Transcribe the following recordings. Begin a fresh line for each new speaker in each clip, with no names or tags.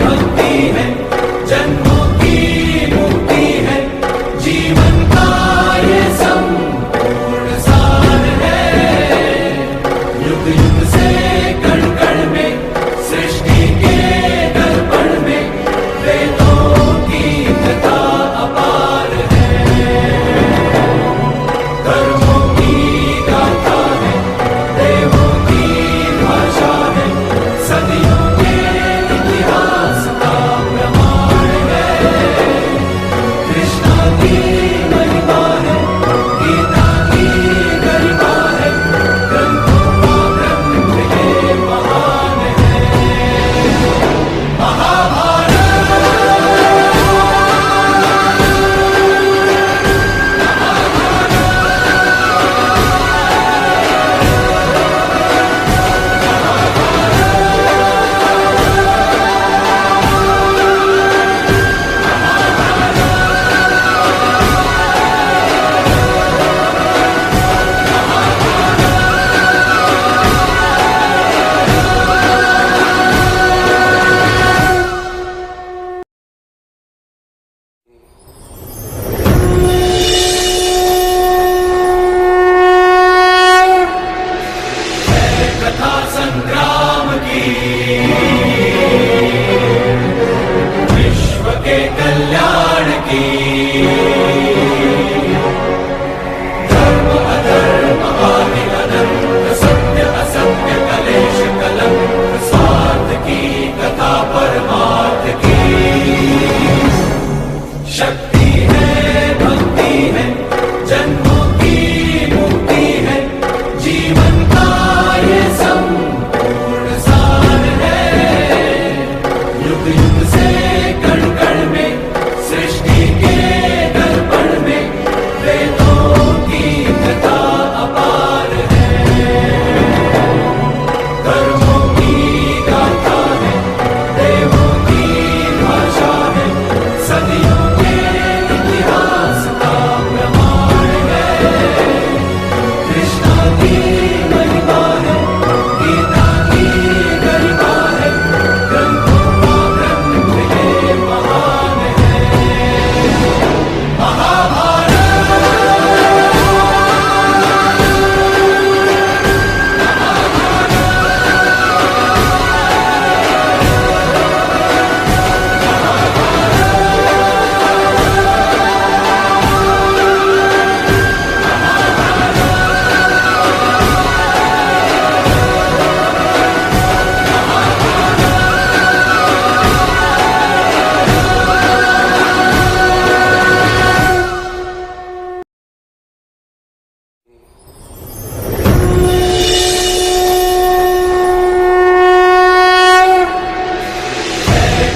भक्ति है, जन्मों की मुक्ति है, जीवन का ये संपूर्ण सार है। युग युग से कण कण में, सृष्टि के दर्पण में, वेदों की कथा अपार है। कर्मों की गाथा है, देवों की भाषा है, सदियों के इतिहास का प्रमाण है। कृष्णा की महिमा है, गीता की गरिमा है, ग्रंथों का ग्रंथ ये महान है। महाभारत कथा संग्राम की, विश्व के कल्याण की। धर्म अधर्म आदि अनंत, सत्य असत्य कलेश कलंक, स्वार्थ की कथा परमार्थ की। शक्ति है, भक्ति है, जन्मों की मुक्ति है, जीवन का ये संपूर्ण सार है। युग युग से कण कण में, सृष्टि के दर्पण में, वेदों की कथा अपार है। कर्मों की गाथा है, देवों की भाषा है, सदियों के इतिहास का प्रमाण है। कृष्णा की महिमा है, गीता की गरिमा है, ग्रंथों का ग्रंथ ये महान है। महाभारत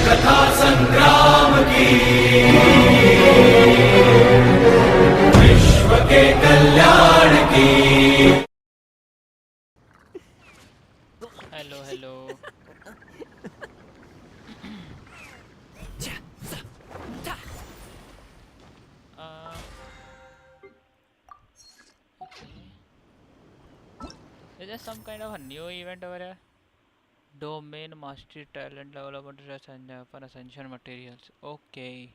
कथा संग्राम की, विश्व के कल्याण की।
Hello hello. Is there some kind of a new event over here? Domain mastery talent level up for ascension materials. Okay.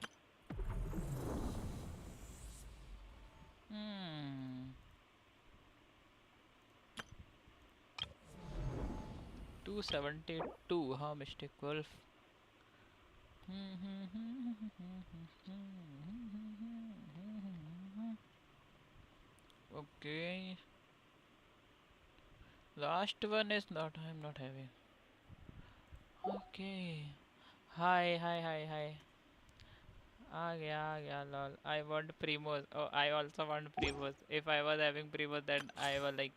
272. Huh, Mystic Wolf. Okay. Last one is not. I'm not having. Okay. Hi. आ गया lol. I want Primos. Oh, I also want Primos. If I was having Primos, then I was like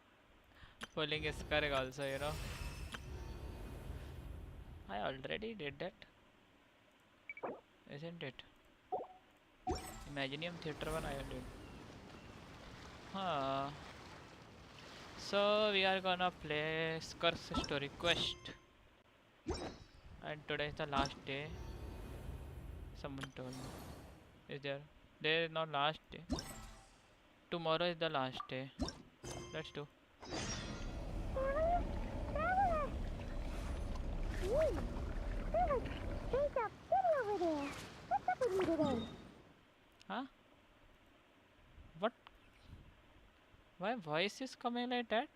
pulling Skirk also, you know. I already did that, isn't it? Imaginium Theater 1 I did. Huh. So we are gonna play Skirk's story quest. And today is the last day. Someone told me. Is there? There is not last day. Tomorrow is the last day. Let's do.
there. What's up with you today?
Huh? What? Why voice is coming like that?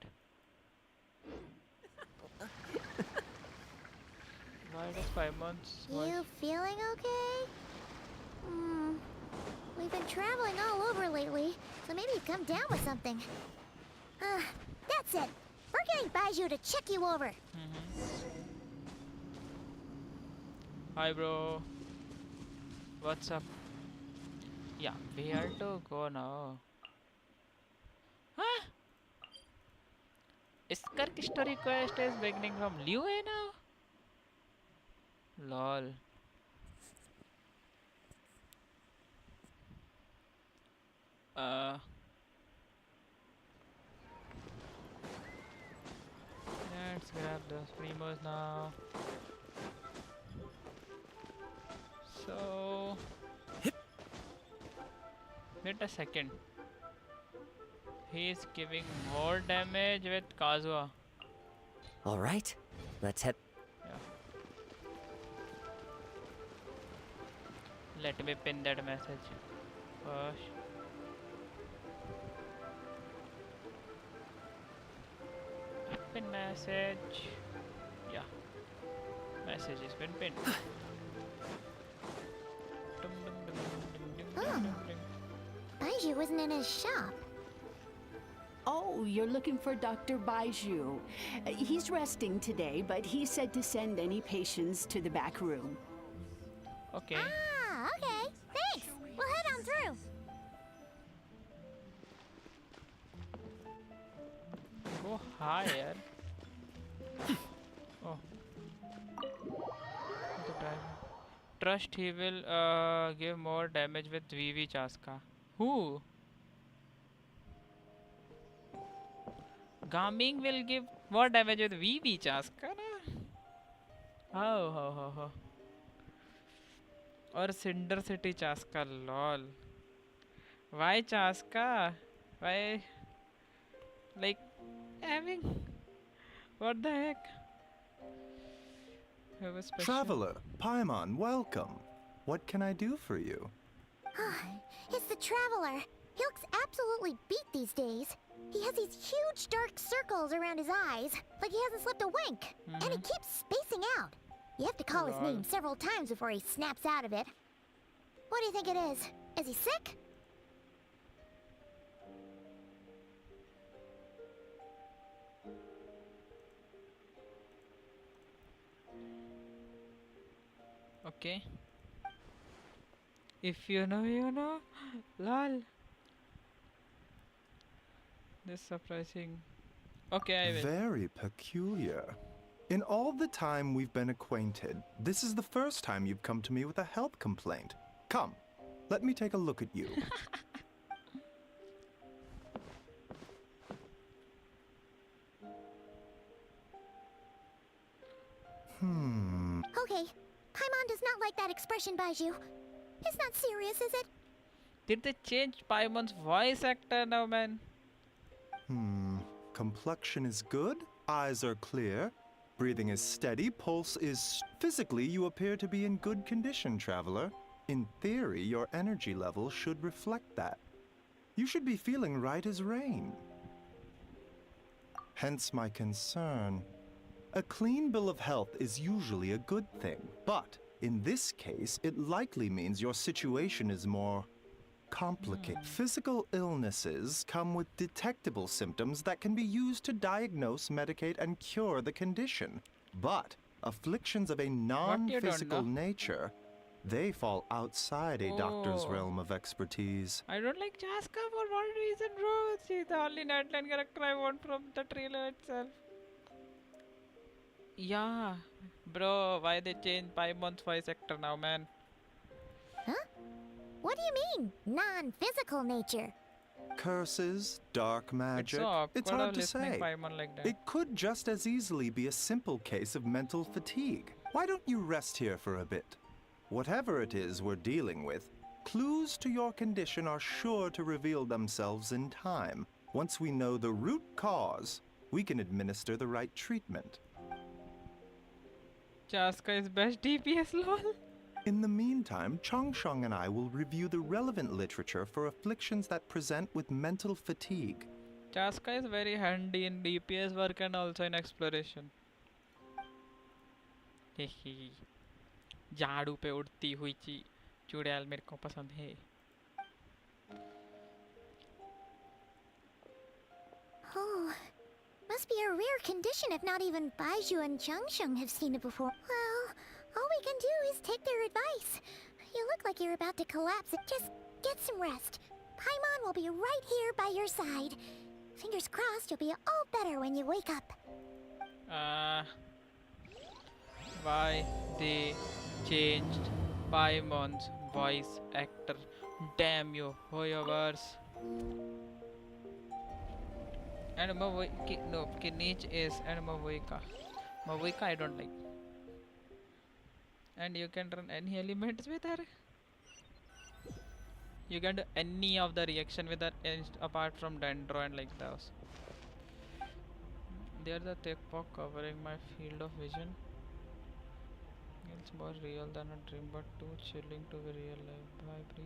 Why does 5 months voice?
You feeling okay? We've been traveling all over lately, so maybe you've come down with something. That's it. We're getting Baiju to check you over.
Hi bro. What's up? Yeah, where to go now? Huh? Skirk story quest is beginning from Liu now? Lol. Let's grab those primos now. So, wait a second. He is giving more damage with Kazuha.
All right, let's head.
Yeah. Let me pin that message first. Pin message. Yeah. Message has been pinned. Dum, dum, dum, dum, dum, dum, dum, dum.
Baiju isn't in his shop.
Oh, you're looking for Dr. Baiju. He's resting today, but he said to send any patients to the back room.
Okay.
Ah, okay. Thanks. We'll head on through.
Go higher. Oh. The driver. Trust he will give more damage with VV Chaska. Who? Gaming will give more damage with VV Chaska, na? Oh. Or Cinder City Chaska, lol. Why Chaska? Why? Like, having. What the heck? Have a special.
Traveler, Paimon, welcome. What can I do for you?
It's the Traveler. He looks absolutely beat these days. He has these huge dark circles around his eyes, like he hasn't slept a wink. And he keeps spacing out. You have to call his name several times before he snaps out of it. What do you think it is? Is he sick?
Okay. If you know, you know. Lol. This is surprising. Okay, I will.
Very peculiar. In all the time we've been acquainted, this is the first time you've come to me with a health complaint. Come, let me take a look at you.
Okay. Paimon does not like that expression, Baiju. It's not serious, is it?
Did they change Paimon's voice actor now, man?
Complexion is good, eyes are clear, breathing is steady, pulse is... Physically, you appear to be in good condition, traveler. In theory, your energy level should reflect that. You should be feeling right as rain. Hence my concern. A clean bill of health is usually a good thing, but in this case, it likely means your situation is more complicated. Physical illnesses come with detectable symptoms that can be used to diagnose, medicate, and cure the condition. But afflictions of a non-physical
know?
nature, they fall outside a doctor's
Oh.
realm of expertise.
I don't like Chaska for one reason, bro. She's the only nightline character I want from the trailer itself. Yeah, bro, why they change Paimon's voice actor now, man?
Huh? What do you mean, non-physical nature?
Curses, dark magic,
It's so awkward
it's hard
of
to
listening
say.
Paimon like that.
It could just as easily be a simple case of mental fatigue. Why don't you rest here for a bit? Whatever it is we're dealing with, clues to your condition are sure to reveal themselves in time. Once we know the root cause, we can administer the right treatment.
Chaska is best DPS, lol.
In the meantime, Changsheng and I will review the relevant literature for afflictions that present with mental fatigue.
Chaska is very handy in DPS work and also in exploration. Hehe. झाड़ू पे उड़ती हुई चुड़ैल मेरे को पसंद है.
Oh, must be a rare condition if not even Baizhu and Changsheng have seen it before. Well, all we can do is take their advice. You look like you're about to collapse. Just get some rest. Paimon will be right here by your side. Fingers crossed you'll be all better when you wake up.
Why they changed Paimon's voice actor? Damn you, Hoyoverse. And Kinich is and Mavoika. Mavoika I don't like. And you can run any elements with her. You can do any of the reaction with her apart from Dendro and like those. There's a thick fog covering my field of vision. It's more real than a dream, but too chilling to be real life. Bye, Bree.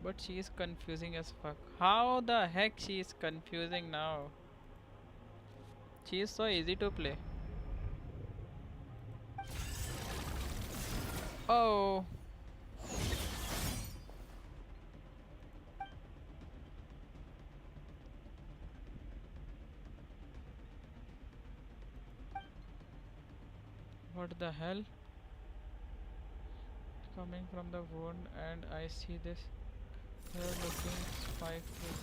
But she is confusing as fuck. How the heck she is confusing now? She is so easy to play. Oh. What the hell? Coming from the wound and I see this weird looking spike thing.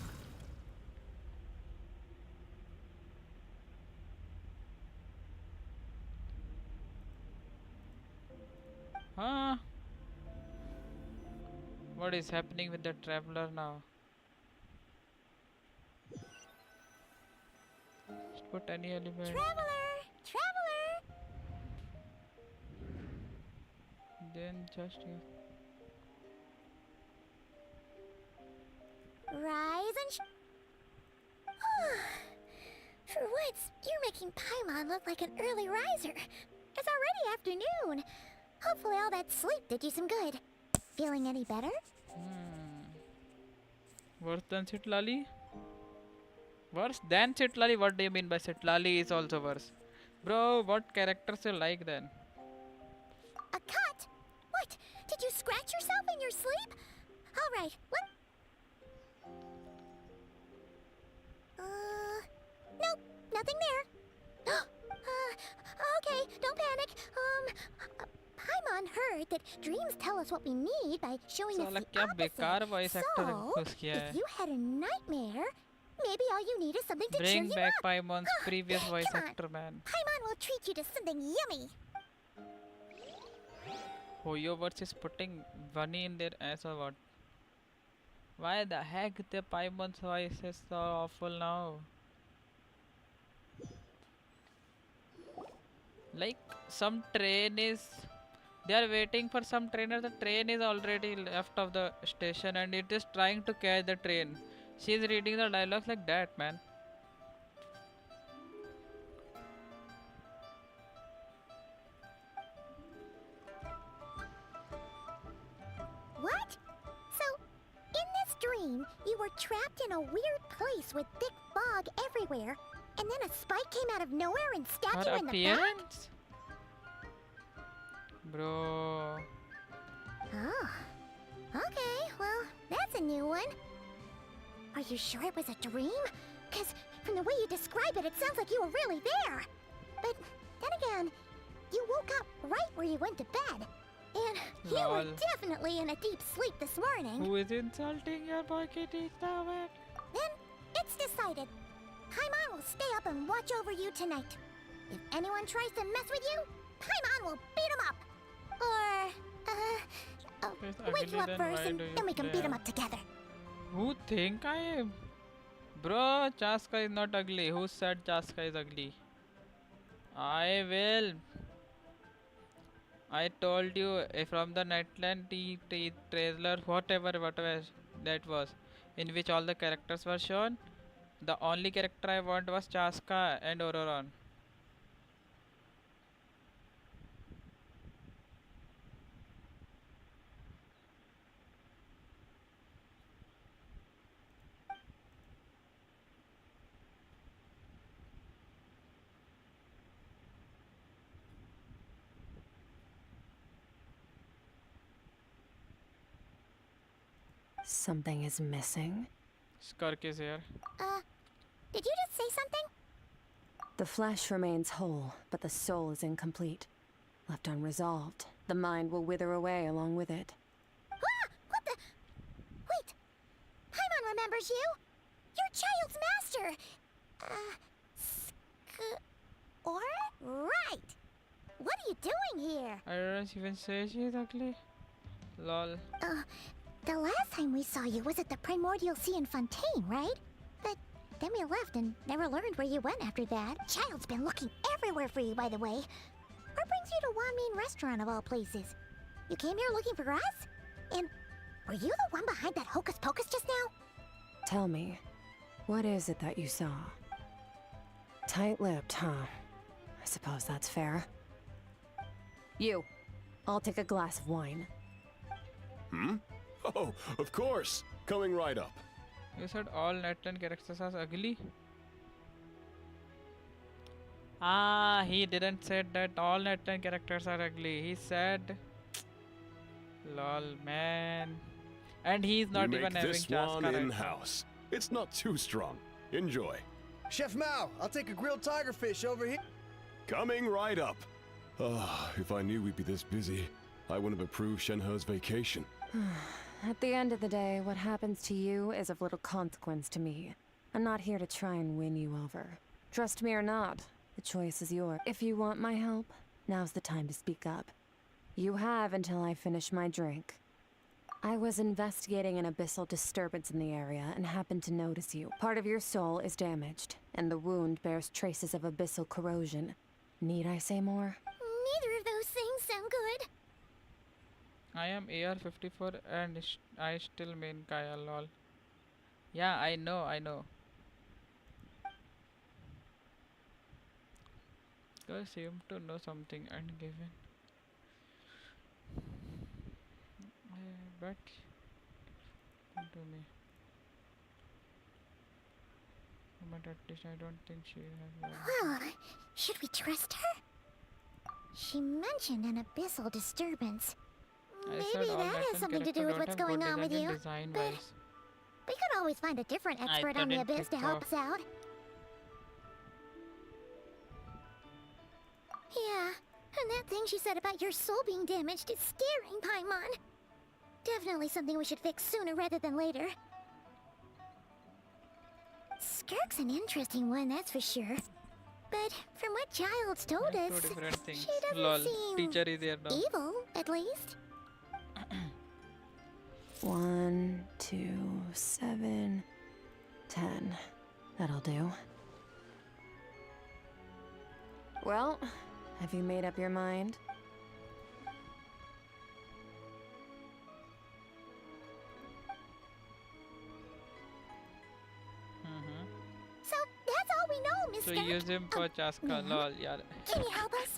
Huh? What is happening with the traveler now? Just put any element.
Traveler!
Then just
Rise and For once, you're making Paimon look like an early riser. It's already afternoon. Hopefully all that sleep did you some good. Feeling any better?
Worse than Sitlali? Worse than Sitlali? What do you mean by Sitlali is also worse? Bro, what characters you like then?
A cut? What? Did you scratch yourself in your sleep? Alright, what? Nope, nothing there. Okay, don't panic. Paimon heard that dreams tell us what we need by showing us
साला
the
क्या बेकार voice actor
So,
घुस गया
if
है.
you had a nightmare, maybe all you need is something to cheer
Bring
you
back
up.
Paimon's previous voice
Come on.
actor, man.
Paimon will treat you to something yummy.
Hoyoverse is putting bunny in their ass or what? Why the heck the Paimon's voice is so awful now? Like some train is... They are waiting for some trainer. The train is already left of the station and it is trying to catch the train. She is reading the dialogues like that, man.
What? So, in this dream, you were trapped in a weird place with thick fog everywhere, and then a spike came out of nowhere and stabbed
Her
you in the back?
appearance? Bro.
Oh. Okay, well, that's a new one. Are you sure it was a dream? Because from the way you describe it, it sounds like you were really there. But then again, you woke up right where you went to bed. And you were
Lol.
definitely in a deep sleep this morning.
Who is insulting your boy Kitty? Stop it.
Then it's decided. Paimon will stay up and watch over you tonight. If anyone tries to mess with you, Paimon will beat him up. Or,
It's
wake you
ugly,
up
then
first
why
and
do you
then we can
play
beat him
her?
up together.
Who think I am? Bro, Chaska is not ugly. Who said Chaska is ugly? I will. I told you from the Netland trailer, whatever that was, in which all the characters were shown. The only character I want was Chaska and Ororon.
Something is missing.
Skirk is here.
Did you just say something?
The flesh remains whole, but the soul is incomplete. Left unresolved, the mind will wither away along with it.
Ah! What the? Wait! Paimon remembers you! Your child's master! Or? Right! What are you doing here?
I don't even say she's ugly. Lol.
The last time we saw you was at the Primordial Sea in Fontaine, right? But then we left and never learned where you went after that. Child's been looking everywhere for you, by the way. What brings you to Wanmin Restaurant of all places? You came here looking for us? And were you the one behind that hocus pocus just now?
Tell me, what is it that you saw? Tight-lipped, huh? I suppose that's fair. You, I'll take a glass of wine.
Hmm? Oh, of course. Coming right up.
You said all Netland characters are ugly? Ah, he didn't say that all Netland characters are ugly. He said... Lol, man. And he's not
we
even
make
having
this
Chaska
one
right now.
in-house. It's not too strong. Enjoy.
Chef Mao, I'll take a grilled tiger fish over here.
Coming right up. Ah, if I knew we'd be this busy, I wouldn't have approved Shenhe's vacation.
At the end of the day, what happens to you is of little consequence to me. I'm not here to try and win you over. Trust me or not, the choice is yours. If you want my help, now's the time to speak up. You have until I finish my drink. I was investigating an abyssal disturbance in the area and happened to notice you. Part of your soul is damaged, and the wound bears traces of abyssal corrosion. Need I say more?
Neither of those things sound good.
I am AR-54 and I still main Kaya, lol. Yeah, I know. Guys seem to know something ungiven. But to me. But at least I don't think she has.
Well, should we trust her? She mentioned an abyssal disturbance.
I said
Maybe
all
that has
Netland
something to do with
characters
what's
have
going
good
on with
design
you.
and design
But
wise.
we could always find a different expert on the
didn't
abyss to
think
help
so.
us out. Yeah, and that thing she said about your soul being damaged is scaring, Paimon. Definitely something we should fix sooner rather than later. Skirk's an interesting one, that's for sure. But from what Childs told
Yeah,
us,
two different things.
she doesn't
Lol.
seem
Teacher is here now.
evil, at least.
1, 2, 7, 10. That'll do. Well, have you made up your mind?
So that's all we know, Miss
So
Skirk.
use him for Chaska,
ma'am.
lol, yaar.
Can you help us?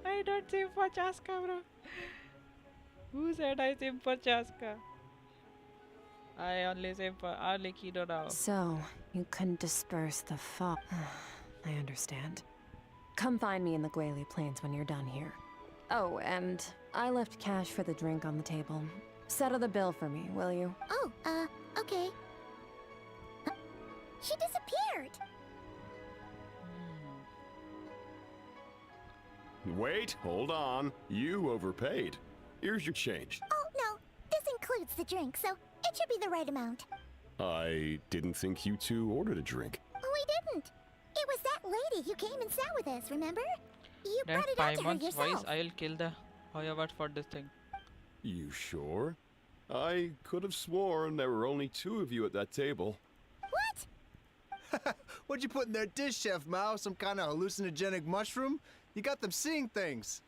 I don't sim for Chaska, bro. Who said I sim for Chaska? I only sim for Kido now.
So, you couldn't disperse the fog. I understand. Come find me in the Guili Plains when you're done here. Oh, and I left cash for the drink on the table. Settle the bill for me, will you?
Oh, okay. She disappeared.
Wait, hold on. You overpaid. Here's your change.
Oh, no. This includes the drink, so it should be the right amount.
I didn't think you two ordered a drink.
We didn't. It was that lady who came and sat with us, remember? You
That
brought it out to her
Paimon's voice,
yourself.
I'll kill the Hoyawat for this thing.
You sure? I could have sworn there were only two of you at that table.
What?
What'd you put in their dish, Chef Mao? Some kind of hallucinogenic mushroom? You got them seeing things.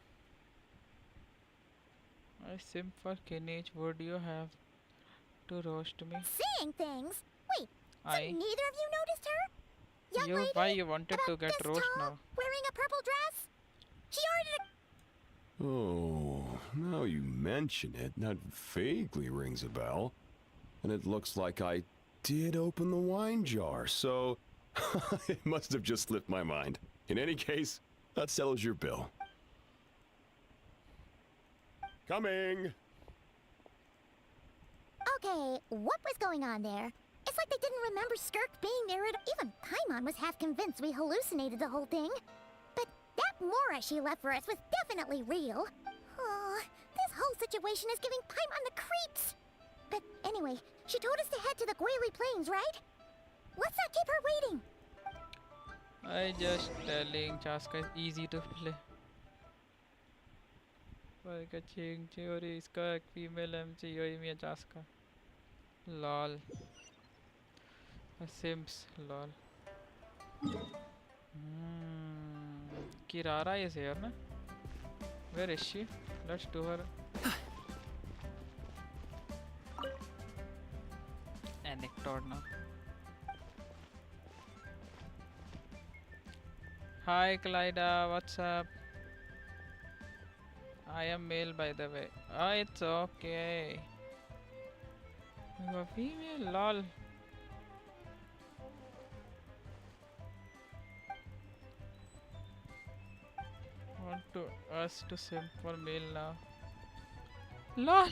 A simple kinage, would you have to roast me?
Seeing things? Wait, so
I.
neither of you noticed her? Young
You,
lady?
why you wanted
about
to get
this
roast
tall,
now?
wearing a purple dress? She ordered a...
Oh, now you mention it, that vaguely rings a bell. And it looks like I did open the wine jar, so it must have just slipped my mind. In any case, that settles your bill. Coming!
Okay, what was going on there? It's like they didn't remember Skirk being there at... Even Paimon was half convinced we hallucinated the whole thing. But that Mora she left for us was definitely real. Oh, this whole situation is giving Paimon the creeps. But anyway, she told us to head to the Guili Plains, right? Let's not keep her waiting.
I just telling Chaska is easy to play. Porque ching theory iska ek female MC yoi mi Chaska. Lol. A Sims lol. Kirara is here, na? Where is she? Let's do her. Anecdote now. Hi Clyda, what's up? I am male by the way. Oh, it's okay. You are female, lol. Want to us to simp for male now. LOL.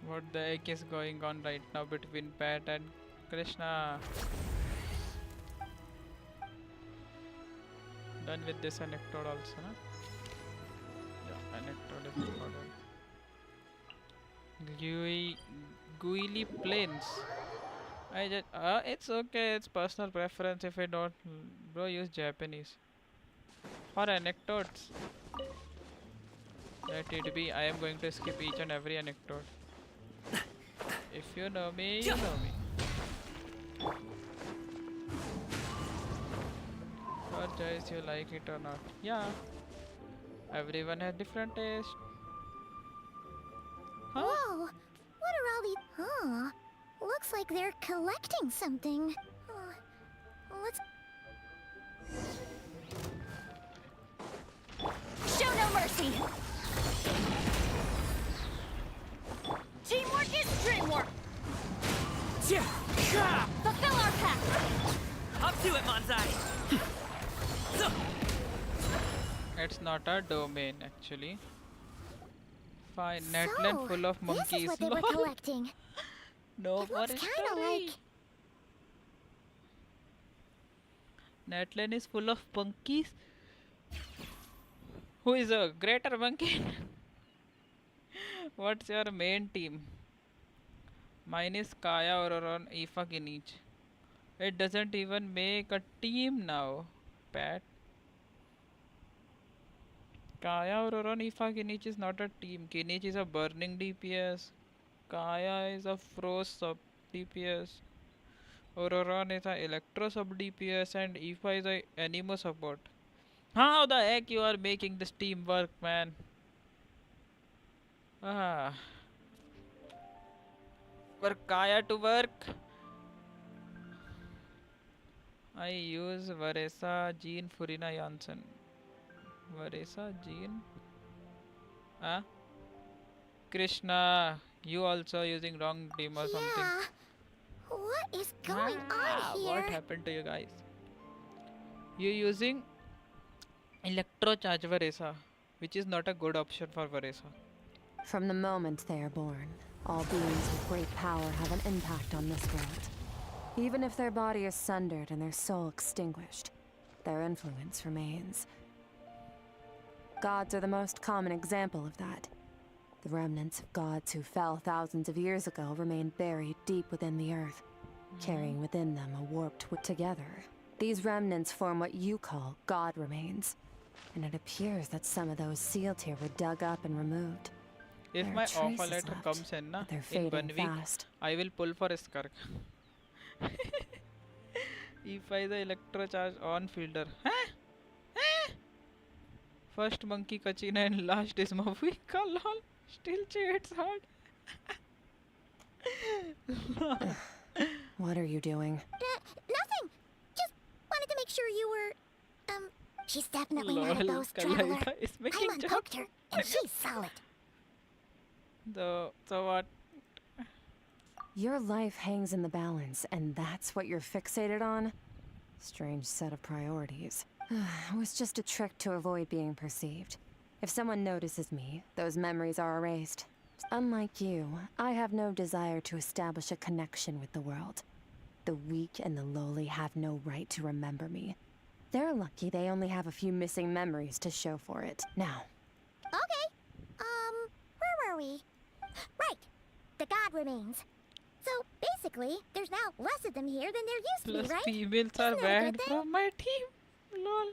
What the heck is going on right now between Pat and Krishna? Done with this anecdote also, na? Yeah, anecdote is important. Guili Plains. I just it's okay, it's personal preference. If I don't, bro, use Japanese for anecdotes. Let it be. I am going to skip each and every anecdote. If you know me, you know me. Your choice, you like it or not. Yeah. Everyone has different taste. Huh?
Whoa! What are all these... Huh. Looks like they're collecting something. Let's... Show no mercy! Teamwork is dreamwork! Fulfill our pact!
Up to it, Manzai!
It's not a domain actually. Fine, Netland full of monkeys.
This is what they were collecting.
No
It
more
looks kinda
story.
like...
Netland is full of monkeys. Who is a greater monkey? What's your main team? Mine is Kaya Ororon Ifa Kinich. It doesn't even make a team now, Pat. Kaya Ororon Ifa Kinich is not a team. Kinich is a burning DPS. Kaya is a froze sub DPS. Ororon is a electro sub DPS and Ifa is a animo support. How the heck you are making this team work, man? For Kaya to work, I use Varesa, Jean, Furina, Janssen. Varesa, Jean? Huh? Krishna, you also using wrong team or something?
Yeah. What is going on here?
What happened to you guys? You using Electro Charge Varesa, which is not a good option for Varesa.
From the moment they are born, all beings with great power have an impact on this world. Even if their body is sundered and their soul extinguished, their influence remains. Gods are the most common example of that. The remnants of gods who fell thousands of years ago remain buried deep within the earth, carrying within them a warped together. These remnants form what you call god remains, and it appears that some of those sealed here were dug up and removed.
If
There are
my offer
traces
letter
left,
comes in, na,
but they're
in 1
fading
week,
fast.
I will pull for Skirk. E5 the electro charge on fielder. Huh? Huh? First monkey Kachina and last is Mavika lol. Still cheats hard.
What are you doing?
Nothing. Just wanted to make sure you were. She's definitely not a
Lol,
ghost traveler.
Kalaika is
I
making
unpoked
jokes.
her, and she's solid.
So what?
Your life hangs in the balance, and that's what you're fixated on? Strange set of priorities. It was just a trick to avoid being perceived. If someone notices me, those memories are erased. Unlike you, I have no desire to establish a connection with the world. The weak and the lowly have no right to remember me. They're lucky they only have a few missing memories to show for it. Now,
Okay. Where were we? Right. The god remains. So basically, there's now less of them here than there used to
Plus
be, right?
females are
Isn't that a
banned
good thing?
from my team. Lol.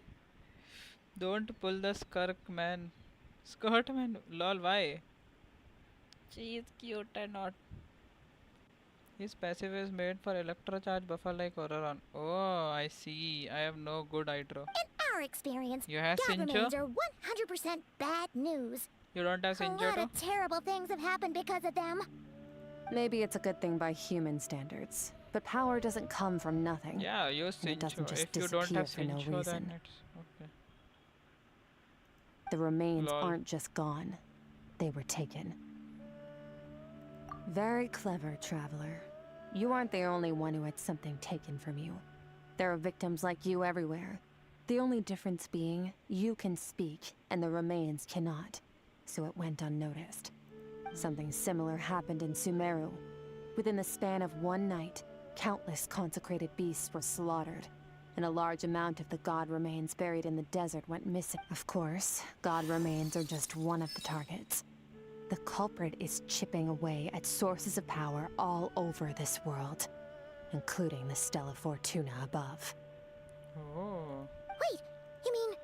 Don't pull the Skirk man. Skirt man. Lol, why? She is cute and not. His passive is made for electrocharge buffer like Auroron. Oh, I see. I have no good eye draw.
In our experience,
You have
god
Sincho?
remains are 100% bad news.
You don't have
A lot
Sinjo?
of terrible things have happened because of them.
maybe it's a good thing by human standards, but power doesn't come from nothing.
Yeah, use
And it doesn't
Sincho.
just
If you don't have
disappear for no
Sincho, then
reason.
it's okay.
The remains
Lol.
aren't just gone, they were taken. Very clever, traveler. You aren't the only one who had something taken from you. There are victims like you everywhere. The only difference being, you can speak, and the remains cannot. So it went unnoticed. Something similar happened in Sumeru. Within the span of one night, countless consecrated beasts were slaughtered, and a large amount of the god remains buried in the desert went missing. Of course, god remains are just one of the targets. The culprit is chipping away at sources of power all over this world, including the Stella Fortuna above.
Oh.
Wait, you mean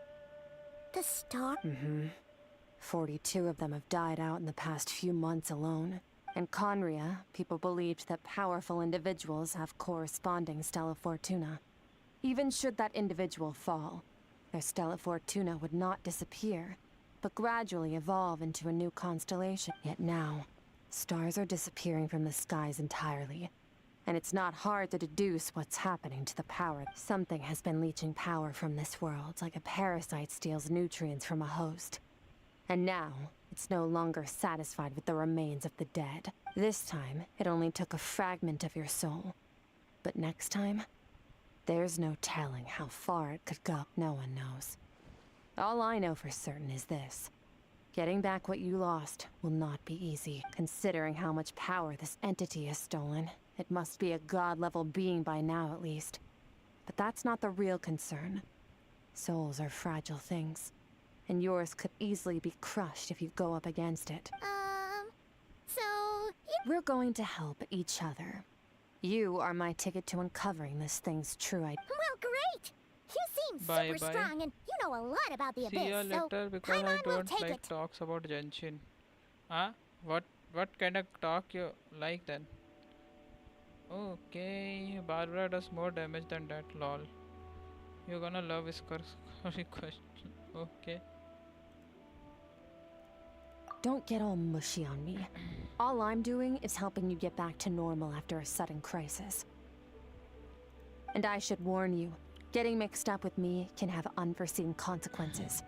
the star?
42 of them have died out in the past few months alone. In Conria, people believed that powerful individuals have corresponding Stella Fortuna. Even should that individual fall, their Stella Fortuna would not disappear, but gradually evolve into a new constellation. Yet now, stars are disappearing from the skies entirely, and it's not hard to deduce what's happening to the power. Something has been leeching power from this world, like a parasite steals nutrients from a host. And now, it's no longer satisfied with the remains of the dead. This time, it only took a fragment of your soul. But next time, there's no telling how far it could go. No one knows. All I know for certain is this. Getting back what you lost will not be easy. Considering how much power this entity has stolen, it must be a god-level being by now at least. But that's not the real concern. Souls are fragile things, and yours could easily be crushed if you go up against it.
So,
We're going to help each other. You are my ticket to uncovering this thing's true identity.
well, great. You seem
Bye,
super
bye.
strong, and you know a lot about the
See you
abyss. So,
later because I
Paimon will
don't
take
like
it.
talks about Genshin. Huh? What kind of talk you like then? Okay, Barbara does more damage than that, lol. You're gonna love Skirk's request. Okay.
Don't get all mushy on me. All I'm doing is helping you get back to normal after a sudden crisis. And I should warn you, getting mixed up with me can have unforeseen consequences.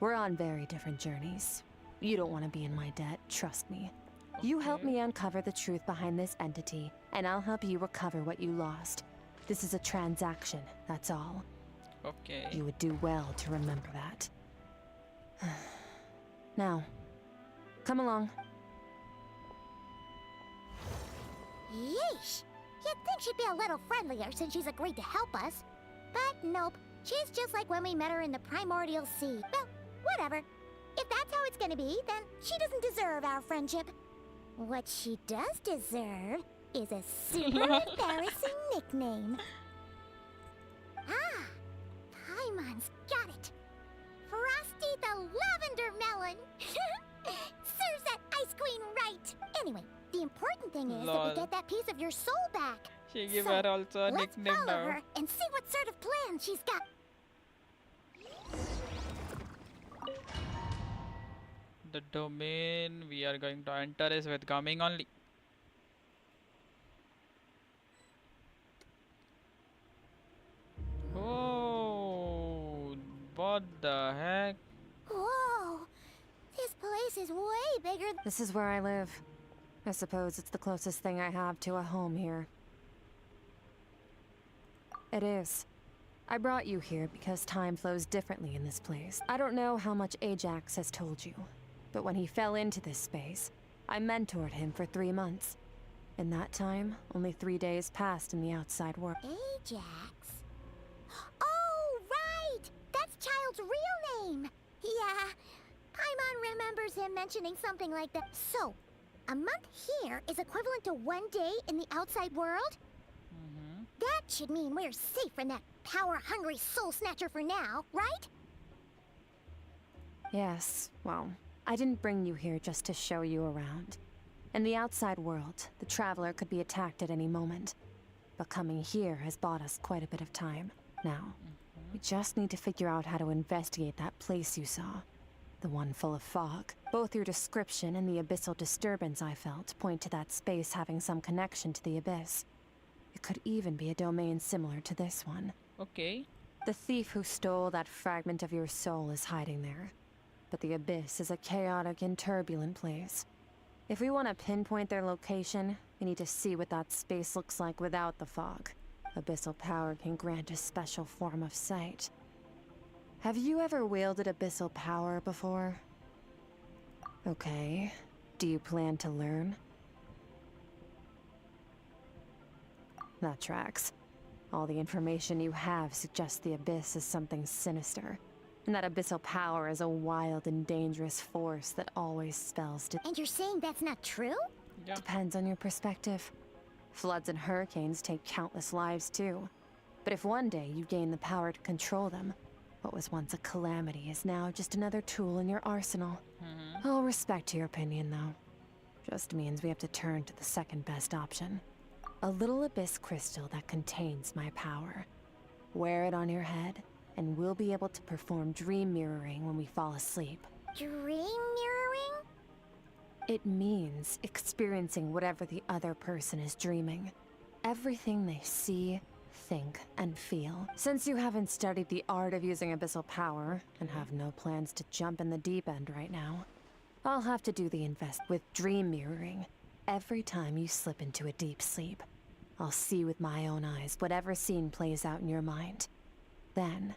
We're on very different journeys. You don't want to be in my debt, trust me. You help
Okay.
me uncover the truth behind this entity, and I'll help you recover what you lost. This is a transaction, that's all.
Okay.
You would do well to remember that. Now, come along.
Yeesh. You'd think she'd be a little friendlier since she's agreed to help us. But nope. She's just like when we met her in the primordial sea. Well, whatever. If that's how it's gonna be, then she doesn't deserve our friendship. What she does deserve is a super embarrassing nickname. Ah, Paimon's got it. Frosty the Lavender Melon. Serves that ice queen right. Anyway, the important thing is that
Lol.
we get that piece of your soul back.
She give
So,
her also a
let's
nickname
follow
now.
her and see what sort of plan she's got.
The domain we are going to enter is with coming only. Oh, what the heck?
Whoa! This place is way bigger.
This is where I live. I suppose it's the closest thing I have to a home here. It is. I brought you here because time flows differently in this place. I don't know how much Ajax has told you, but when he fell into this space, I mentored him for 3 months. In that time, only 3 days passed in the outside world.
Ajax? Oh, right! That's Child's real name! Yeah, Paimon remembers him mentioning something like that. So, a month here is equivalent to 1 day in the outside world? That should mean we're safe from that power-hungry soul snatcher for now, right?
Yes, well, I didn't bring you here just to show you around. In the outside world, the Traveler could be attacked at any moment. But coming here has bought us quite a bit of time. Now, we just need to figure out how to investigate that place you saw. The one full of fog. Both your description and the abyssal disturbance I felt point to that space having some connection to the abyss. It could even be a domain similar to this one.
Okay.
The thief who stole that fragment of your soul is hiding there. But the abyss is a chaotic and turbulent place. If we want to pinpoint their location, we need to see what that space looks like without the fog. Abyssal power can grant a special form of sight. Have you ever wielded abyssal power before? Okay. Do you plan to learn? That tracks. All the information you have suggests the abyss is something sinister. And that abyssal power is a wild and dangerous force that always spells to...
And you're saying that's not true?
Yeah.
Depends on your perspective. Floods and hurricanes take countless lives too. But if one day you gain the power to control them, what was once a calamity is now just another tool in your arsenal. I'll respect your opinion though. Just means we have to turn to the second best option. A little abyss crystal that contains my power. Wear it on your head, and we'll be able to perform dream mirroring when we fall asleep.
Dream mirroring?
It means experiencing whatever the other person is dreaming. Everything they see, think, and feel. Since you haven't studied the art of using abyssal power, and have no plans to jump in the deep end right now, I'll have to do the invest with dream mirroring. Every time you slip into a deep sleep, I'll see with my own eyes whatever scene plays out in your mind. Then,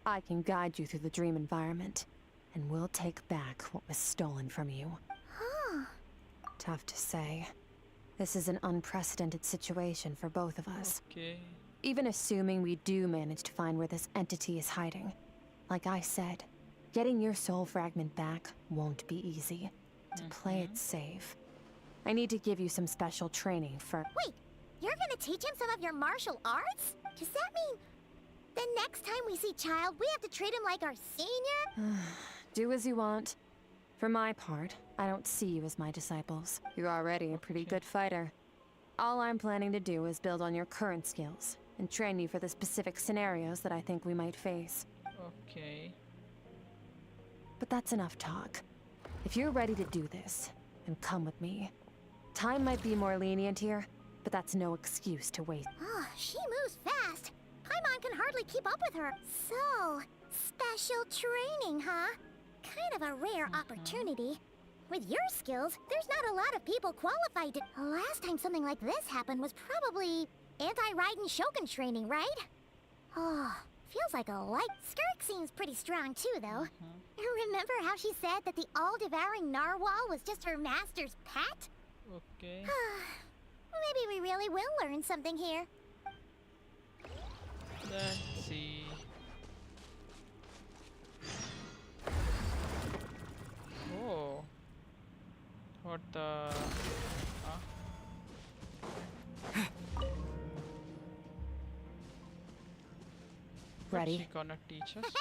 I can guide you through the dream environment, and we'll take back what was stolen from you.
Huh.
Tough to say. This is an unprecedented situation for both of us.
Okay.
Even assuming we do manage to find where this entity is hiding. Like I said, getting your soul fragment back won't be easy. To play it safe, I need to give you some special training for...
Wait, you're gonna teach him some of your martial arts? Does that mean the next time we see Child, we have to treat him like our senior?
Do as you want. For my part, I don't see you as my disciples. You're already a pretty good fighter. All I'm planning to do is build on your current skills, and train you for the specific scenarios that I think we might face.
Okay.
But that's enough talk. If you're ready to do this, then come with me. Time might be more lenient here, but that's no excuse to waste.
Oh, she moves fast. Paimon can hardly keep up with her. So, special training, huh? Kind of a rare opportunity. With your skills, there's not a lot of people qualified to... Last time something like this happened was probably anti-Rygen Shogun training, right? Oh, feels like a light. Skirk seems pretty strong too, though. Remember how she said that the all-devouring narwhal was just her master's pet?
Okay.
Maybe we really will learn something here.
Let's see. Oh. What the... Huh?
Ready?
What's she gonna teach us?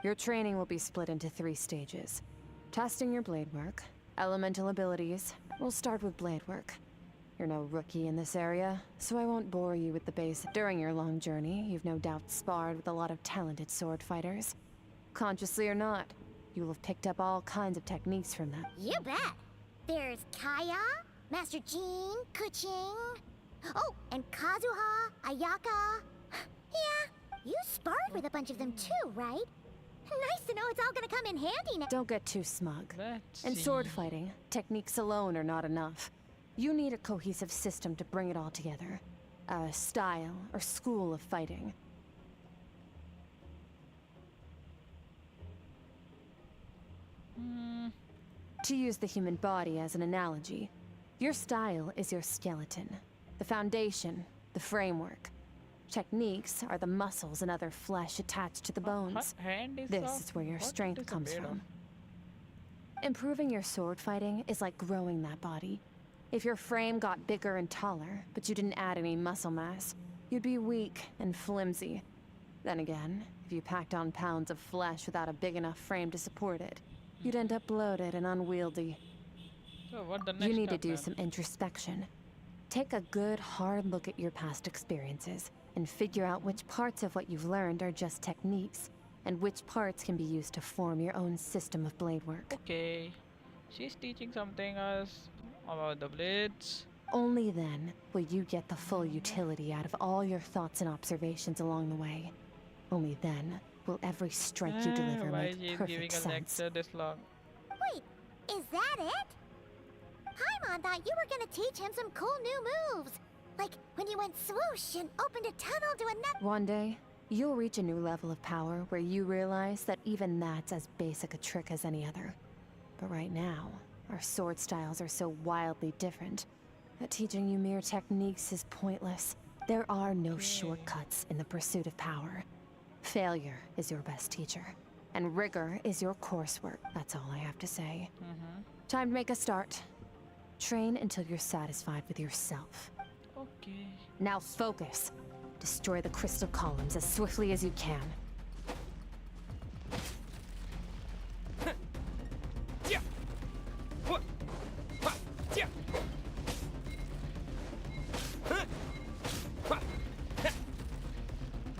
Your training will be split into 3 stages. Testing your blade work, elemental abilities. We'll start with blade work. You're no rookie in this area, so I won't bore you with the basics. During your long journey, you've no doubt sparred with a lot of talented sword fighters. Consciously or not, you'll have picked up all kinds of techniques from them.
You bet. There's Kaya, Master Jean, Kuching. Oh, and Kazuha, Ayaka. Yeah, you sparred with a bunch of them too, right? Nice to know it's all gonna come in handy now.
Don't get too smug.
Let's
In
see.
sword fighting, techniques alone are not enough. You need a cohesive system to bring it all together. A style or school of fighting. To use the human body as an analogy, your style is your skeleton, the foundation, the framework. Techniques are the muscles and other flesh attached to the bones.
Hand is
This
soft.
is where your
What
strength
is it
comes
made of?
from. Improving your sword fighting is like growing that body. If your frame got bigger and taller, but you didn't add any muscle mass, you'd be weak and flimsy. Then again, if you packed on pounds of flesh without a big enough frame to support it, you'd end up bloated and unwieldy.
So what the next
You need to
step
do
then?
some introspection. Take a good, hard look at your past experiences and figure out which parts of what you've learned are just techniques, and which parts can be used to form your own system of blade work.
Okay. She's teaching something us about the blades.
Only then will you get the full utility out of all your thoughts and observations along the way. Only then will every strike you deliver
Why
make
is she
perfect
giving a
sense.
lecture this long?
Wait, is that it? Paimon thought you were gonna teach him some cool new moves. Like when you went swoosh and opened a tunnel to another.
One day, you'll reach a new level of power where you realize that even that's as basic a trick as any other. But right now, our sword styles are so wildly different that teaching you mere techniques is pointless. There are no shortcuts in the pursuit of power. Failure is your best teacher, and rigor is your coursework. That's all I have to say. Time to make a start. Train until you're satisfied with yourself.
Okay.
Now focus. Destroy the crystal columns as swiftly as you can.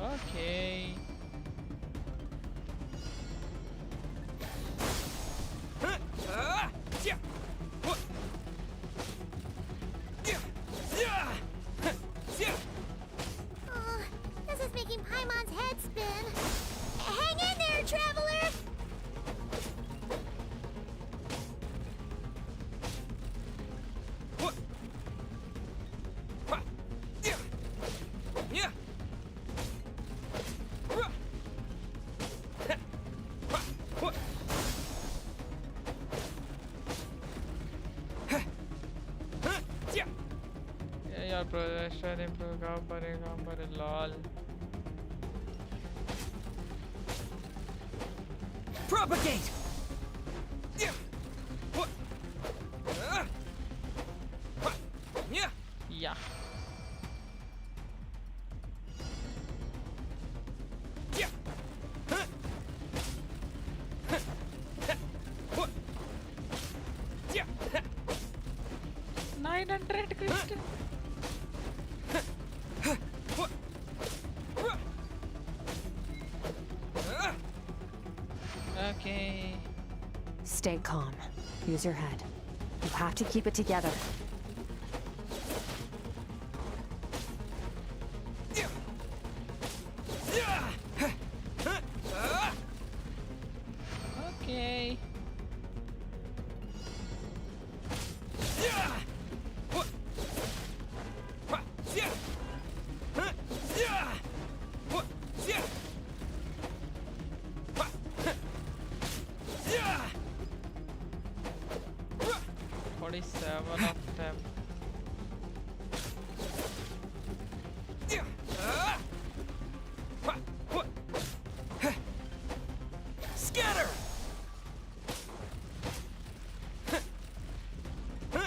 Okay.
This is making Paimon's head spin. Hang in there, traveler!
Yeah, your progression improve. काम करे lol.
Propagate!
Yeah. Nine hundred crystal. Okay.
Stay calm. Use your head. You have to keep it together.
Okay. Forty-seven of them.
Scatter!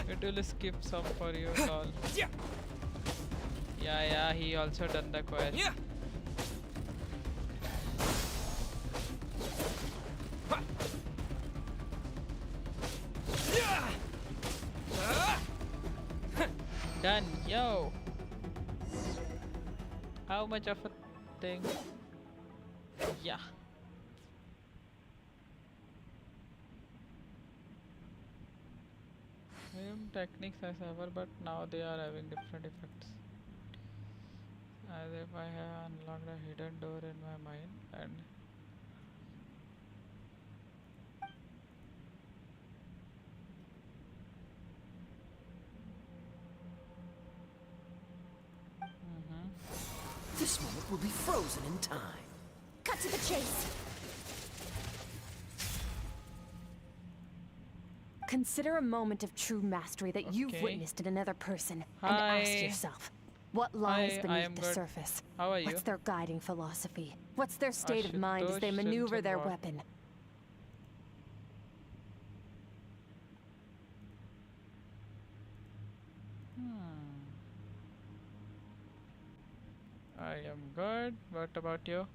It will skip some for you, lol. Yeah, he also done the quest. done, yo. How much of a thing? Yeah. Same techniques as ever, but now they are having different effects. As if I have unlocked a hidden door in my mind and
This moment will be frozen in time.
Cut to the chase.
Consider a moment of true mastery that you've
Okay.
witnessed in another person and ask
Hi.
yourself, what lies
Hi, I
beneath
am
the
good.
surface?
How are you?
What's their guiding philosophy? What's their state of mind as they
Ashutosh
maneuver their
Chinchilwar.
weapon?
I am good. What about you?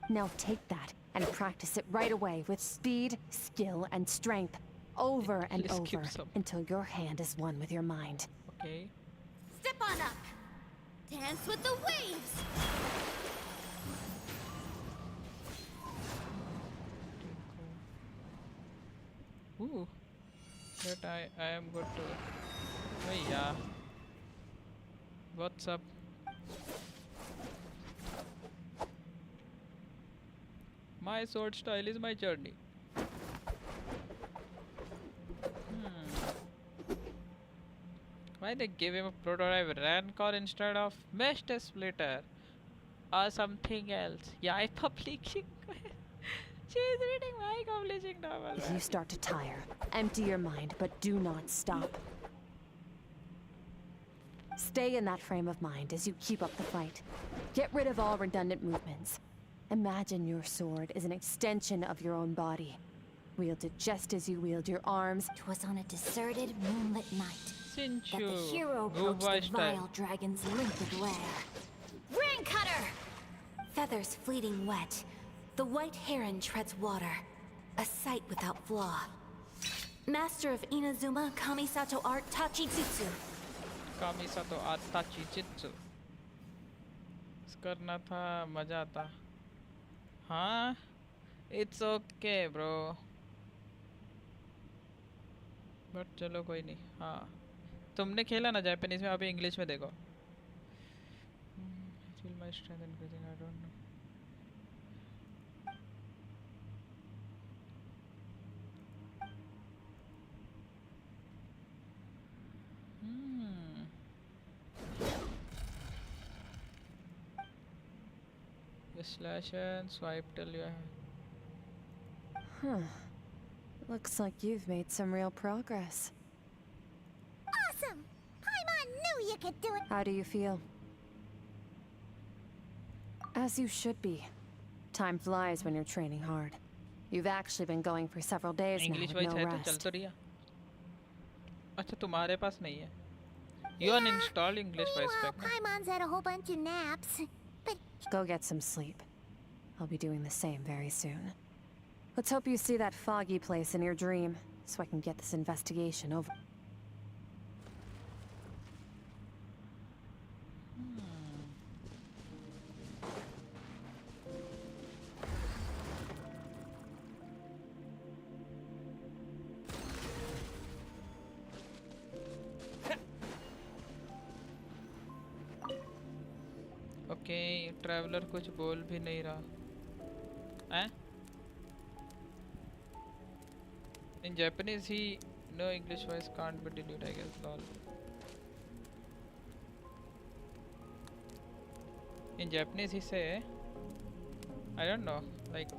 Now take that and practice it right away with speed, skill, and strength, over and
Just
over,
skip some.
until your hand is one with your mind.
Okay.
Step on up. Dance with the waves.
Ooh. But I am good too. Oh yeah. What's up? My sword style is my journey. Why they give him a prototype Rancor instead of Mesh Splitter or something else? Yeah, I publishing. She's reading my publishing novel.
If you start to tire, empty your mind, but do not stop. Stay in that frame of mind as you keep up the fight. Get rid of all redundant movements. Imagine your sword is an extension of your own body. Wield it just as you wield your arms.
'Twas on a deserted moonlit night that the
Sinchu.
hero
Move
approached
by
the
style.
vile dragon's limpid lair. Rain cutter! Feathers fleeting wet, the white heron treads water, a sight without flaw. Master of Inazuma Kamisato art Tachijutsu.
Kamisato Atachi Jitsu. करना था मजा आता हाँ it's okay bro but चलो कोई नहीं हाँ तुमने खेला ना जापानीज में अभी इंग्लिश में देखो feel my strength increasing I don't know slash and swipe till you
Huh. Looks like you've made some real progress.
Awesome! Paimon knew you could do it!
How do you feel? As you should be. Time flies when you're training hard. You've actually been going for several days now
English
with
wise
no
है तो चल
rest.
तो रिया अच्छा तुम्हारे पास नहीं है you uninstalled English voice
Meanwhile,
pack
Paimon's had a whole bunch of naps. But
Go get some sleep. I'll be doing the same very soon. Let's hope you see that foggy place in your dream, so I can get this investigation over.
Okay traveller कुछ बोल भी नहीं रहा हैं in Japanese he no English voice can't be deleted I guess lol in Japanese he say I don't know like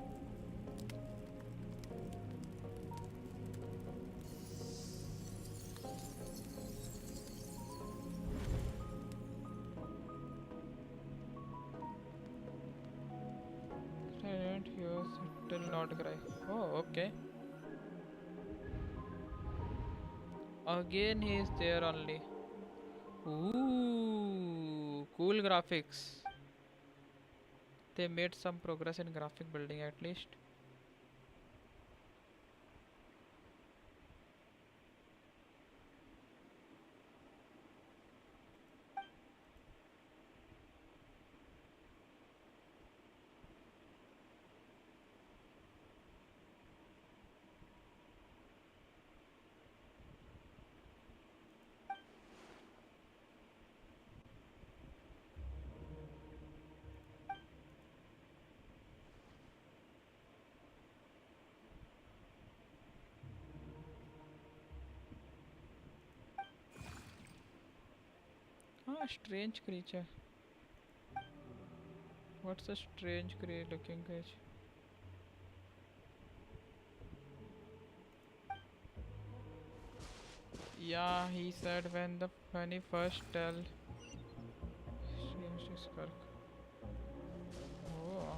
silent hears it will not cry oh okay again he is there only ooh cool graphics they made some progress in graphic building at least Ah, strange creature. What's a strange looking creature? Yeah, he said when he first tell Skirk. Oh.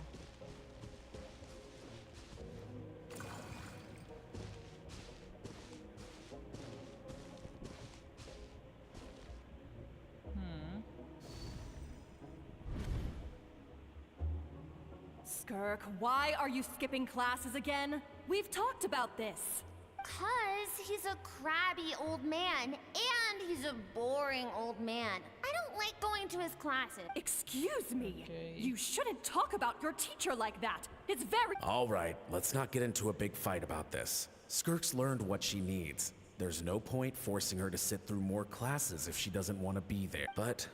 Skirk, why are you skipping classes again? We've talked about this.
'Cause he's a crabby old man, and he's a boring old man. I don't like going to his classes.
Excuse me.
Okay.
You shouldn't talk about your teacher like that. It's very—
All right, let's not get into a big fight about this. Skirk's learned what she needs. There's no point forcing her to sit through more classes if she doesn't want to be there. But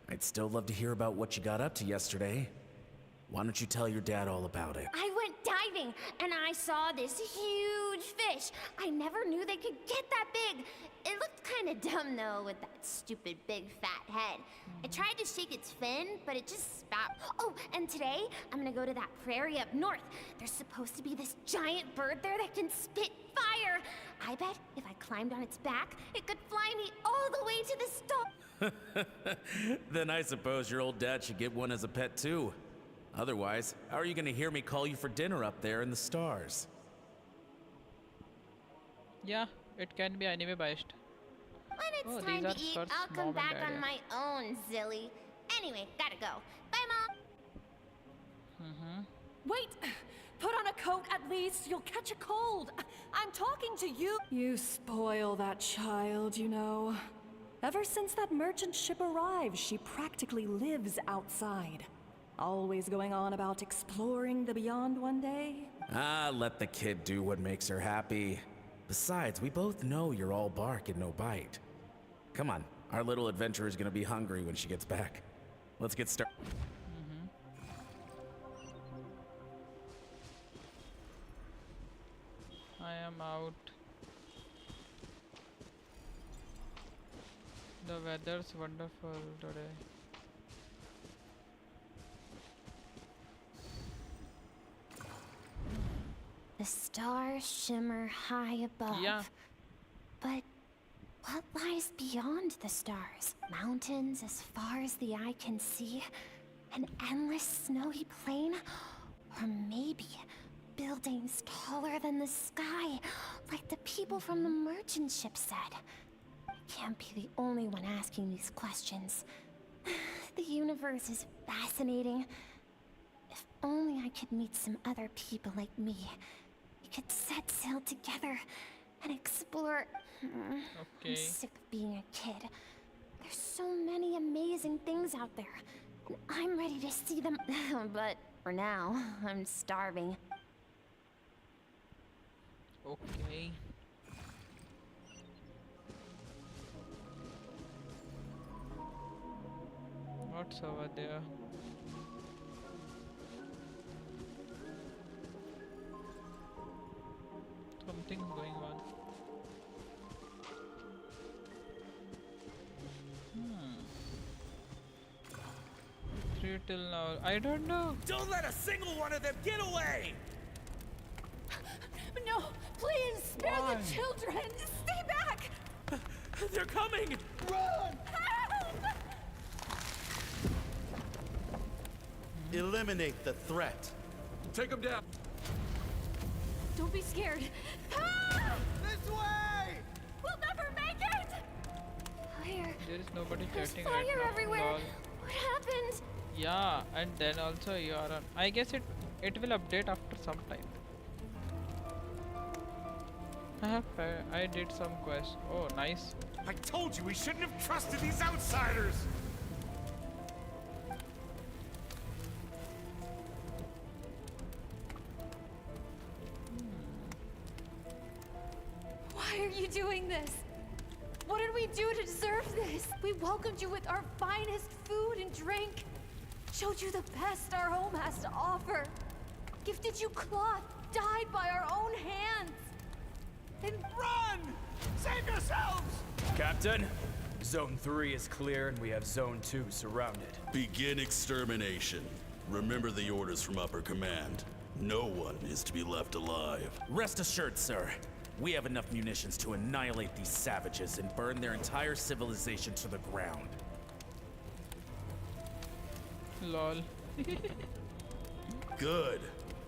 I'd still love to hear about what you got up to yesterday. Why don't you tell your dad all about it?
I went diving, and I saw this huge fish. I never knew they could get that big. It looked kind of dumb, though, with that stupid big fat head. I tried to shake its fin, but it just spat. Oh, and today, I'm gonna go to that prairie up north. There's supposed to be this giant bird there that can spit fire. I bet if I climbed on its back, it could fly me all the way to the star.
Then I suppose your old dad should get one as a pet too. Otherwise, how are you gonna hear me call you for dinner up there in the stars?
Yeah, it can be anime based.
When it's
Oh,
time
these
to
are
eat,
Skirk's
I'll
mom
come
and
back
dad,
on
yeah.
my own, Zilly. Anyway, gotta go. Bye, Mom.
Wait! Put on a coat at least. You'll catch a cold. I'm talking to you. You spoil that child, you know. Ever since that merchant ship arrived, she practically lives outside. Always going on about exploring the beyond one day.
Ah, let the kid do what makes her happy. Besides, we both know you're all bark and no bite. Come on, our little adventurer's gonna be hungry when she gets back. Let's get started.
I am out. The weather's wonderful today.
The stars shimmer high above.
Yeah.
But what lies beyond the stars? Mountains as far as the eye can see? An endless snowy plain? Or maybe buildings taller than the sky, like the people from the merchant ship said? I can't be the only one asking these questions. The universe is fascinating. If only I could meet some other people like me. We could set sail together and explore. I'm
Okay.
sick of being a kid. There's so many amazing things out there. And I'm ready to see them. But for now, I'm starving.
Okay. What's over there? Something's going on. 3 till now. I don't know.
Don't let a single one of them get away!
No, please spare
Why?
the children. Stay back.
They're coming!
Help!
Eliminate the threat.
Take him down.
Don't be scared. Ah!
This way!
We'll never make it.
Fire.
There is nobody
There's
chatting
fire
right now.
everywhere.
Lol.
What happened?
Yeah, and then also you are on. I guess it will update after some time. I did some quest. Oh, nice.
I told you we shouldn't have trusted these outsiders!
Why are you doing this? What did we do to deserve this? We welcomed you with our finest food and drink. Showed you the best our home has to offer. Gifted you cloth dyed by our own hands. And
Run! Save yourselves!
Captain,
Zone 3 is clear and we have Zone 2 surrounded.
Begin extermination. Remember the orders from upper command. No one is to be left alive.
Rest assured, sir. We have enough munitions to annihilate these savages and burn their entire civilization to the ground.
Lol.
Good.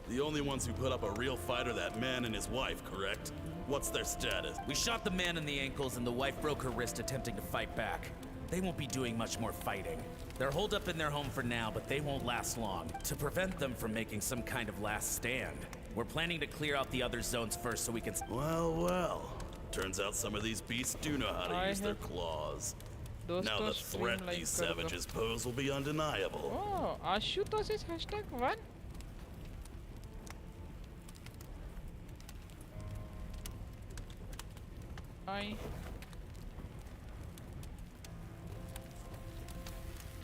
The only ones who put up a real fight are that man and his wife, correct? What's their status?
We shot the man in the ankles and the wife broke her wrist attempting to fight back. They won't be doing much more fighting. They're holed up in their home for now, but they won't last long. To prevent them from making some kind of last stand, we're planning to clear out the other zones first so we can...
Well, well. Turns out some of these beasts do know how to use their claws. Now the threat these savages pose will be undeniable.
Oh, Ashutosh is #1.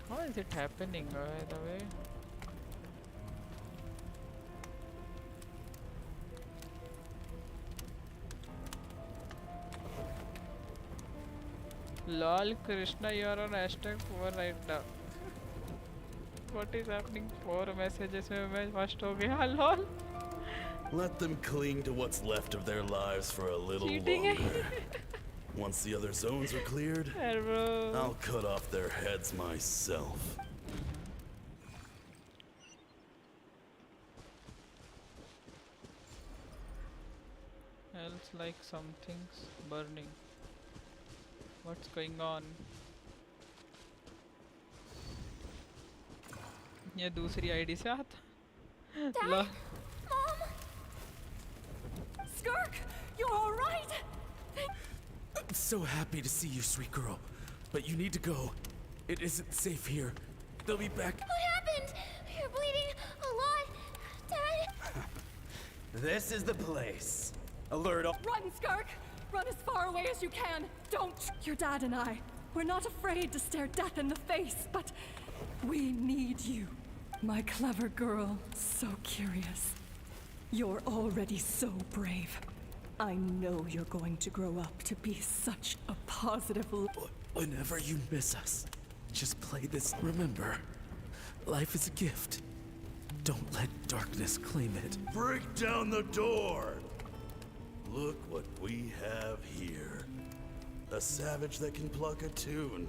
How is it happening, by the way? Lol, Krishna, you are on #4 right now. What is happening? 4 messages में मैं first हो गया. Lol.
Let them cling to what's left of their lives for a little longer. Once the other zones are cleared, I'll cut off their heads myself.
Else like something's burning. What's going on? ये दूसरी ID से आता.
Dad?
Skirk, you're all right?
I'm so happy to see you, sweet girl. But you need to go. It isn't safe here. They'll be back.
What happened? You're bleeding a lot, Dad.
This is the place. Alert all.
Run, Skirk! Run as far away as you can. Don't. Your dad and I, we're not afraid to stare death in the face, but we need you. My clever girl, so curious. You're already so brave. I know you're going to grow up to be such a positive...
Whenever you miss us, just play this. Remember, life is a gift. Don't let darkness claim it.
Break down the door! Look what we have here. A savage that can pluck a tune.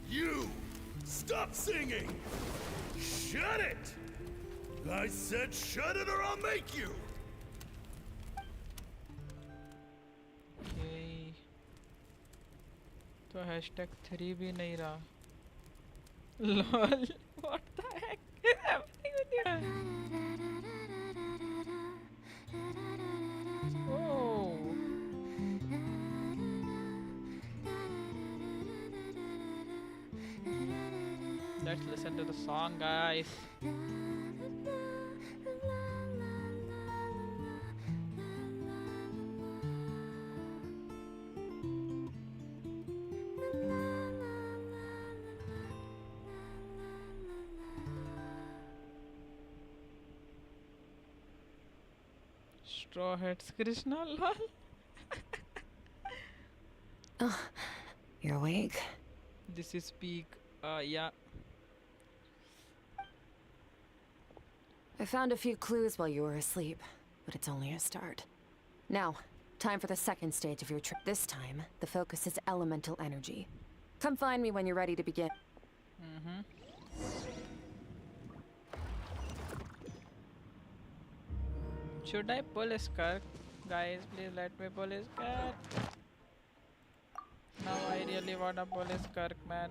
You! Stop singing! Shut it! I said shut it or I'll make you!
Okay. तो #3 भी नहीं रहा. Lol. What the heck is happening with you? Oh. Let's listen to the song, guys. Straw Hats Krishna, lol.
Oh, you're awake?
This is peak. Yeah.
I found a few clues while you were asleep, but it's only a start. Now, time for the second stage of your trip. This time, the focus is elemental energy. Come find me when you're ready to begin.
Should I pull a Skirk? Guys, please let me pull a Skirk. Now I really wanna pull a Skirk, man.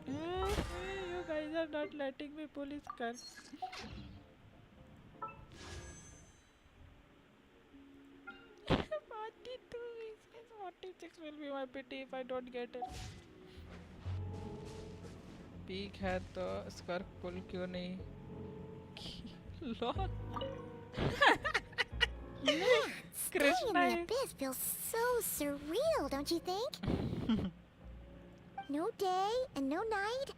You guys are not letting me pull a Skirk. 46 will be my pity if I don't get it. Peak है तो Skirk pull क्यों नहीं? Lol.
Staying in the abyss feels so surreal, don't you think? No day and no night.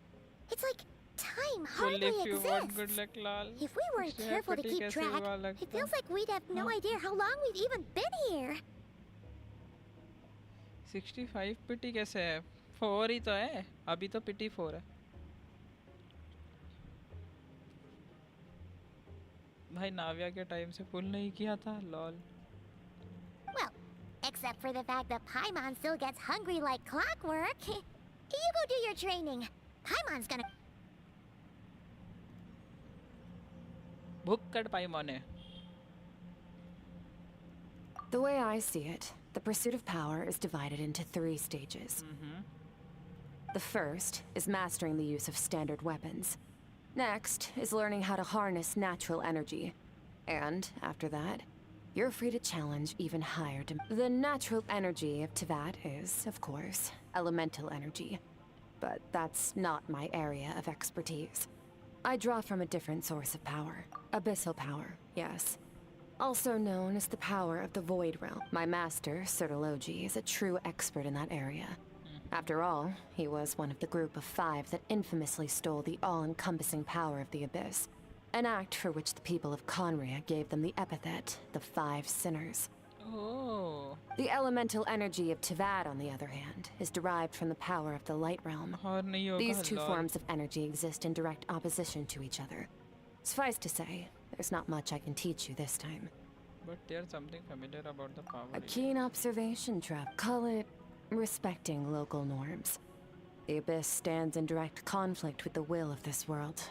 It's like Time
Only
hardly
if you want good
exists.
luck, lol.
If we weren't
इससे
careful to
pity
keep
कैसे
track,
हुआ
it
लगता?
feels like we'd have no idea how long we've even been here.
65 पिटी कैसे है? 4 ही तो है. अभी तो पिटी 4 है. भाई नाविया के टाइम से फुल नहीं किया था, lol.
Well, except for the fact that Paimon still gets hungry like clockwork. You go do your training. Paimon's gonna...
भूख कट पाई माने.
The way I see it, the pursuit of power is divided into 3 stages. The first is mastering the use of standard weapons. Next is learning how to harness natural energy. And after that, you're free to challenge even higher The natural energy of Tevat is, of course, elemental energy. But that's not my area of expertise. I draw from a different source of power. Abyssal power, yes. Also known as the power of the Void Realm. My master, Sertologi, is a true expert in that area. After all, he was one of the group of 5 that infamously stole the all-encompassing power of the Abyss. An act for which the people of Conria gave them the epithet, the 5 Sinners.
Oh.
The elemental energy of Tevat, on the other hand, is derived from the power of the Light Realm.
और नहीं होगा,
These 2
lol.
forms of energy exist in direct opposition to each other. Suffice to say, there's not much I can teach you this time.
But there's something familiar about the power.
A keen observation trap. Call it respecting local norms. The Abyss stands in direct conflict with the will of this world.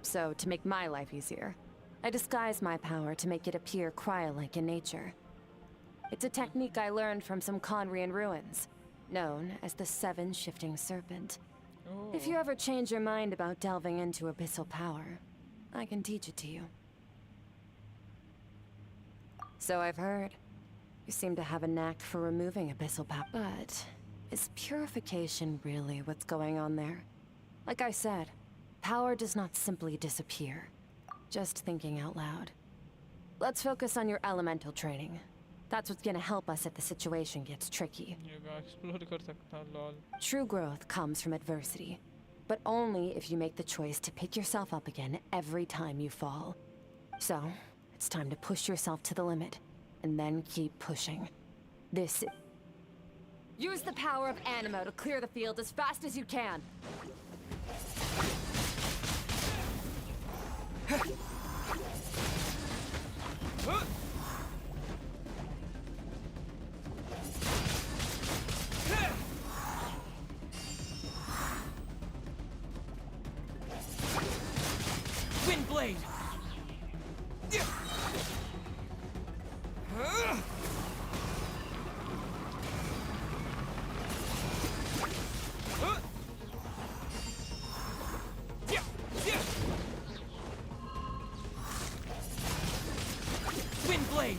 So, to make my life easier, I disguise my power to make it appear cryo-like in nature. It's a technique I learned from some Conrian ruins, known as the 7 Shifting Serpent. If you ever change your mind about delving into abyssal power, I can teach it to you. So I've heard. You seem to have a knack for removing abyssal power. But is purification really what's going on there? Like I said, power does not simply disappear. Just thinking out loud. Let's focus on your elemental training. That's what's gonna help us if the situation gets tricky.
explore कर सकता, lol.
True growth comes from adversity, but only if you make the choice to pick yourself up again every time you fall. So, it's time to push yourself to the limit, and then keep pushing. Use the power of Animo to clear the field as fast as you can.
Windblade! Windblade!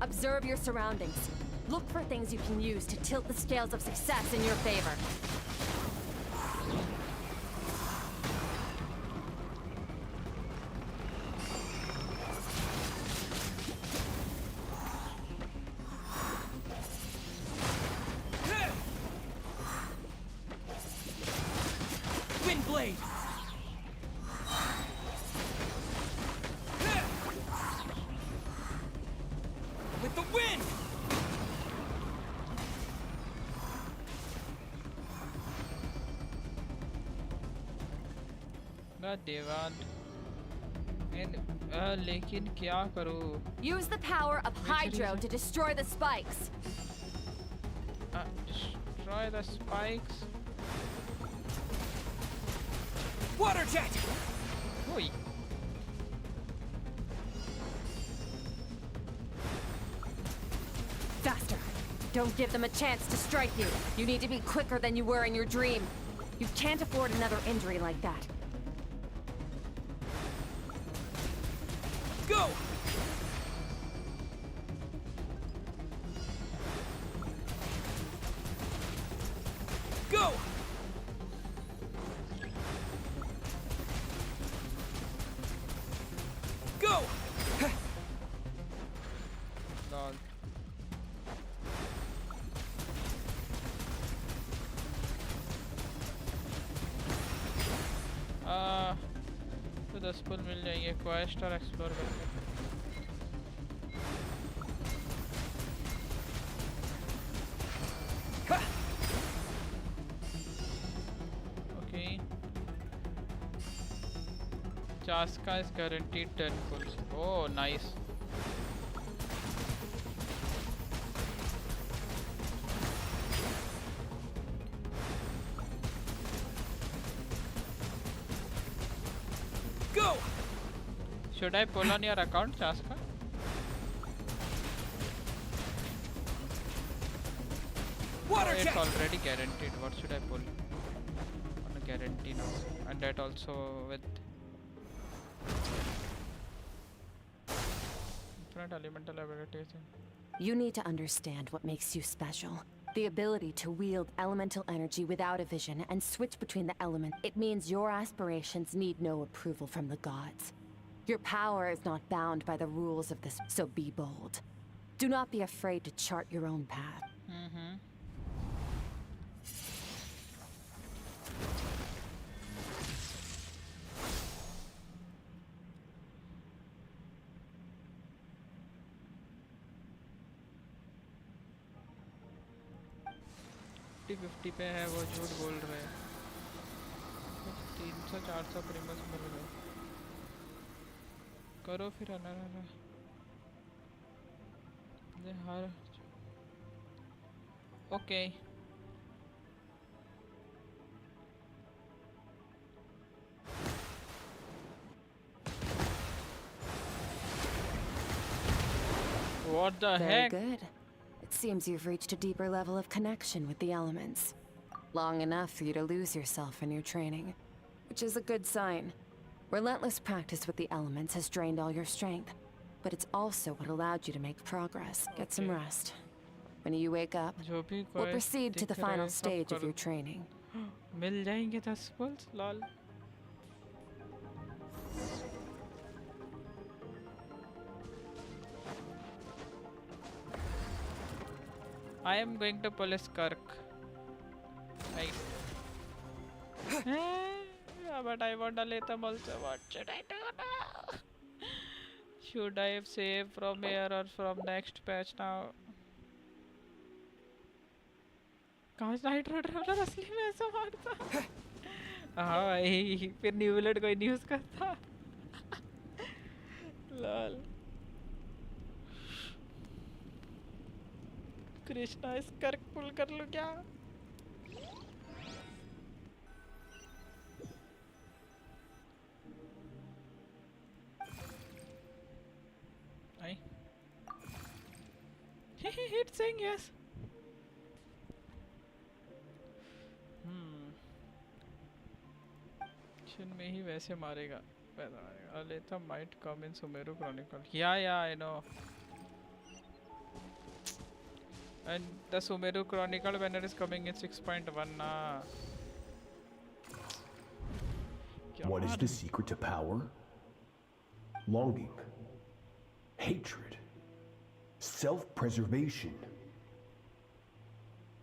Observe your surroundings. Look for things you can use to tilt the scales of success in your favor.
Windblade! With the wind!
लेकिन क्या करूँ?
Use the power of Hydro to destroy the spikes.
Destroy the spikes.
Water jet!
Oi.
Faster. Don't give them a chance to strike you. You need to be quicker than you were in your dream. You can't afford another injury like that.
Go! Go! Go!
Useful मिल जाएंगे quest और explore करके। Okay Chasca is guaranteed 10 pulls. Oh nice.
Go!
Should I pull on your account, Chaska?
Water
It's
check!
already guaranteed. What should I pull? On a guarantee now. And that also with different elemental abilities.
You need to understand what makes you special. The ability to wield elemental energy without a vision and switch between the elements. It means your aspirations need no approval from the gods. Your power is not bound by the rules of this, so be bold. Do not be afraid to chart your own path.
Mm-hmm. 50-50 पे है वो झूठ बोल रहे हैं 300-400 primus मिल गए करो फिर हर okay What the
Very
heck?
good. It seems you've reached a deeper level of connection with the elements. Long enough for you to lose yourself in your training, which is a good sign. Relentless practice with the elements has drained all your strength, but it's also what allowed you to make progress. Get some rest. When you wake up, we'll proceed to the final stage of your training.
मिल जाएंगे 10 pulls lol I am going to pull a Skirk. Right. But I want to let them also. What should I do now? Should I save from here or from next patch now? काश night roader असली में ऐसा मारता हाँ भाई फिर new bullet कोई नहीं यूज करता लॉल कृष्णा स्कर्क पुल कर लो क्या आई it's saying yes में ही वैसे मारेगा पैदा मारेगा Aletha might come in Sumeru Chronicle yeah I know and the Sumeru Chronicle banner is coming in 6.1 na
What is the secret to power? Longing, hatred, self-preservation.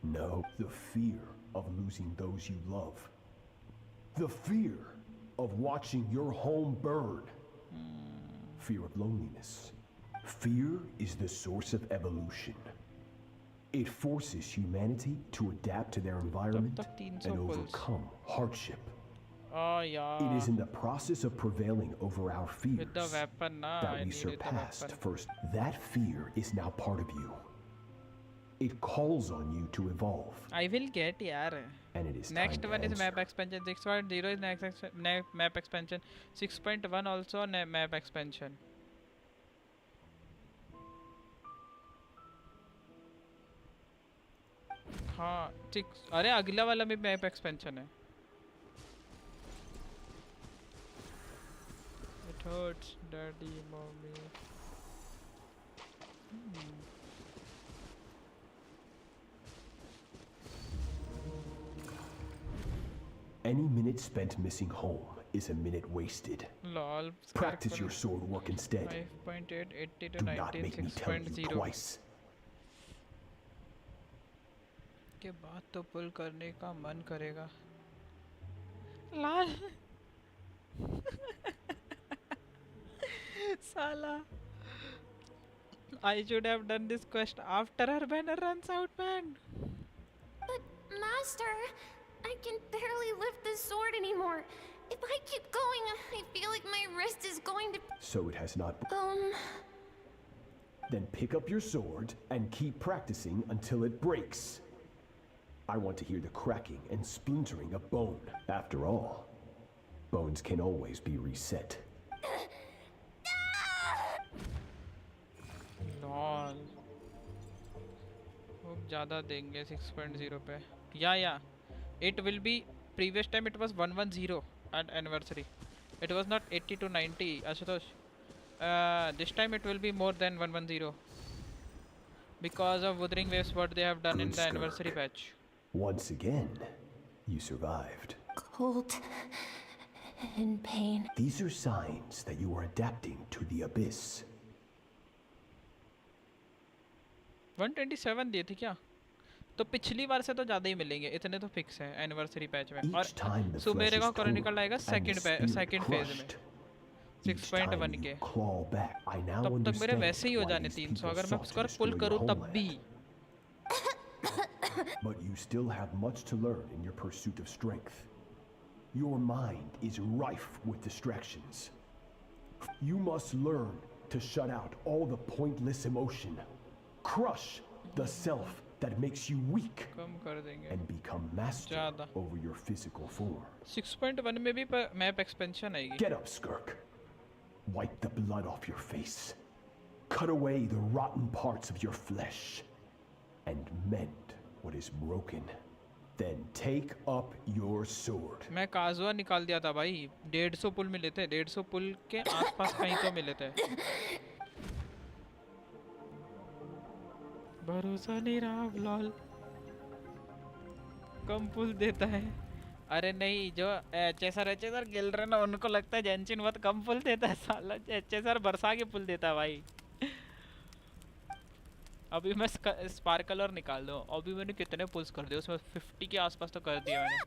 No, the fear of losing those you love. The fear of watching your home burn. Fear of loneliness. Fear is the source of evolution. It forces humanity to adapt to their environment and overcome hardship.
Oh yeah.
It is in the process of prevailing over our fears
with the weapon,
that we surpassed first. That fear is now part of you. It calls on you to evolve.
I will get yaar.
And it is
next one is map expansion 6.0 is next map expansion 6.1 also map expansion हाँ ठीक अरे अगला वाला भी map expansion है It hurts daddy mommy
Any minute spent missing home is a minute wasted.
Lol.
Practice your sword work instead.
5.8, 80 to
Do
19,
not make me tell you twice.
के बाद तो पुल करने का मन करेगा लाल Sala. I should have done this quest after our banner runs out, man.
But, Master, I can barely lift the sword anymore. If I keep going, I feel like my wrist is going to...
So it has not... Then pick up your sword and keep practicing until it breaks. I want to hear the cracking and splintering of bone. After all, bones can always be reset.
Lol खूब ज़्यादा देंगे 6.0 पे या it will be previous time it was 110 at anniversary it was not 80 to 90 Ashutosh this time it will be more than 110 because of Wuthering Waves what they have done in the anniversary patch.
Once again, you survived.
Cold and pain.
These are signs that you are adapting to the abyss.
127 दिए थे क्या? तो पिछली बार से तो ज़्यादा ही मिलेंगे इतने तो फिक्स है एनिवर्सरी पैच में और सुमेरे का क्रॉनिकल आएगा सेकंड फेज में 6.1 के तब तक मेरे वैसे ही हो जाने 300 अगर मैं स्कर्क पुल करूँ तब भी.
But you still have much to learn in your pursuit of strength. Your mind is rife with distractions. You must learn to shut out all the pointless emotion. Crush the self that makes you weak and become master over your physical form.
6.1 में भी map expansion आएगी.
Get up, Skirk. Wipe the blood off your face. Cut away the rotten parts of your flesh and mend what is broken. Then take up your sword.
मैं काजुआ निकाल दिया था भाई 150 पुल मिले थे 150 पुल के आसपास कहीं तो मिले थे. भरोसा नहीं रहा लॉल कम पुल देता है. अरे नहीं जो एचएसआर गिल रहे ना उनको लगता है जेंशिन बहुत कम पुल देता है साला एचएसआर बरसा के पुल देता है भाई. अभी मैं स्पार्कल और निकाल दूं अभी मैंने कितने पुल्स कर दिए उसमें 50 के आसपास तो कर दिया मैंने.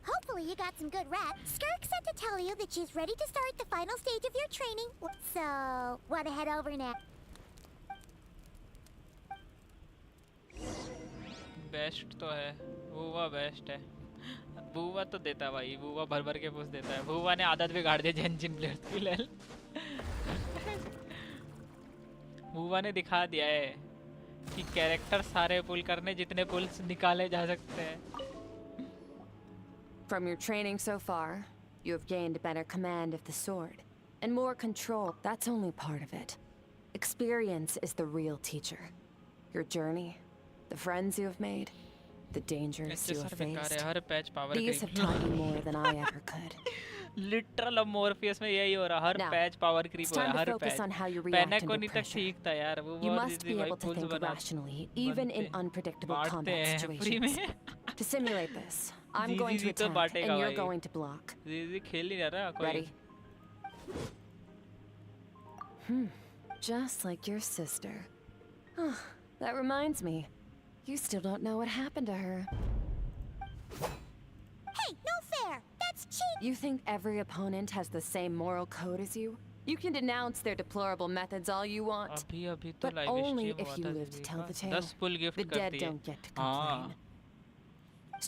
Hopefully you got some good rest. Skirk said to tell you that she's ready to start the final stage of your training. So, wanna head over now?
Best तो है बुआ बेस्ट है. बुआ तो देता है भाई बुआ भर भर के पुश देता है. बुआ ने आदत बिगाड़ दी जेंशिन प्लेयर्स की लेल. बुआ ने दिखा दिया है कि कैरेक्टर सारे पुल करने जितने पुल्स निकाले जा सकते हैं.
From your training so far, you have gained better command of the sword and more control. That's only part of it. Experience is the real teacher. Your journey, the friends you have made, the dangers you have faced. These have taught you more than I ever could.
Literal अब मोरफियस में यही हो रहा हर patch power creep हो रहा हर patch. पहने को नहीं तक ठीक था यार वो
You must be able to think rationally even in unpredictable combat situations. To simulate this, I'm going to attack and you're going to block.
जी खेल नहीं रहा कोई.
Ready? Just like your sister. That reminds me. You still don't know what happened to her.
Hey, no fair! That's cheap!
You think every opponent has the same moral code as you? You can denounce their deplorable methods all you want. But only if you live to tell the tale. The dead don't get to complain.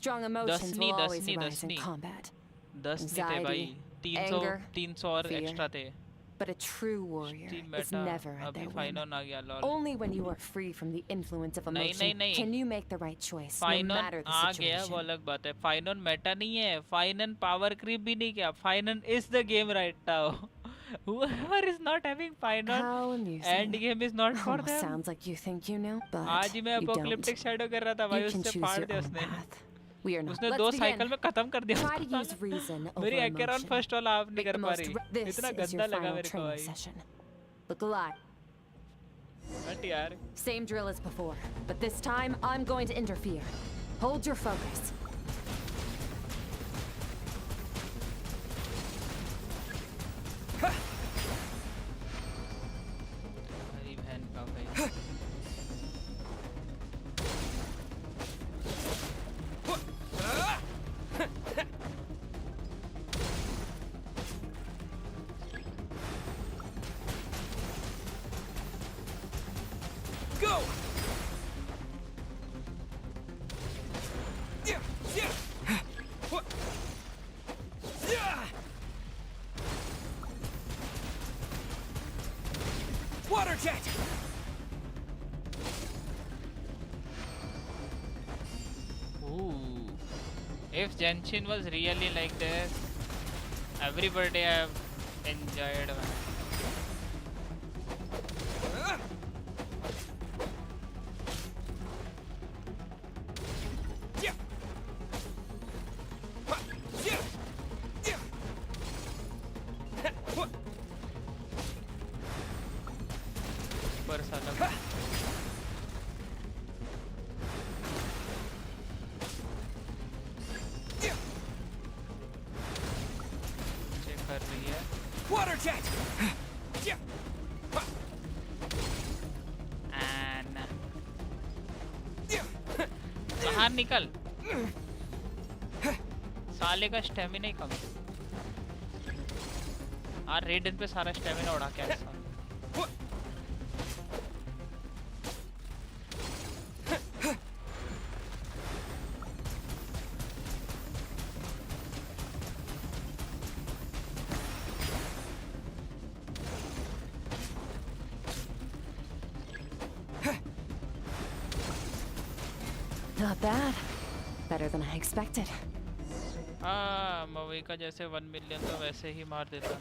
Strong emotions will always arise in combat. Anxiety, anger, fear. But a true warrior is never at their whim. Only when you are free from the influence of emotion can you make the right choice, no matter the situation.
वो अलग बात है. Final Meta नहीं है. Final power creep भी नहीं किया. Final is the game right now. Whoever is not having final end game is not for them.
Sounds like you think you know, but
आज ही मैं apocalyptic shadow कर रहा था भाई उससे फाड़ दिया उसने. उसने 2 साइकिल में खत्म कर दिया. मेरी एक्रान फर्स्ट वाला आप नहीं कर पा रही. इतना गंदा लगा मेरे को भाई.
Look alive.
बट यार.
Same drill as before, but this time I'm going to interfere. Hold your focus.
हरी बहन का भाई.
Go! Yeah, yeah. What? Yeah. Water jet.
Ooh. If Genshin was really like this, everybody have enjoyed.
Yeah. Ha, yeah. Yeah. Ha, what?
पर साला check कर रही है
Water jet. Yeah. Ha,
and
yeah.
बाहर निकल साले का स्टेमिना ही कम है यार रेडन पे सारा स्टेमिना उड़ा के आया साला
What?
Not bad. Better than I expected.
हाँ मूवी का जैसे 1 मिलियन तो वैसे ही मार देता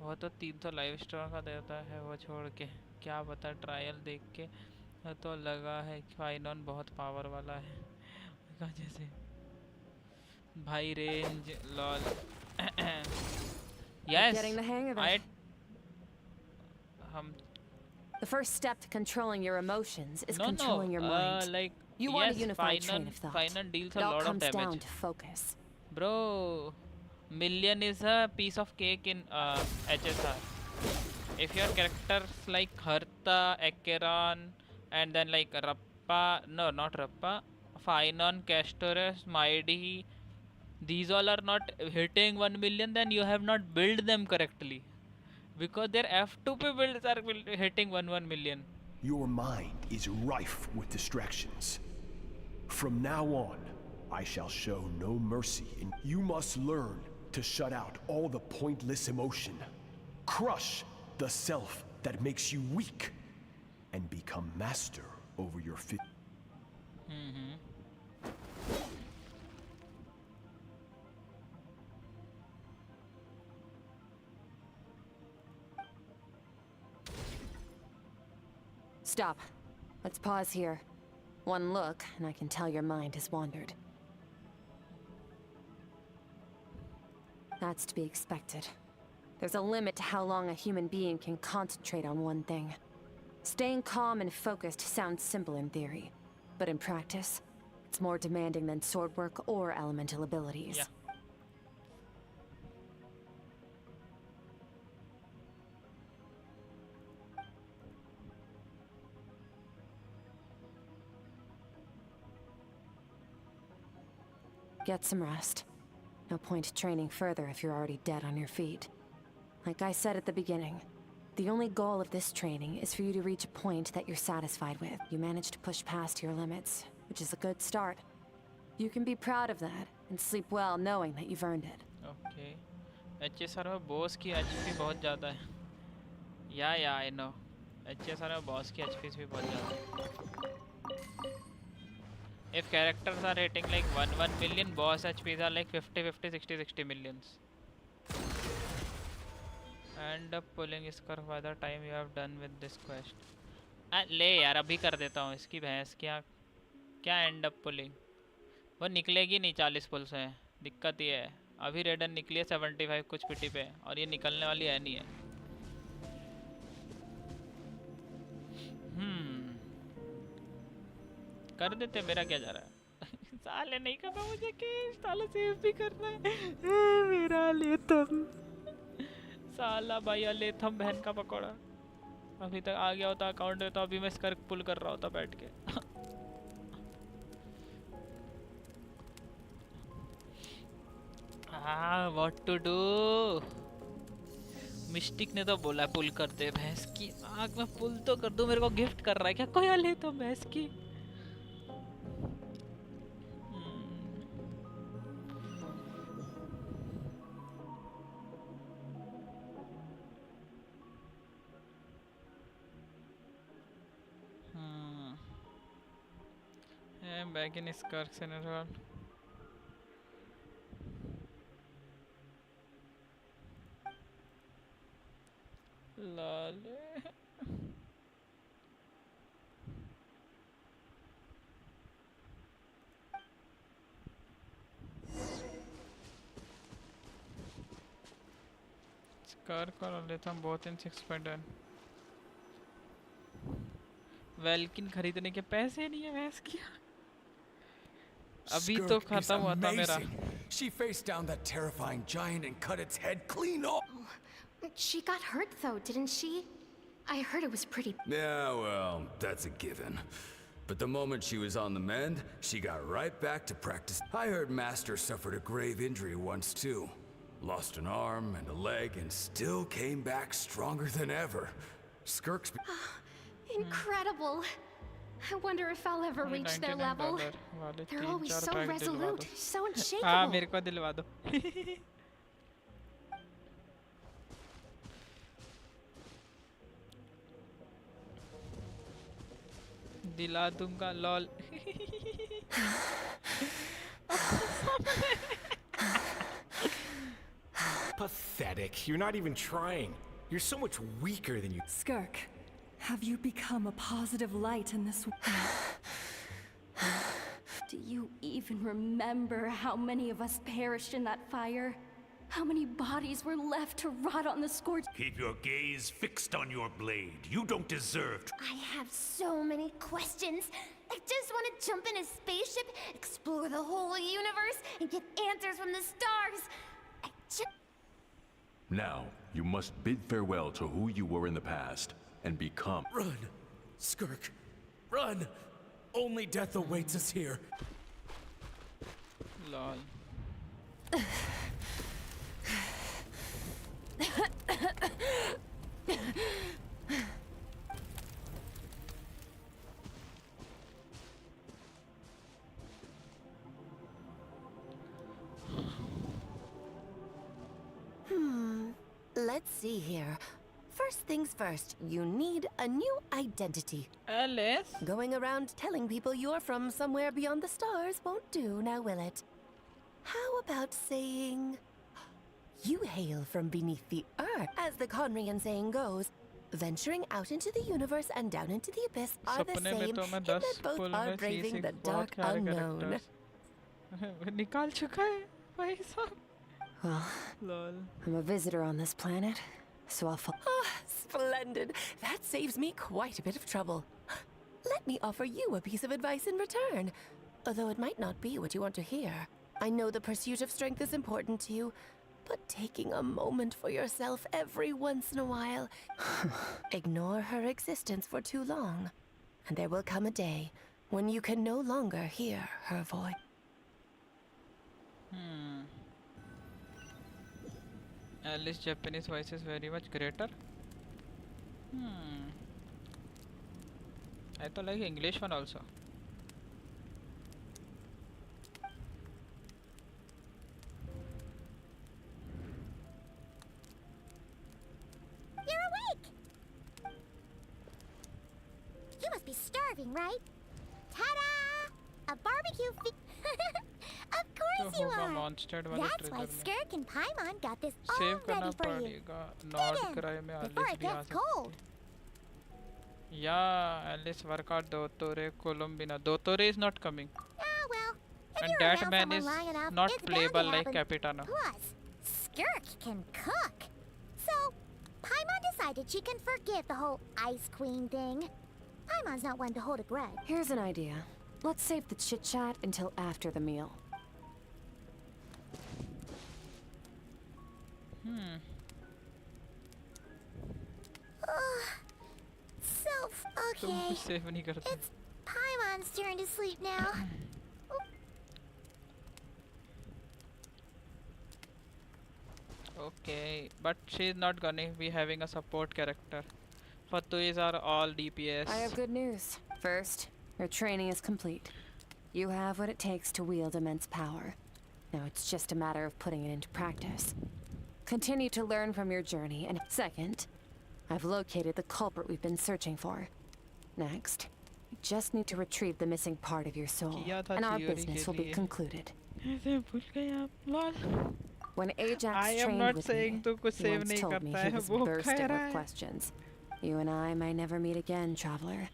वो तो 300 लाइव स्टोर का देता है वो छोड़ के क्या पता ट्रायल देख के तो लगा है कि फाइनॉन बहुत पावर वाला है का जैसे भाई range lol yes
Getting the hang of it.
हम
The first step to controlling your emotions is
no
controlling your mind.
like
You
yes,
want a unified train
Finon,
of thought.
Finon deals a
It all
lot of
comes down
damage
to focus.
bro million is a piece of cake in HSR if your characters like Harta, Acheron and then like Rappa, no not Rappa, Finon, Castorus, Mighty, these all are not hitting 1 million, then you have not built them correctly because their F2P builds are hitting 1 million.
Your mind is rife with distractions. From now on, I shall show no mercy, and you must learn to shut out all the pointless emotion. Crush the self that makes you weak, and become master over your fit.
Stop. Let's pause here. One look, and I can tell your mind has wandered. That's to be expected. There's a limit to how long a human being can concentrate on one thing. Staying calm and focused sounds simple in theory, but in practice, it's more demanding than sword work or elemental abilities.
Yeah.
Get some rest. No point training further if you're already dead on your feet. Like I said at the beginning, the only goal of this training is for you to reach a point that you're satisfied with. You managed to push past your limits, which is a good start. You can be proud of that and sleep well knowing that you've earned it.
Okay. HSR में boss की HP बहुत ज़्यादा है. Yeah, I know. HSR में boss की HP भी बहुत ज़्यादा है. If characters are rating like 1 million, boss HPs are like 50, 60 millions. End up pulling Skirk by the time you have done with this quest. ले यार अभी कर देता हूँ इसकी भैंस क्या end up pulling. वो निकलेगी नहीं 40 पुल से दिक्कत ये है अभी रेडन निकली है 75 कुछ पिटी पे और ये निकलने वाली है नहीं है कर देते मेरा क्या जा रहा है साले नहीं करना मुझे केस साला सेव भी करना है मेरा लेथम साला भाई लेथम बहन का पकौड़ा अभी तक आ गया होता अकाउंट में तो अभी मैं स्कर्क पुल कर रहा होता बैठ के what to do मिस्टिक ने तो बोला पुल करते भैंस की आँख में पुल तो कर दो मेरे को गिफ्ट कर रहा है क्या कोई ले तो भैंस की I'm back in Skirk General. Lale. Skirk और लेता हूँ both in 6.1. वेल्किन खरीदने के पैसे नहीं है भैंस की अभी तो खत्म हुआ था मेरा
She faced down that terrifying giant and cut its head clean off.
She got hurt though, didn't she? I heard it was pretty.
Yeah, well, that's a given. But the moment she was on the mend, she got right back to practice. I heard Master suffered a grave injury once too. Lost an arm and a leg and still came back stronger than ever. Skirk's...
Incredible. I wonder if I'll ever reach their level. They're always so resolute, so unshakable.
हाँ मेरे को दिलवा दो दिला दूंगा lol
Pathetic. You're not even trying. You're so much weaker than you.
Skirk, have you become a positive light in this Do you even remember how many of us perished in that fire? How many bodies were left to rot on the scorch?
Keep your gaze fixed on your blade. You don't deserve to.
I have so many questions. I just want to jump in a spaceship, explore the whole universe, and get answers from the stars.
Now, you must bid farewell to who you were in the past and become.
Run! Skirk! Run! Only death awaits us here.
lol
Let's see here. First things first, you need a new identity.
Alice?
Going around telling people you're from somewhere beyond the stars won't do, now will it? How about saying... You hail from beneath the earth. As the Conrian saying goes, venturing out into the universe and down into the abyss are the
सपने में
same
तो मैं
in
10
that both
pull
are
में
braving
cheese
the
बहुत
dark
सारे
unknown.
characters निकाल चुका है भाई साहब
Well,
lol
I'm a visitor on this planet, so I'll follow.
Ah, splendid. That saves me quite a bit of trouble. Let me offer you a piece of advice in return, although it might not be what you want to hear. I know the pursuit of strength is important to you, but taking a moment for yourself every once in a while... Ignore her existence for too long, and there will come a day when you can no longer hear her voice.
Alice Japanese voice is very much greater. I thought like English one also.
You're awake! You must be starving, right? Ta-da! A barbecue feast. Of course you are! That's why Skirk and Paimon got this all
Save करना
ready for you.
पड़ेगा not
Get in,
कराए में
before
Alice
it
भी आ
gets
सकती
cold.
है या Alice workout Dottore Columbina Dottore is not coming
Ah, well, if
and
you're
that
around
man
someone
is
long enough,
not
it's bound to
playable like
happen.
Capitano.
Plus, Skirk can cook. So, Paimon decided she can forget the whole Ice Queen thing. Paimon's not one to hold a grudge.
Here's an idea. Let's save the chit-chat until after the meal.
Okay. It's Paimon's turn to sleep now.
Okay, but she's not gonna be having a support character. Fatuis are all DPS.
I have good news. First, your training is complete. You have what it takes to wield immense power. Now it's just a matter of putting it into practice. Continue to learn from your journey, and second, I've located the culprit we've been searching for. Next, you just need to retrieve the missing part of your soul, and our business will be concluded. When Ajax trained with me, he once told me he was bursting with questions. You and I may never meet again, traveler.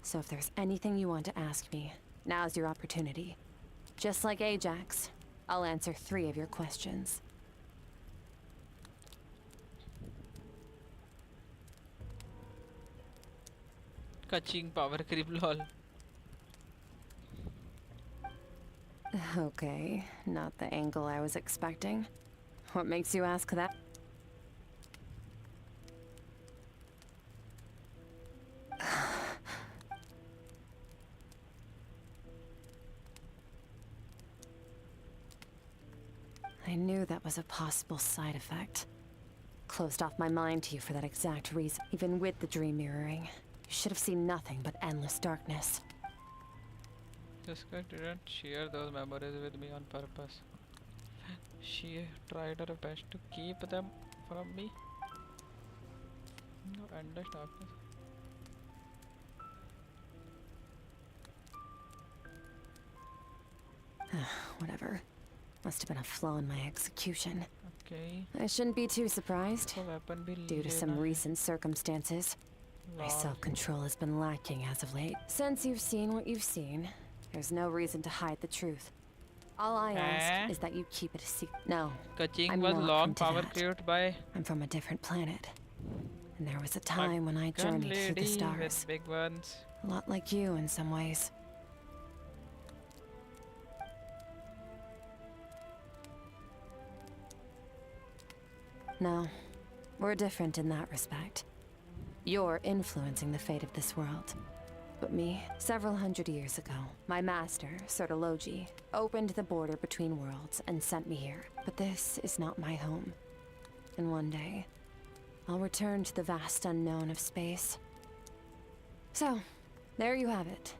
So if there's anything you want to ask me, now's your opportunity. Just like Ajax, I'll answer 3 of your questions.
Catching power creep lol.
Okay, not the angle I was expecting. What makes you ask that? I knew that was a possible side effect. Closed off my mind to you for that exact reason. Even with the dream mirroring, you should have seen nothing but endless darkness.
This guy didn't share those memories with me on purpose. She tried her best to keep them from me. No endless darkness.
Whatever. Must have been a flaw in my execution.
Okay.
I shouldn't be too surprised. Due to some recent circumstances, my self-control has been lacking as of late. Since you've seen what you've seen, there's no reason to hide the truth. All I ask is that you keep it a secret. No,
Kaching was long power created by.
I'm from a different planet. And there was a time when I journeyed through the stars.
With big ones.
A lot like you in some ways. No, we're different in that respect. You're influencing the fate of this world. But me, several hundred years ago, my master, Sertologi, opened the border between worlds and sent me here. But this is not my home. And one day, I'll return to the vast unknown of space. So, there you have it.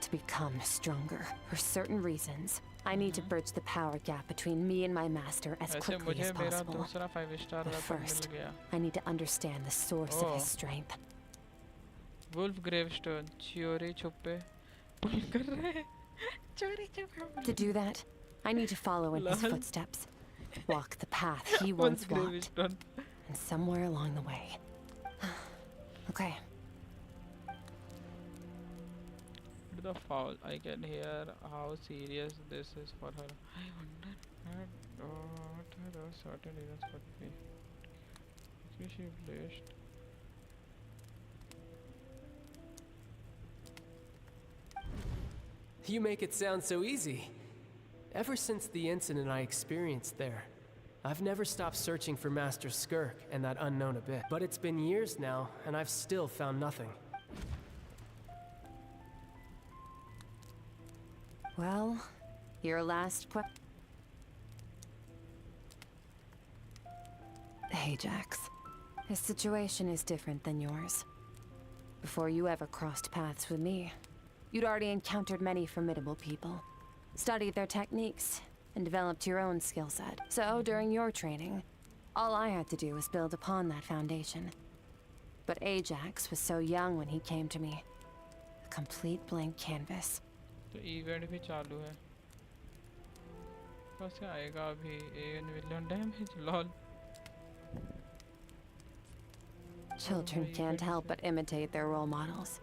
To become stronger, for certain reasons, I need to bridge the power gap between me and my master as quickly as possible. But first, I need to understand the source of his strength.
Wolf gravestone. Chori chuppe.
To do that, I need to follow in his footsteps. Walk the path he once walked. And somewhere along the way. Okay.
The foul. I can hear how serious this is for her. I wonder what her certain reasons could be. She blessed.
You make it sound so easy. Ever since the incident I experienced there, I've never stopped searching for Master Skirk and that unknown abyss. But it's been years now, and I've still found nothing.
Well, your last Ajax. His situation is different than yours. Before you ever crossed paths with me, you'd already encountered many formidable people, studied their techniques, and developed your own skill set. So, during your training, all I had to do was build upon that foundation. But Ajax was so young when he came to me. A complete blank canvas.
तो event भी चालू है कैसे आएगा अभी एन विलियन damage lol
Children can't help but imitate their role models.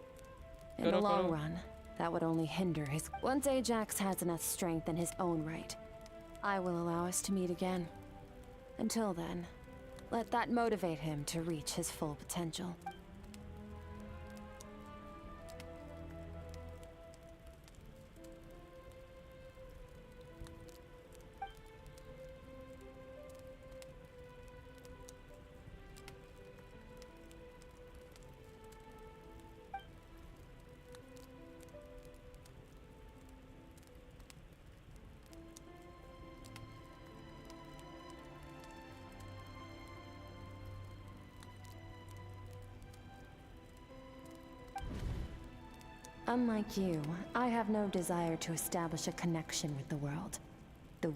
In the long run, that would only hinder his... Once Ajax has enough strength in his own right, I will allow us to meet again. Until then, let that motivate him to reach his full potential. Unlike you, I have no desire to establish a connection with the world. The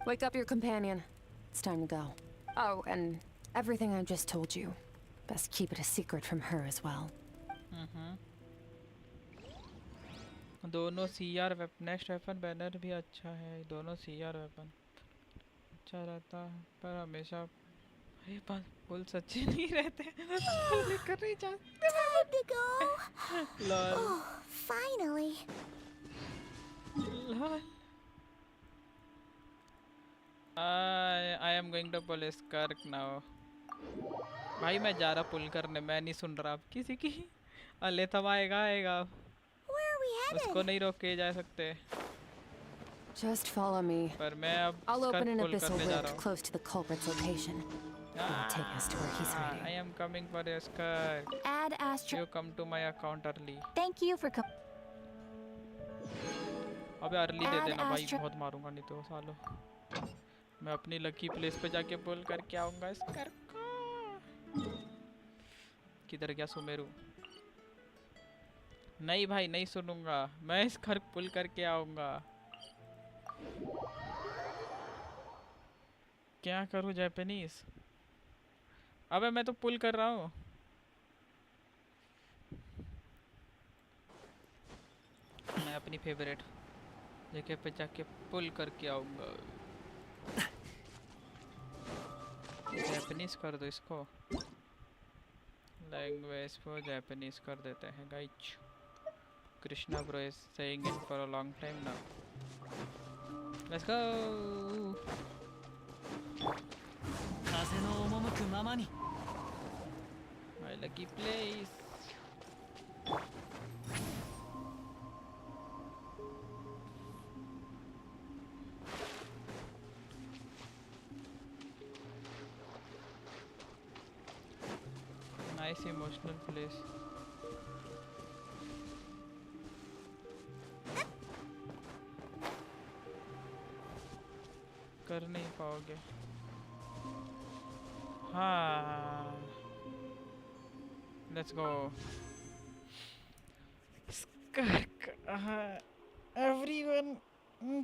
Wake up your companion. It's time to go. Oh, and everything I just told you. Best keep it a secret from her as well.
दोनों CR weapon next weapon banner भी अच्छा है दोनों CR weapon अच्छा रहता है पर हमेशा ये बात बोल सच्चे नहीं रहते लेकर नहीं जाते
Time to go.
lol
Oh, finally.
lol I am going to pull Skirk now. भाई मैं जा रहा पुल करने मैं नहीं सुन रहा अब किसी की अले तब आएगा
Where are we headed?
उसको नहीं रोके जा सकते
Just follow me.
पर मैं अब
I'll open an
Skirk pull
abyssal
करने जा रहा
rift
हूँ
close to the culprit's location. It'll take us to where he's
I
hiding.
am coming for your Skirk.
Add Astro.
You come to my account early.
Thank you for
अबे early दे
Add
देना भाई
Astro.
बहुत मारूंगा नहीं तो सालो मैं अपनी लकी प्लेस पे जाके पुल करके आऊंगा Skirk को किधर गया सुमेरु नहीं भाई नहीं सुनूंगा मैं Skirk पुल करके आऊंगा क्या करूं जापानीज अबे मैं तो पुल कर रहा हूँ मैं अपनी फेवरेट जगह पे जाके पुल करके आऊंगा जापानीज कर दो इसको लैंग्वेज को जापानीज कर देते हैं guys Krishna bro is saying it for a long time now let's go My lucky place. Nice emotional place. कर नहीं पाओगे हाँ लेट्स गो स्कर्क एवरीवन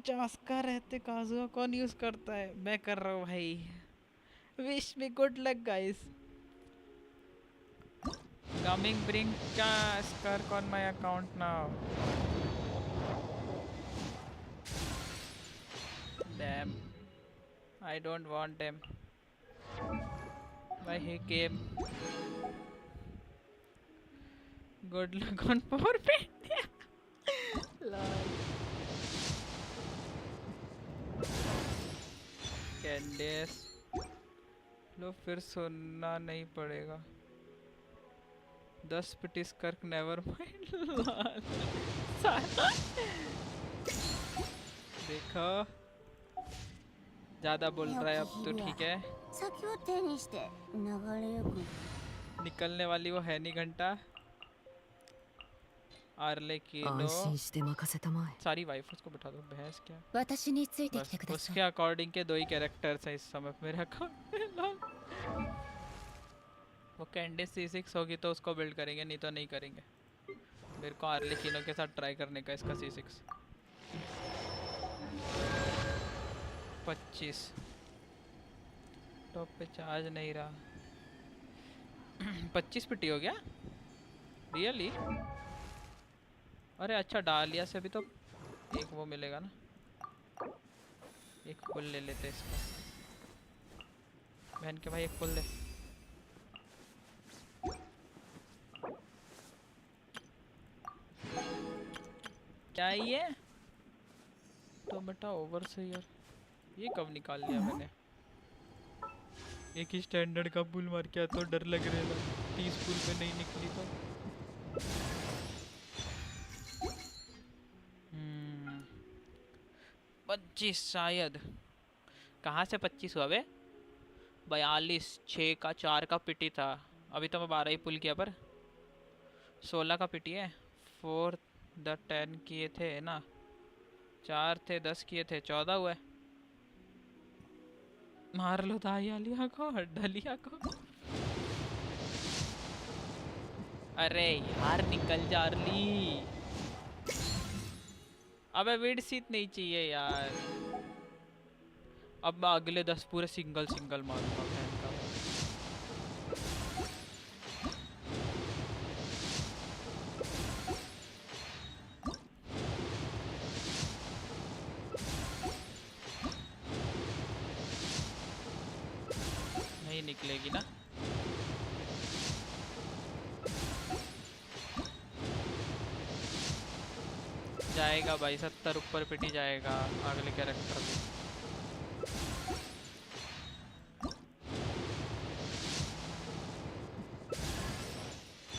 चास्का रहते काजुआ कौन यूज करता है मैं कर रहा हूँ भाई wish me good luck guys coming bring Skirk on my account now damn I don't want them. Why he came? Good luck on poor Pendia. Lol. Candice. लो फिर सुनना नहीं पड़ेगा 10 पिटी स्कर्क नेवर माइंड देखो ज्यादा बोल रहा है अब तो ठीक है निकलने वाली वो है नहीं घंटा आरले की लो सारी वाइफ उसको बिठा दो भैंस क्या बस उसके अकॉर्डिंग के 2 ही कैरेक्टर्स हैं इस समय मेरे अकाउंट में वो कैंडिस C6 होगी तो उसको बिल्ड करेंगे नहीं तो नहीं करेंगे मेरे को आरले कीनो के साथ ट्राई करने का इसका C6 25 टॉप पे चार्ज नहीं रहा 25 पिटी हो गया रियली अरे अच्छा डालिया से भी तो एक वो मिलेगा ना एक फुल ले लेते इसका बहन के भाई एक फुल दे क्या ये तो बेटा ओवर से यार ये कब निकाल लिया मैंने एक ही स्टैंडर्ड का पुल मार के तो डर लग रहा है 30 पुल पे नहीं निकली तो 25 शायद कहाँ से 25 हुआ बे 42, 6 का 4 का पिटी था। अभी तो मैं 12 ही पुल किया, पर 16 का पिटी है। 4 द 10 किए थे ना, 4 थे 10 किए थे, 14 हुए। मार लो दायालिया को, डलिया को। अरे यार निकल जा अर्ली। अबे विड सीट नहीं चाहिए यार। अब मैं अगले 10 पूरे सिंगल सिंगल मारूंगा बहन का भाई। नहीं निकलेगी ना। जाएगा भाई 70 ऊपर पिटी जाएगा अगले कैरेक्टर भी।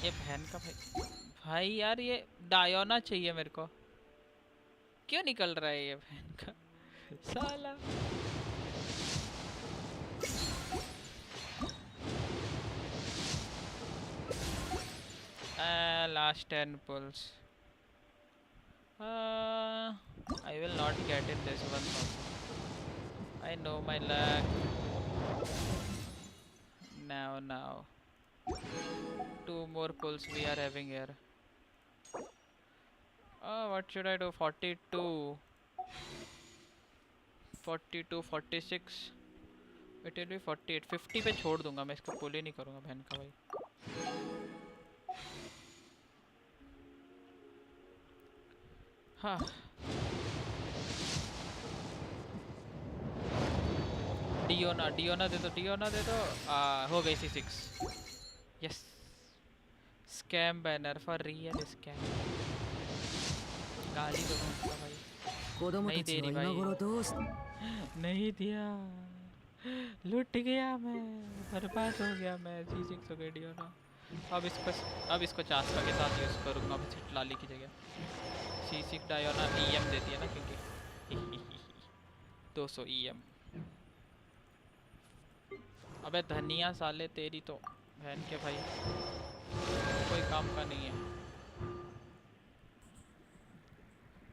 ये बहन का भाई, भाई यार ये डायोना चाहिए मेरे को। क्यों निकल रहा है ये बहन का साला। Last 10 pulls. I will not get in this one also. I know my luck. Now. 2 more pulls we are having here. What should I do? 42. 42, 46. It will be 48. 50 पे छोड़ दूंगा मैं, इसको पुल ही नहीं करूँगा बहन का भाई। हाँ डियोना दे दो। हो गई C6। Yes, scam banner for real scam. गाली दो भाई। नहीं दे रही भाई, नहीं दिया। लूट गया मैं, बर्बाद हो गया मैं। C6 हो गई डियोना। अब इसको चास्का के साथ यूज़ करूँगा लाली की जगह। C6 डायोना EM देती है ना, क्योंकि 200 EM। अबे धनिया साले तेरी तो बहन के भाई कोई काम का नहीं है।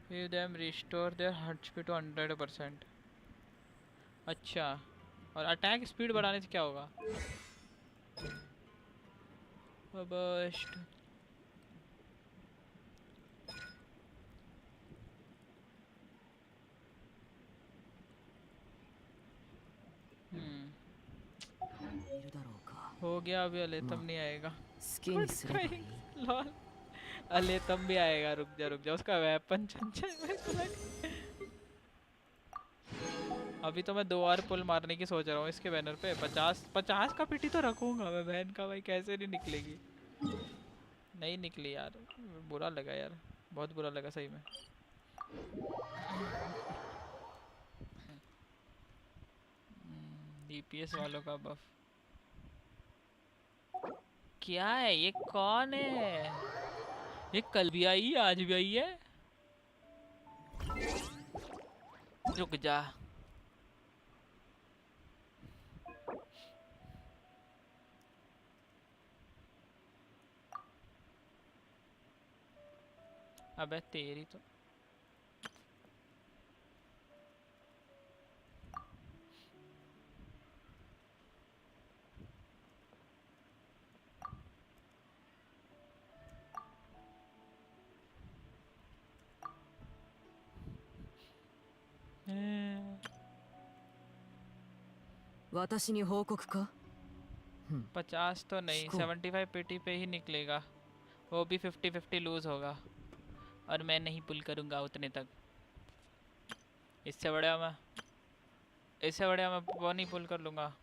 Give them restore their HP to 100%। अच्छा, और अटैक स्पीड बढ़ाने से क्या होगा? बस्ट हो गया। अभी अलेतम नहीं आएगा। लॉल अलेतम भी आएगा। रुक जा उसका वेपन अभी तो मैं 2 बार पुल मारने की सोच रहा हूँ इसके बैनर पे। 50 का पिटी तो रखूंगा मैं बहन का भाई। कैसे नहीं निकलेगी? नहीं निकली यार, बुरा लगा यार, बहुत बुरा लगा सही में। DPS वालों का बफ क्या है? ये कौन है? ये कल भी आई है, आज भी आई है। रुक जा। अबे तेरी तो
वाताशीに報告か?
50 तो नहीं, 75 पेटी पे ही निकलेगा। वो भी 50-50 लूज होगा और मैं नहीं पुल करूंगा उतने तक। इससे बढ़िया मैं वो नहीं पुल कर लूंगा।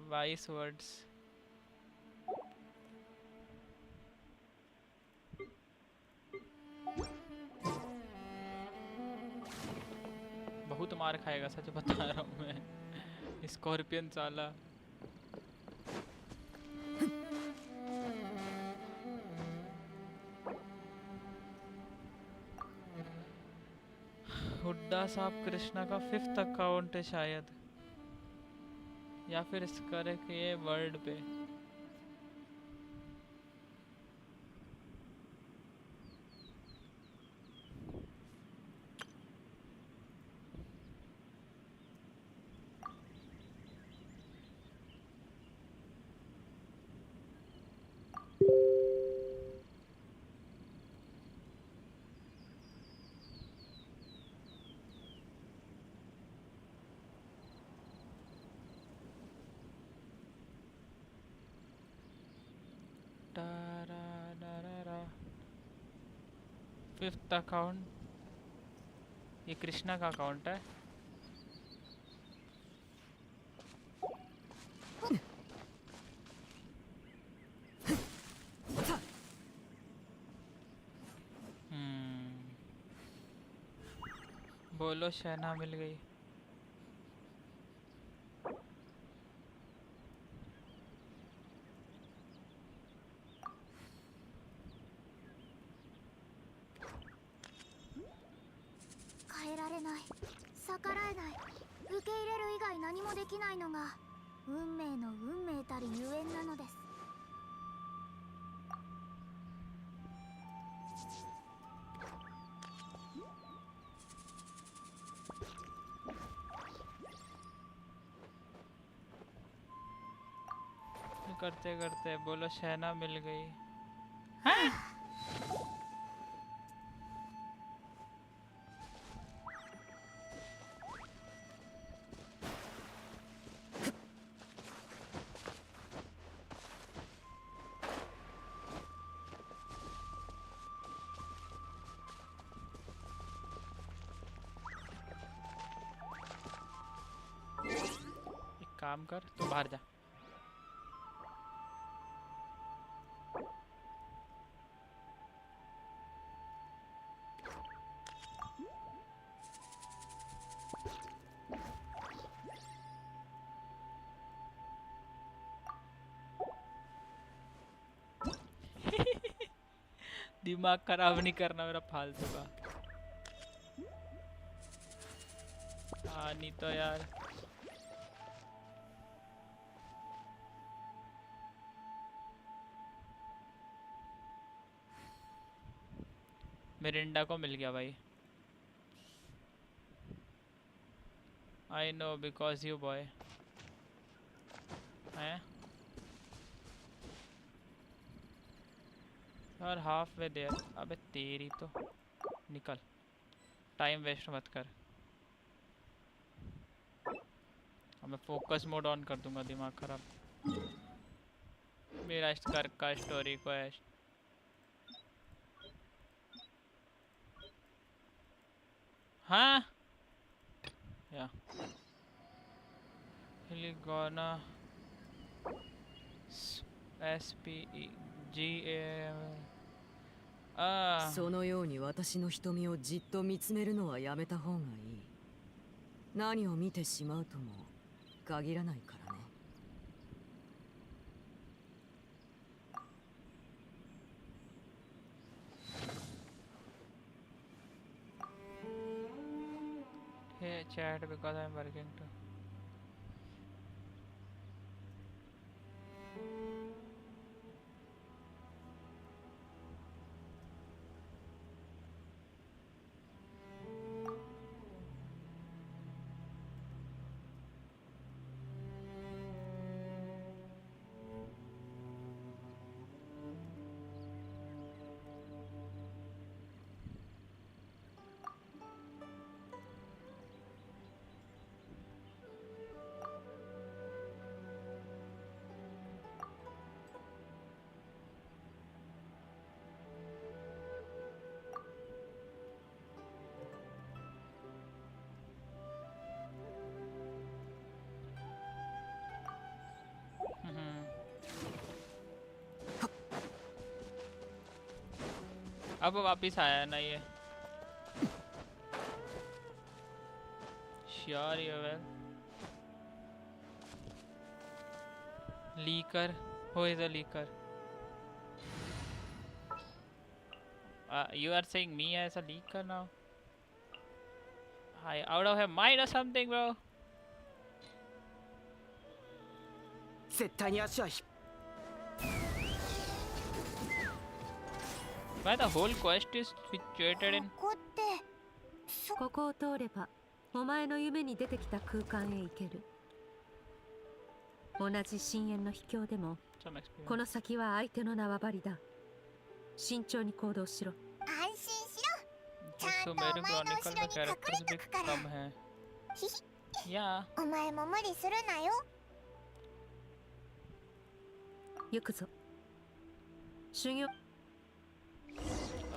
wise words. बहुत मार खाएगा सच बता रहा हूँ मैं स्कॉर्पियन साला हुड्डा साहब कृष्णा का 5th अकाउंट है शायद या फिर स्कर्क ये वर्ल्ड पे फिफ्थ अकाउंट ये कृष्णा का अकाउंट है बोलो शहना मिल गई करते करते बोलो शहना मिल गई हाँ? एक काम कर तू बाहर जा दिमाग खराब नहीं करना मेरा फालतू का हाँ नहीं तो यार मिरिंडा को मिल गया भाई I know because you boy हैं और हाफ वे देयर अबे तेरी तो निकल टाइम वेस्ट मत कर अब मैं फोकस मोड ऑन कर दूंगा दिमाग खराब मेरा स्कर्क का स्टोरी क्वेस्ट हाँ या Heligona SPEGA
そのように私の瞳をじっと見つめるのはやめた方がいい。何を見てしまうとも限らないからね。
Hey chat because I'm working too. अब वापिस आया ना ये Sure you will. Leaker. Who is a leaker? You are saying me as a leaker now? I out of her mind or something, bro? Why the whole quest is situated in?
ここを通ればお前の夢に出てきた空間へ行ける。同じ深淵の秘境でもこの先は相手の縄張りだ。慎重に行動しろ。
安心しろ。ちゃんとお前の後ろに隠れとくから。ひひ。お前も無理するなよ。
行くぞ。修行。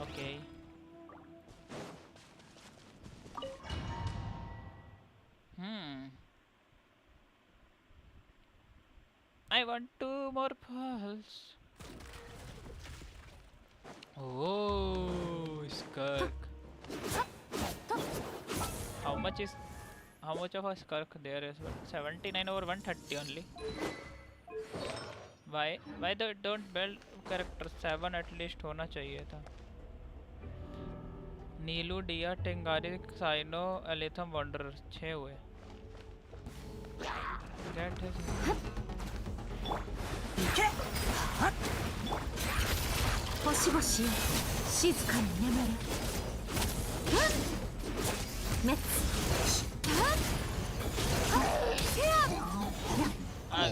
Okay. I want 2 more pearls. Oh, Skirk. How much of a Skirk there is? 79 over 130 only. Why they don't build character 7 at least होना चाहिए था. नीलू डिया टेंगारी cyano एलेथम wanderer 6 हुए. That is
星々よ静かに眠れ。滅。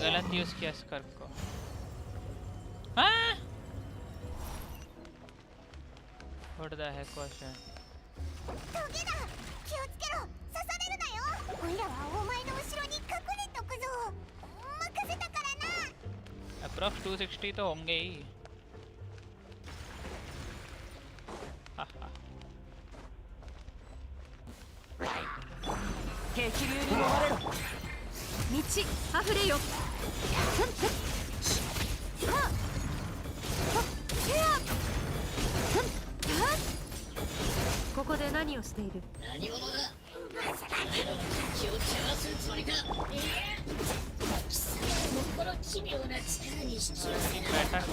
गलत use किया स्कर्क को. हाँ? What the heck was that?
トゲだ。気をつけろ。刺されるなよ。おいらはお前の後ろに隠れとくぞ。任せたからな。
Approx 260 तो होंगे ही. हाँ.
激流に飲まれろ。道あふれよ。ここで何をしている？
何者だ。お前の気を邪魔するつもりか。貴様もこの奇妙な力に引き寄せられた。
ど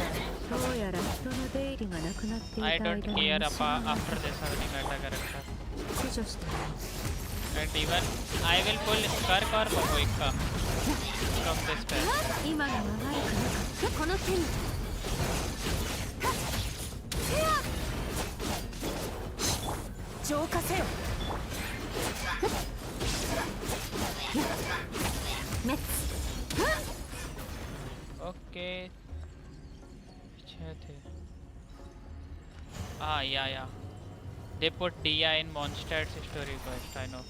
うやら人の出入りがなくなっていた
I
間
don't
に
care after this having meta character.
駆除している。
And even I will pull Skirk or Moika from this path.
今のは悪くなかった。この手に。浄化せよ。滅。
Okay. पीछे थे. Ah, yeah. They put Dia in Mondstadt's story quest. I know.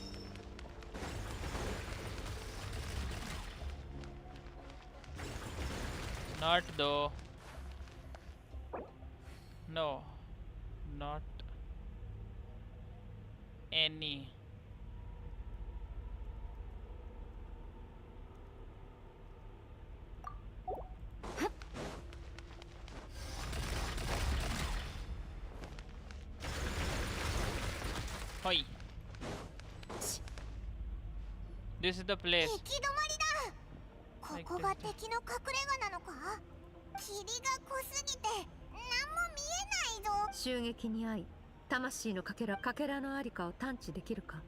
Not though. No. Not any. Hoi. This is the place.
行き止まりだ。ここが敵の隠れ家なのか？霧が濃すぎて何も見えないぞ。
襲撃に遭い、魂のかけらのありかを探知できるか？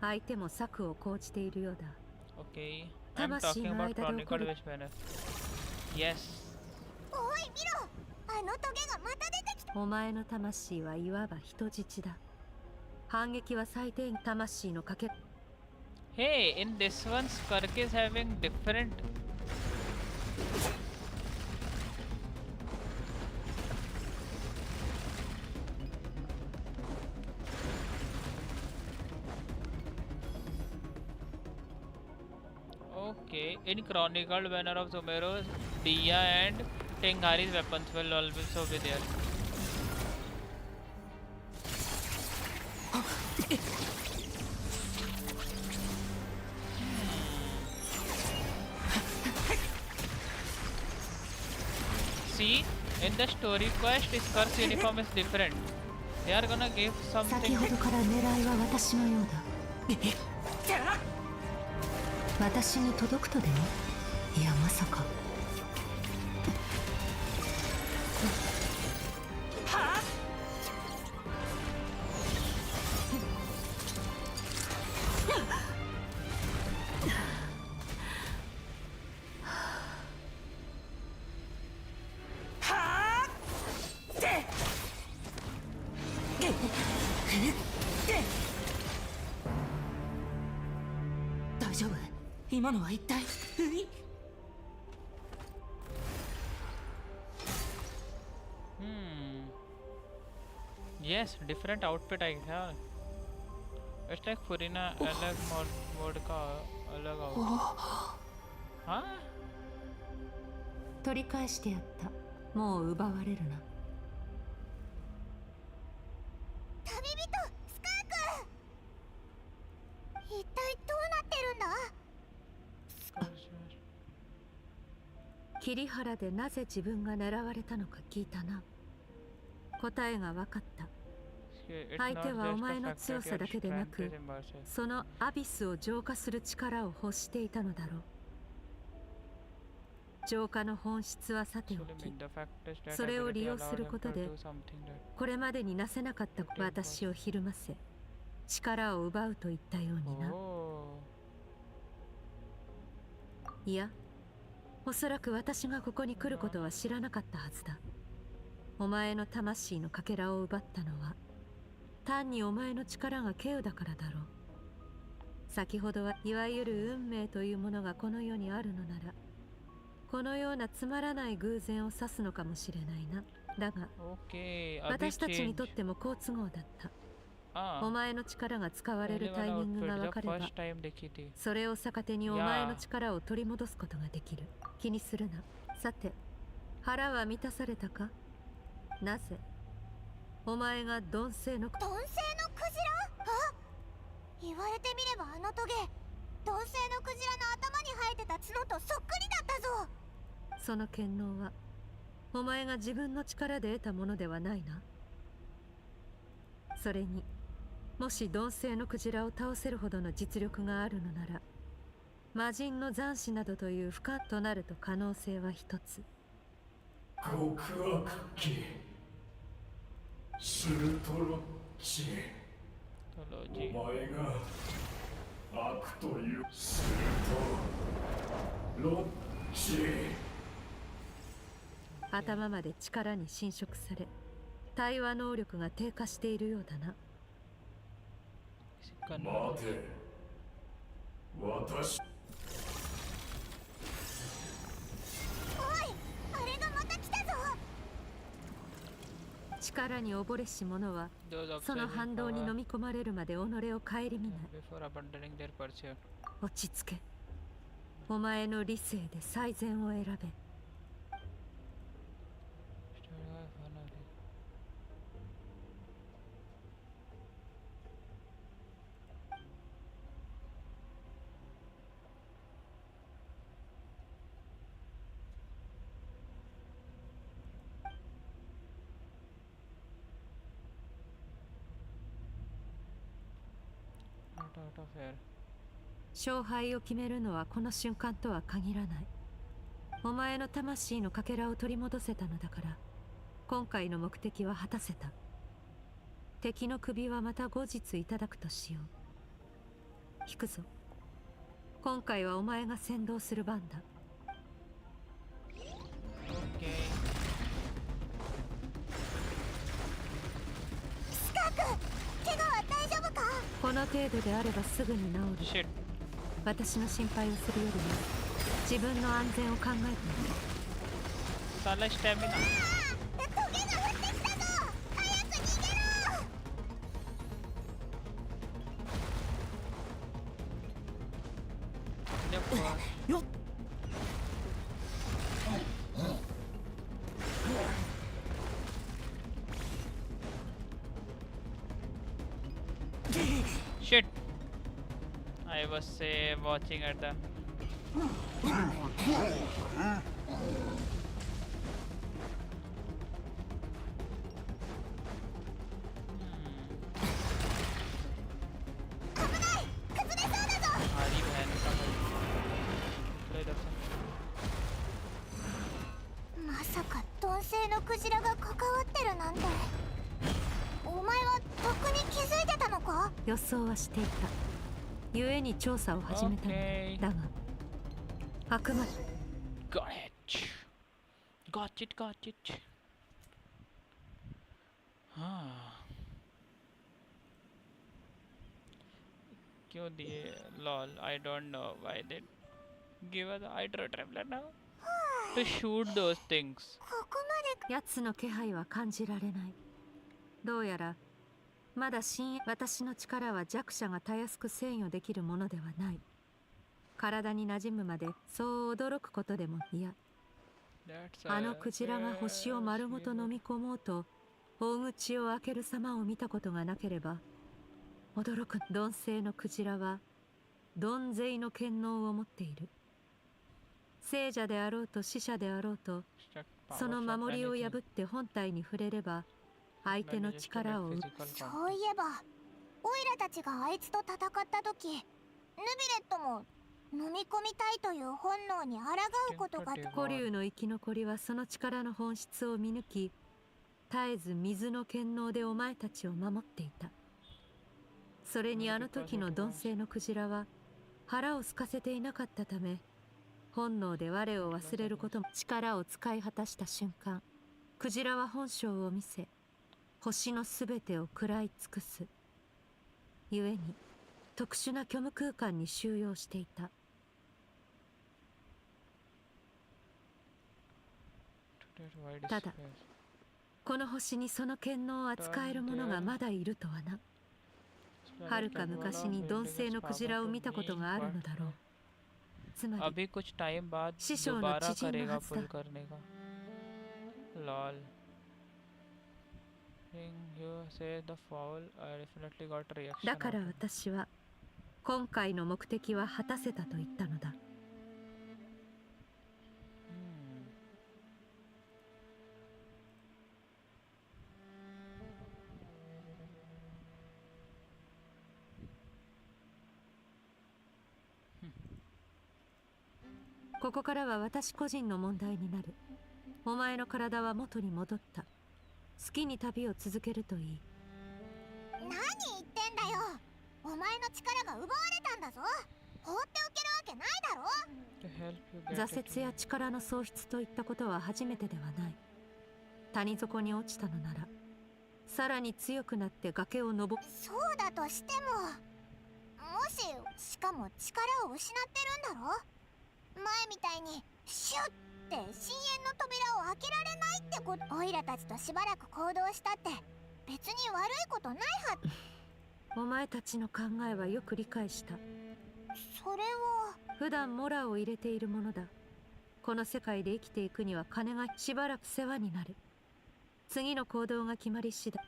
相手も策を講じているようだ。
Okay. I'm talking about Chronicle Wish banner. Yes.
おい見ろ。あのトゲがまた出てきた。
お前の魂はいわば人質だ。反撃は最低限魂のかけ。
Hey, in this one, Skirk is having different. Okay, in Chronicle Banner of Sumeru, Dia and Tengari's weapons will also be there. see, in the story quest, Skirk's uniform is different. They are gonna give
先
something.
ほどから狙いは私のようだ。私に届くとでも？いや、まさか。
大丈夫？今のは一体？Yes,
different outfit I have. It's like Furina अलग mode का अलग outfit. हाँ?
取り返してやった。もう奪われるな。
旅人スカーク、一体どうなってるんだ？
桐原でなぜ自分が狙われたのか聞いたな。答えが分かった。相手はお前の強さだけでなく、そのアビスを浄化する力を欲していたのだろう。浄化の本質はさておき、それを利用することでこれまでになせなかった私をひるませ、力を奪うといったようにな。いや、おそらく私がここに来ることは知らなかったはずだ。お前の魂のかけらを奪ったのは単にお前の力が稀有だからだろう。先ほどはいわゆる運命というものがこの世にあるのなら、このようなつまらない偶然を指すのかもしれないな。だが、私たちにとっても好都合だった。お前の力が使われるタイミングが分かれば、それを逆手にお前の力を取り戻すことができる。気にするな。さて、腹は満たされたか？なぜお前が鈍性のクジラ？あ、
言われてみればあのトゲ、鈍性のクジラの頭に生えてた角とそっくりだったぞ。
その権能はお前が自分の力で得たものではないな。それにもし鈍性のクジラを倒せるほどの実力があるのなら、魔人の残滓などという不可となると可能性は一つ。
極悪鬼スルトロッチ、お前が悪というスルトロッチ。
頭まで力に侵食され、対話能力が低下しているようだな。
待て、私。
力に溺れし者はその反動に飲み込まれるまで己を顧みない。落ち着け。お前の理性で最善を選べ。勝敗を決めるのはこの瞬間とは限らない。お前の魂のかけらを取り戻せたのだから、今回の目的は果たせた。敵の首はまた後日いただくとしよう。引くぞ。今回はお前が先導する番だ。
スカーク、怪我は大丈夫か？
この程度であればすぐに治る。私の心配をするよりも自分の安全を考えてみる。
サラスタミナ。
トゲが降ってきたぞ。早く逃げろ。
よっ。Shit. I was watching at the
クジラが関わってるなんて。お前はとっくに気づいてたのか？
予想はしていた。故に調査を始めたのだ。だが、あくまで
Got it. Got it, got it. क्यों दिए? Lol, I don't know why they give us Hydro Traveler now to shoot those things.
奴の気配は感じられない。どうやらまだ私の力は弱者がたやすく制御できるものではない。体に馴染むまでそう驚くことでも嫌。あのクジラが星を丸ごと飲み込もうと大口を開ける様を見たことがなければ驚く。鈍性のクジラは鈍勢の権能を持っている。聖者であろうと死者であろうとその守りを破って本体に触れれば相手の力を。
そういえばオイラたちがあいつと戦った時、ヌビレットも飲み込みたいという本能に抗うことが。
古竜の生き残りはその力の本質を見抜き、絶えず水の権能でお前たちを守っていた。それにあの時の鈍性のクジラは腹を空かせていなかったため、本能で我を忘れることも。力を使い果たした瞬間、クジラは本性を見せ、星のすべてを食らい尽くす。故に特殊な虚無空間に収容していた。ただこの星にその権能を扱える者がまだいるとはな。遥か昔に鈍性のクジラを見たことがあるのだろう。つまり師匠の知人のはずだ。
Lol. You say the foul, I definitely got a reaction.
だから私は今回の目的は果たせたと言ったのだ。ここからは私個人の問題になる。お前の体は元に戻った。好きに旅を続けるといい。
何言ってんだよ。お前の力が奪われたんだぞ。放っておけるわけないだろ。
挫折や力の喪失といったことは初めてではない。谷底に落ちたのならさらに強くなって崖を登る。
そうだとしても、しかも力を失ってるんだろ。前みたいにシュッって深淵の扉を開けられないってこと。オイラたちとしばらく行動したって別に悪いことないはず。
お前たちの考えはよく理解した。
それは
普段モラを入れているものだ。この世界で生きていくには金がしばらく世話になる。次の行動が決まり次第。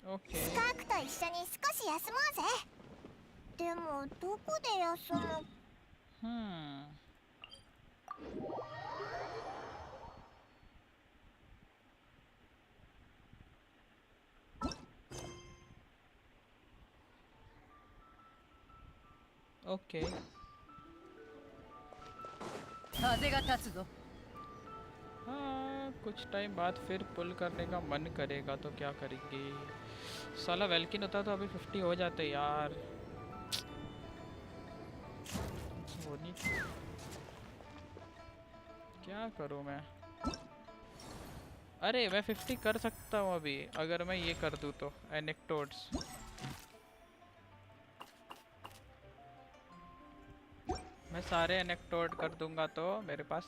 スカークと一緒に少し休もうぜ。でもどこで休む？ओके।
風が立つぞ。
हाँ, कुछ time बाद फिर पुल करने का मन करेगा तो क्या करेंगे। साला वेल्किन होता तो अभी 50 हो जाते यार। वो नहीं, क्या करूँ मैं। अरे मैं 50 कर सकता हूँ अभी अगर मैं ये कर दूँ तो एनेक्टोड्स। मैं सारे एनेक्टोड कर दूंगा तो मेरे पास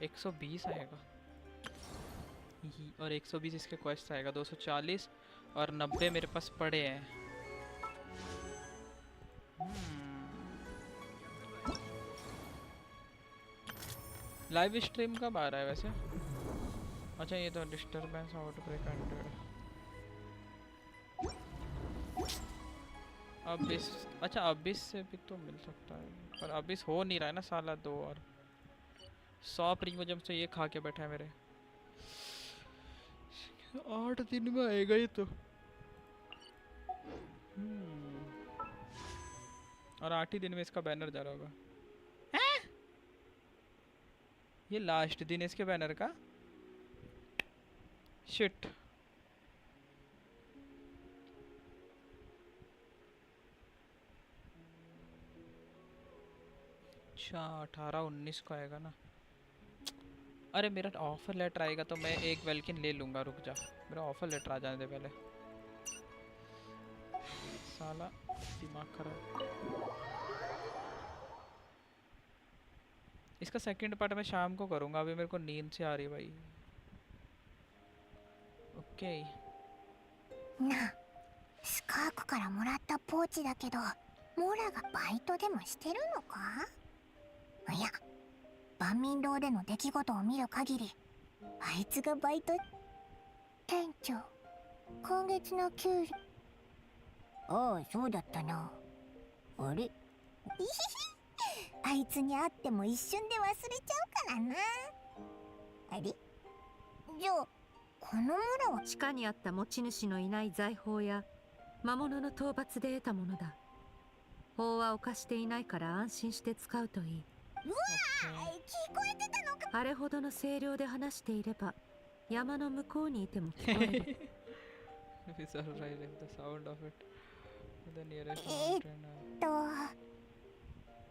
120 आएगा और 120 इसके क्वेस्ट आएगा 240 और 90 मेरे पास पड़े हैं। लाइव स्ट्रीम कब आ रहा है वैसे? अच्छा ये तो डिस्टर्बेंस आउटब्रेक एंडेड। अब इस अच्छा अब इससे भी तो मिल सकता है पर अब इस हो नहीं रहा है ना साला। 2 और 100 प्रीमियम जब से ये खा के बैठा है मेरे। 8 दिन में आएगा ये तो। और 8 ही दिन में इसका बैनर जा रहा होगा। ये लास्ट दिन इसके बैनर का। शिट अच्छा 18-19 को आएगा ना। अरे मेरा ऑफर लेटर आएगा तो मैं एक वेल्किन ले लूँगा, रुक जा, मेरा ऑफर लेटर आ जाने दे पहले। साला दिमाग खराब। इसका सेकंड पार्ट मैं शाम को करूँगा, अभी मेरे को नींद से आ रही है भाई। Okay
なあ、スカークからもらったポーチだけど、モラがバイトでもしてるのか？いや、万民堂での出来事を見る限り、あいつがバイト。店長、今月の給料。ああ、そうだったな。あれ？あいつに会っても一瞬で忘れちゃうからな。あれ？じゃあこの村は
地下にあった持ち主のいない財宝や魔物の討伐で得たものだ。法は犯していないから安心して使うといい。
うわー、聞こえてたのか。
あれほどの声量で話していれば山の向こうにいても聞こえる。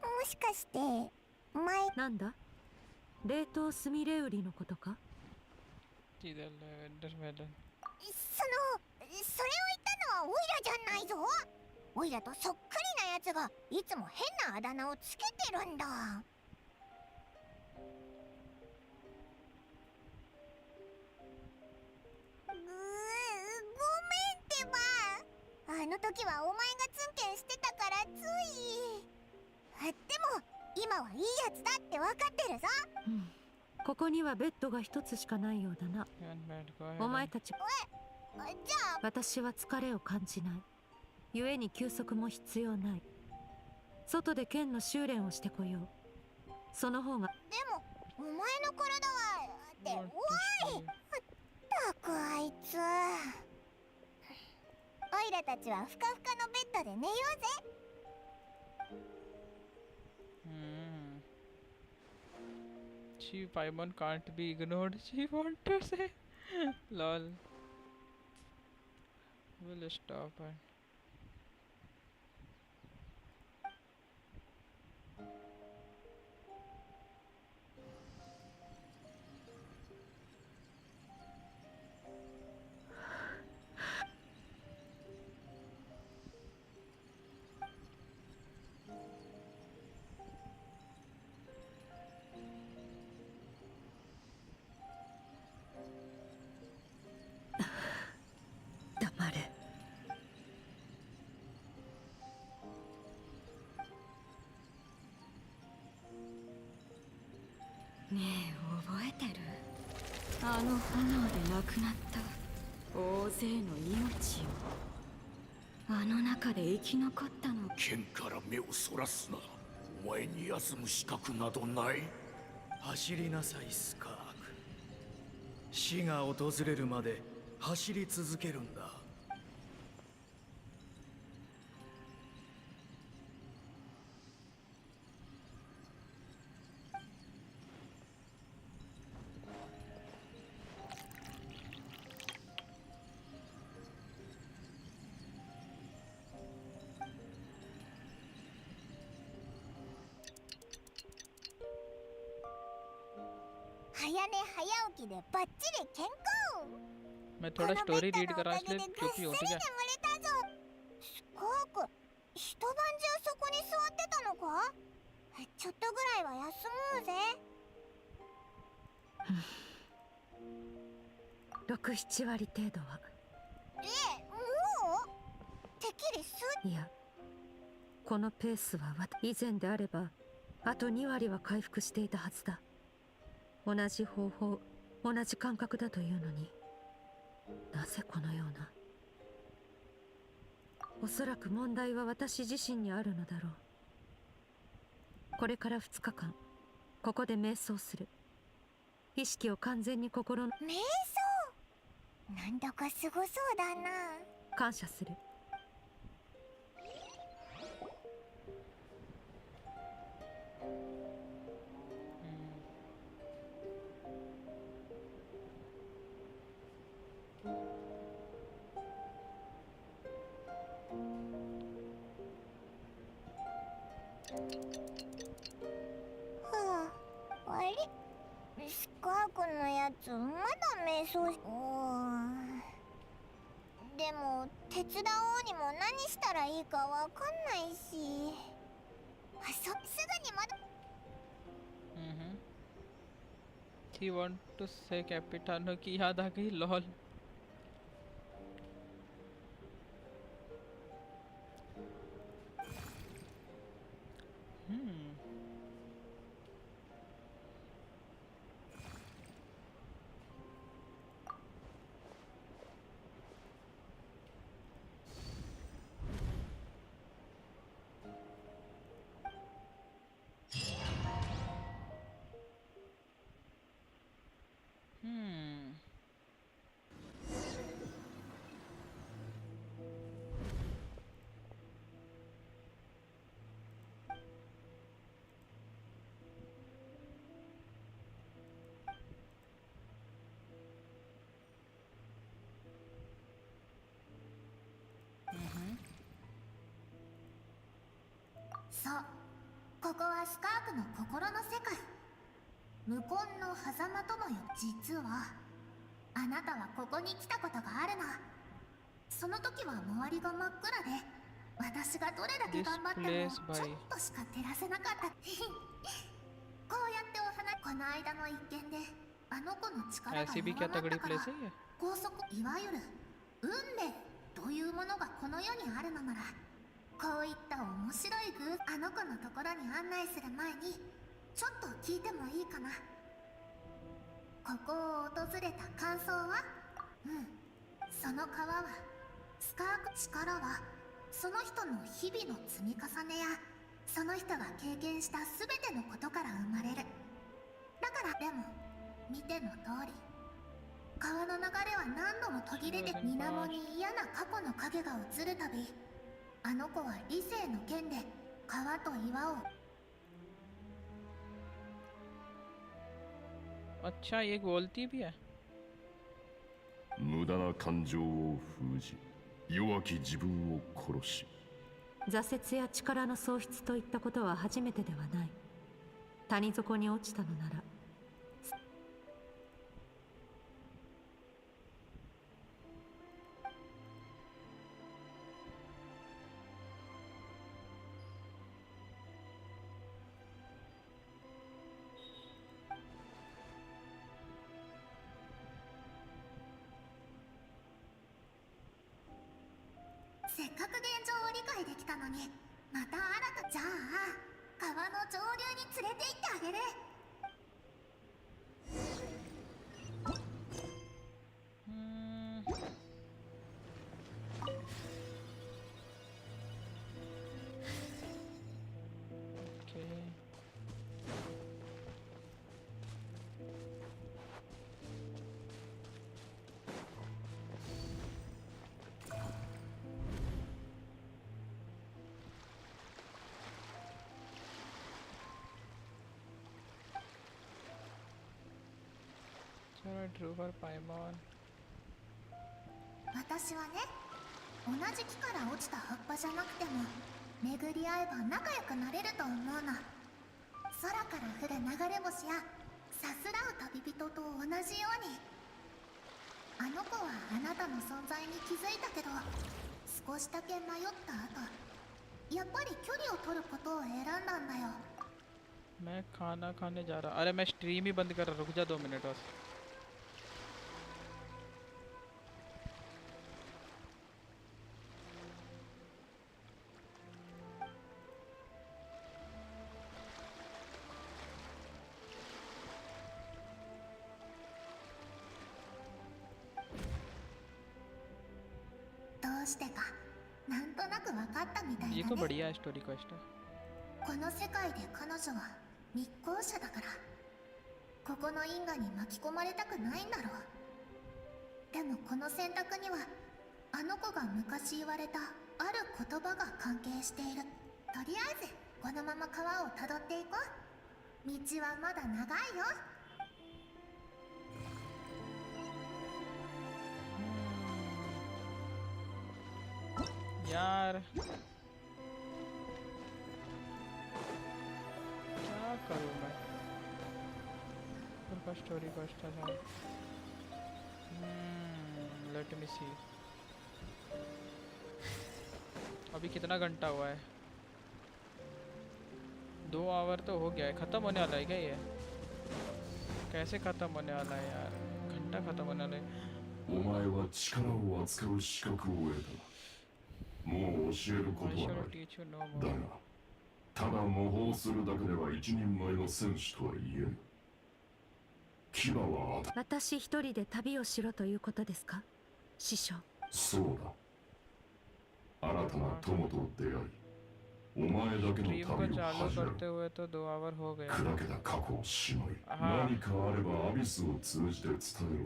もしかして前。
なんだ、冷凍スミレウリのことか。
それを言ったのはオイラじゃないぞ。オイラとそっくりなやつがいつも変なあだ名をつけてるんだ。ごめんってば。あの時はお前がツンケンしてたからつい。でも今はいいやつだって分かってるぞ。
ここにはベッドが一つしかないようだな。お前たち。
じゃあ
私は疲れを感じない。故に休息も必要ない。外で剣の修練をしてこよう。その方が。
でもお前の体はっておい。ったくあいつ。オイラたちはふかふかのベッドで寝ようぜ。
She Paimon can't be ignored. She want to say, lol. We'll stop and.
ねえ、覚えてる？あの炎で亡くなった大勢の命を。あの中で生き残ったの。
剣から目をそらすな。お前に休む資格などない。
走りなさい、スカーク。死が訪れるまで走り続けるんだ。
早寝早起きでバッチリ健康。
मैं थोड़ा स्टोरी रीड करा इसलिए क्योंकि उठ गया।
スカーク、一晩中そこに座ってたのか？ちょっとぐらいは休もうぜ。
6、7割程度は。
もう？てっきり
いや、このペースは以前であればあと2割は回復していたはずだ。同じ方法、同じ感覚だというのに、なぜこのような。おそらく問題は私自身にあるのだろう。これから2日間ここで瞑想する。意識を完全に心の。
瞑想？なんだかすごそうだな。
感謝する。
やつまだ瞑想しでも手伝おうにも何したらいいかわかんないしすぐにまだ
He want to say Capitano की याद आ गई lol
そうここはスカークの心の世界無根の狭間ともよ実はあなたはここに来たことがあるのその時は周りが真っ暗で私がどれだけ頑張ってもちょっとしか照らせなかったこうやってお話この間の一件であの子の力が弱まったから高速いわゆる運命というものがこの世にあるのならこういった面白いあの子のところに案内する前にちょっと聞いてもいいかなここを訪れた感想はその川はスカーク力はその人の日々の積み重ねやその人が経験した全てのことから生まれるだからでも見ての通り川の流れは何度も途切れて水面に嫌な過去の影が映るたびあの子は理性の剣で川と岩を
अच्छा ये बोलती भी है
無駄な感情を封じ弱き自分を殺し
挫折や力の喪失といったことは初めてではない谷底に落ちたのなら
せっかく現状を理解できたのにまた新たじゃあ川の上流に連れて行ってあげる私はね同じ木から落ちた葉っぱじゃなくても巡り合えば仲良くなれると思うの空から降る流れ星やさすらう旅人と同じようにあの子はあなたの存在に気づいたけど少しだけ迷った後やっぱり距離を取ることを選んだんだよ
मैं खाना खाने जा रहा अरे मैं स्ट्रीम ही बंद कर रहा रुक जा 2 मिनट बस
どうしてかなんとなく分かったみたいだね。
ये तो बढ़िया है स्टोरी क्वेस्ट है।
この世界で彼女は密航者だからここの因果に巻き込まれたくないんだろう。でもこの選択にはあの子が昔言われたある言葉が関係している。とりあえずこのまま川をたどっていこう。道はまだ長いよ。
यार क्या करूं मैं और का स्टोरी क्वेस्ट है। लेट मी सी अभी कितना घंटा हुआ है? 2 आवर तो हो गया है। ख़त्म होने वाला है क्या ये? कैसे ख़त्म होने वाला है यार? घंटा ख़त्म होने वाला है।
お前は力を扱う資格を得た。もう教えることはない。だが、ただ模倣するだけでは一人前の戦士とは言えぬ。牙は
私一人で旅をしろということですか、師匠？
そうだ。新たな友と出会い、お前だけの旅を始める。砕けた過去をしまい、何かあればアビスを通じて伝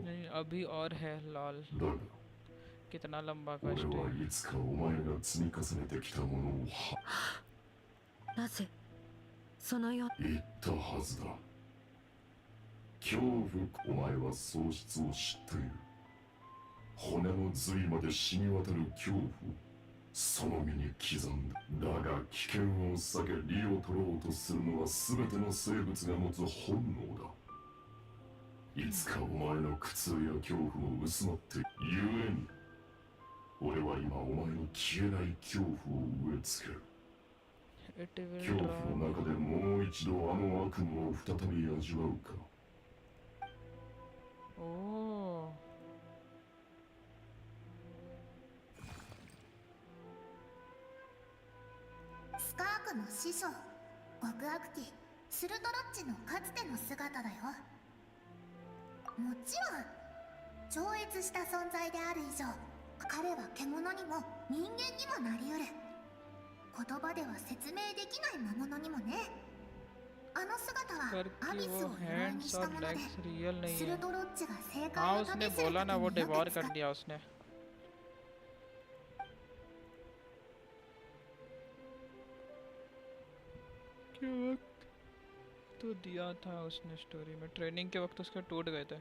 えろ。
अभी और है लॉल।
だが
कितना लंबा
俺
क्वेस्ट
は
है?
いつかお前が積み重ねてきたものを
なぜそのよ
言ったはずだ。恐怖、お前は喪失を知っている。骨の髄まで染み渡る恐怖をその身に刻んだ。だが危険を避け利を取ろうとするのは全ての生物が持つ本能だ。いつかお前の苦痛や恐怖も薄まってゆえに俺は今お前の消えない恐怖を植え付ける。恐怖の中でもう一度あの悪夢を再び味わうか。
おお。
スカークの師匠、極悪鬼スルトロッチのかつての姿だよ。もちろん超越した存在である以上、彼は獣にも人間にもなりうる。言葉では説明できない魔物にもね。あの姿はアビスを鎧にしたもので、スルトロッチが正解を旅する時によく使う。
के वक्त तो दिया था उसने स्टोरी में। ट्रेनिंग के वक्त उसके टूट गए थे।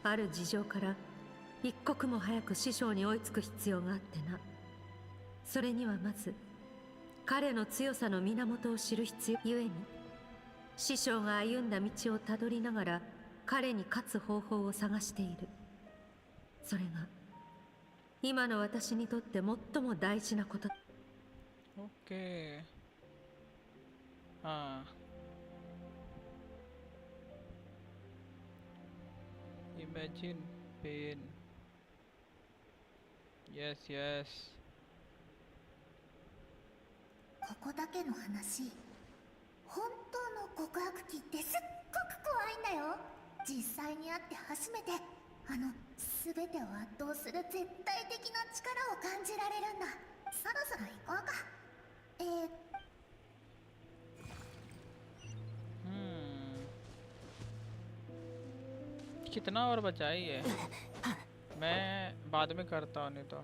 ある事情から一刻も早く師匠に追いつく必要があってな。それにはまず彼の強さの源を知る必要ゆえに、師匠が歩んだ道をたどりながら彼に勝つ方法を探している。それが今の私にとって最も大事なこと。
オッケー。ああ。Imagine pain. Yes, yes.
ここだけの話、本当の極悪鬼ってすっごく怖いんだよ。実際に会って初めて全てを圧倒する絶対的な力を感じられるんだ。そろそろ行こうか。
कितना और बचा है ये? मैं बाद में करता हूँ नहीं तो।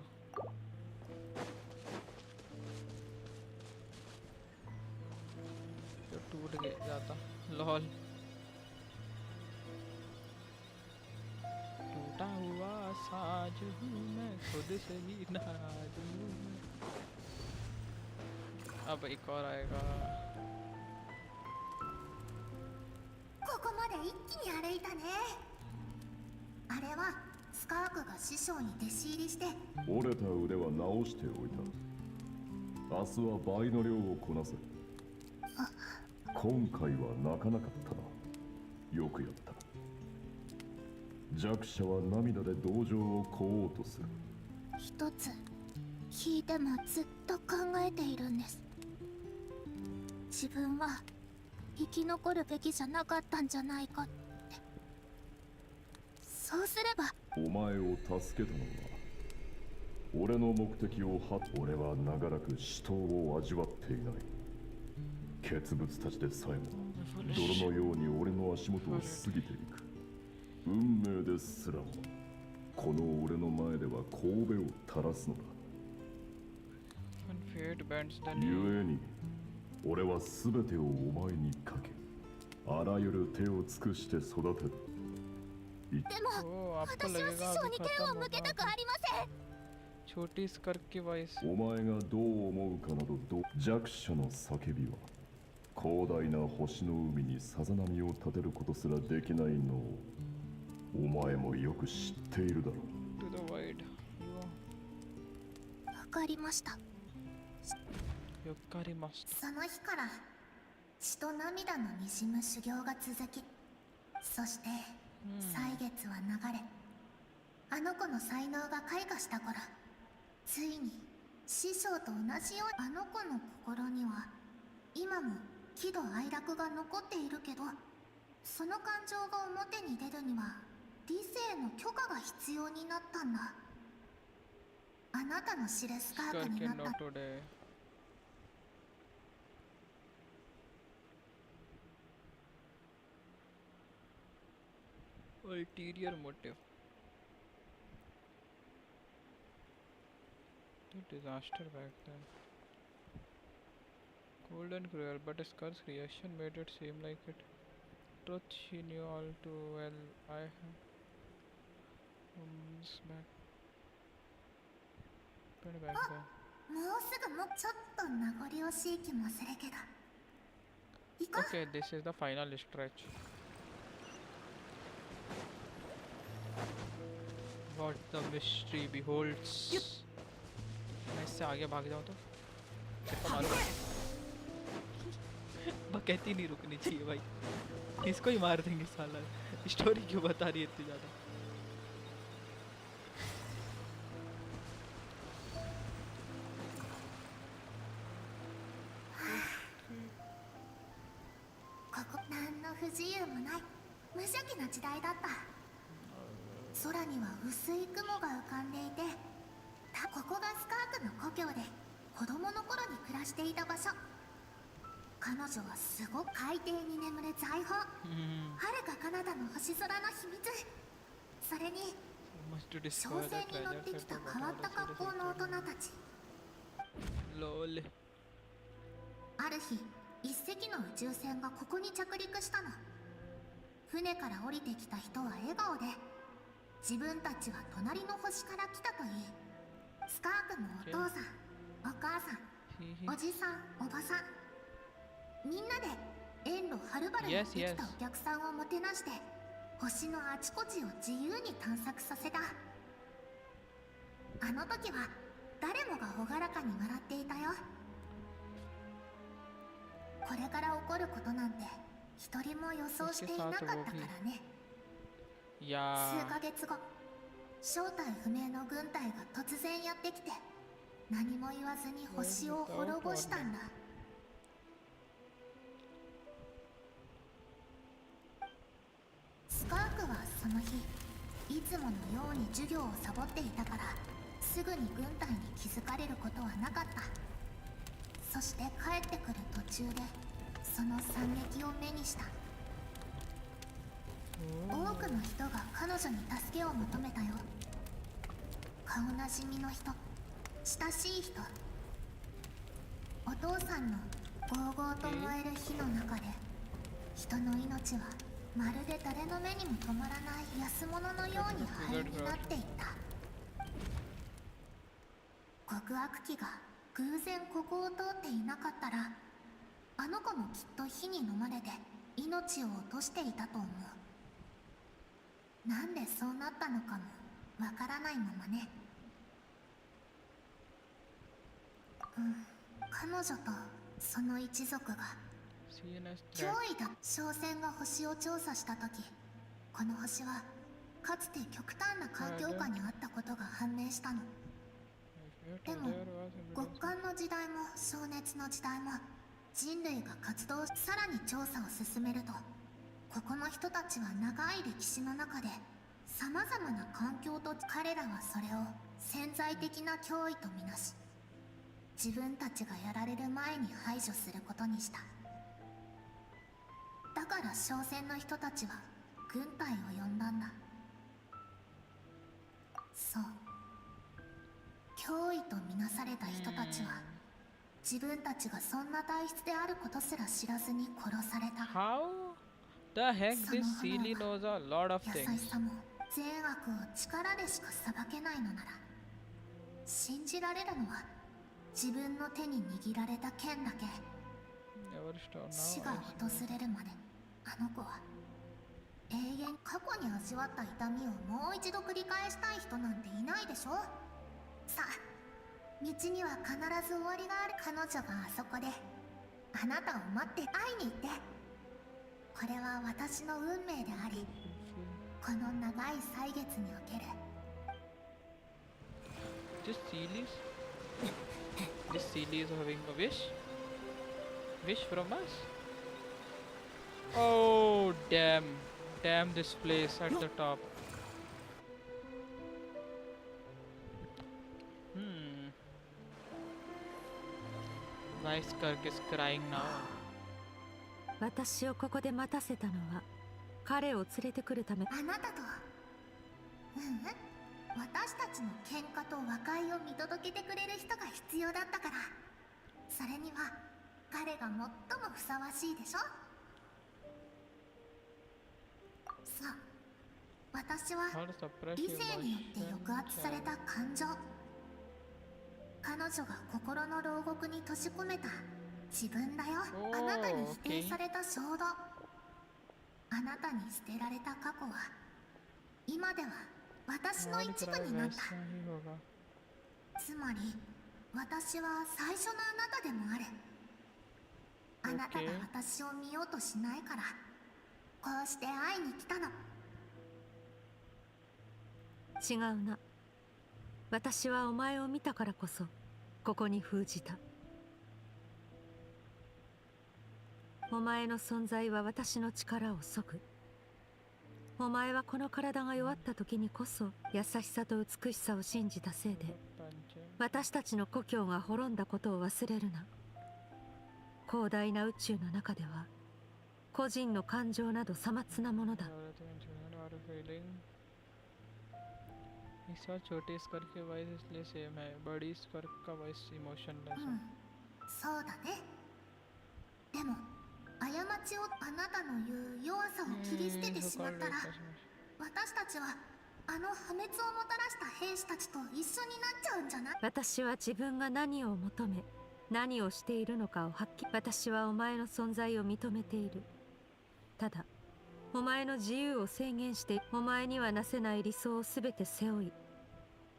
तो टूट गया जाता। लॉल। टूटा हुआ साज हूँ मैं, खुद से ही नाराज हूँ। अब एक और आएगा।
ここまで一気に歩いたね。あれはスカークが師匠に弟子入りして。
折れた腕は直しておいた。明日は倍の量をこなせ。今回は泣かなかったな。よくやった。弱者は涙で同情を乞おうとする。
一つ聞いてもずっと考えているんです。自分は生き残るべきじゃなかったんじゃないかって。そうすれば
お前を助けたのは俺の目的を俺は長らく死闘を味わっていない。傑物たちでさえも泥のように俺の足元を過ぎていく。運命ですらもこの俺の前では神戸を垂らすのだ。ゆえに俺は全てをお前にかけ、あらゆる手を尽くして育てる。で
も私は師匠に手を向けたくありません。
छोटी स्कर्क की voice
お前がどう思うかなど弱者の叫びは広大な星の海にさざ波を立てることすらできないのをお前もよく知っているだろう。
to the wide
わかりました。
よかりました。
その日から血と涙のにじむ修行が続き、そして歳月は流れ、あの子の才能が開花した頃、ついに師匠と同じように、あの子の心には今も喜怒哀楽が残っているけど、その感情が表に出るには理性の許可が必要になったんだ。あなたの知るスカークになった。
ulterior motive. The disaster back then. Cold and cruel, but Skirk's reaction made it seem like it. Truth she knew all too well. I have back. Turn back then.
もうすぐもちょっと名残惜しい気もするけど。行こう。
Okay, this is the final stretch. What the mystery beholds. मैं इससे आगे भाग जाऊँ तो सिर्फ मारूंगा। बकैती नहीं रुकनी चाहिए भाई, इसको ही मार देंगे साला। स्टोरी क्यों बता रही है इतनी ज़्यादा?
ここ何の不自由もない無邪気な時代だった。空には薄い雲が浮かんでいて、ここがスカークの故郷で子供の頃に暮らしていた場所。彼女はすごく海底に眠る財宝、遥か彼方の星空の秘密。それに商船に乗ってきた変わった格好の大人たち。ある日、一隻の宇宙船がここに着陸したの。船から降りてきた人は笑顔で、自分たちは隣の星から来たといい、スカークのお父さん、お母さん、おじさん、おばさん、みんなで遠路はるばるやってきたお客さんをもてなして、星のあちこちを自由に探索させた。あの時は誰もが朗らかに笑っていたよ。これから起こることなんて一人も予想していなかったからね。数ヶ月後、正体不明の軍隊が突然やってきて、何も言わずに星を滅ぼしたんだ。スカークはその日、いつものように授業をサボっていたから、すぐに軍隊に気づかれることはなかった。そして帰ってくる途中でその惨劇を目にした。多くの人が彼女に助けを求めたよ。顔なじみの人、親しい人。お父さんのゴーゴーと燃える火の中で、人の命はまるで誰の目にも止まらない安物のように灰になっていった。極悪鬼が偶然ここを通っていなかったら、あの子もきっと火に飲まれて命を落としていたと思う。なんでそうなったのかもわからないままね。彼女とその一族が脅威だ。商船が星を調査した時、この星はかつて極端な環境下にあったことが判明したの。でも極寒の時代も灼熱の時代も人類が活動し、さらに調査を進めると、ここの人たちは長い歴史の中でさまざまな環境と、彼らはそれを潜在的な脅威とみなし、自分たちがやられる前に排除することにした。だから商船の人たちは軍隊を呼んだんだ。そう、脅威とみなされた人たちは自分たちがそんな体質であることすら知らずに殺された。
How the heck this silly knows a lot of
優し
things?
さも善悪を力でしか裁けないのなら、信じられるのは自分の手に握られた剣だけ。死が訪れるまであの子は永遠、過去に味わった痛みをもう一度繰り返したい人なんていないでしょ。さあ、道には必ず終わりがある。彼女があそこであなたを待って会いに行って。これは私の運命であり、この長い歳月における。
This seal is this seal is having a wish from us. Oh damn this place at the top. Why Skirk is crying now?
私をここで待たせたのは彼を連れてくるため。
あなたと私たちの喧嘩と和解を見届けてくれる人が必要だったから。それには彼が最もふさわしいでしょ。さあ、私は理性によって抑圧された感情、彼女が心の牢獄に閉じ込めた自分だよ。あなたに否定された衝動、あなたに捨てられた過去は今では私の一部になった。つまり私は最初のあなたでもある。あなたが私を見ようとしないからこうして会いに来たの。
違うな。私はお前を見たからこそここに封じた。お前の存在は私の力を削ぐ。お前はこの体が弱った時にこそ優しさと美しさを信じたせいで私たちの故郷が滅んだことを忘れるな。広大な宇宙の中では個人の感情などさまつなものだ。
छोटे स्कर्क के voice इसलिए same है, बड़ी स्कर्क का voice emotionless है।
そうだね。でも過ちをあなたの言う弱さを切り捨ててしまったら、私たちはあの破滅をもたらした兵士たちと一緒になっちゃうんじゃない？
私は自分が何を求め何をしているのかをはっきり。私はお前の存在を認めている。ただお前の自由を制限してお前にはなせない理想を全て背負い、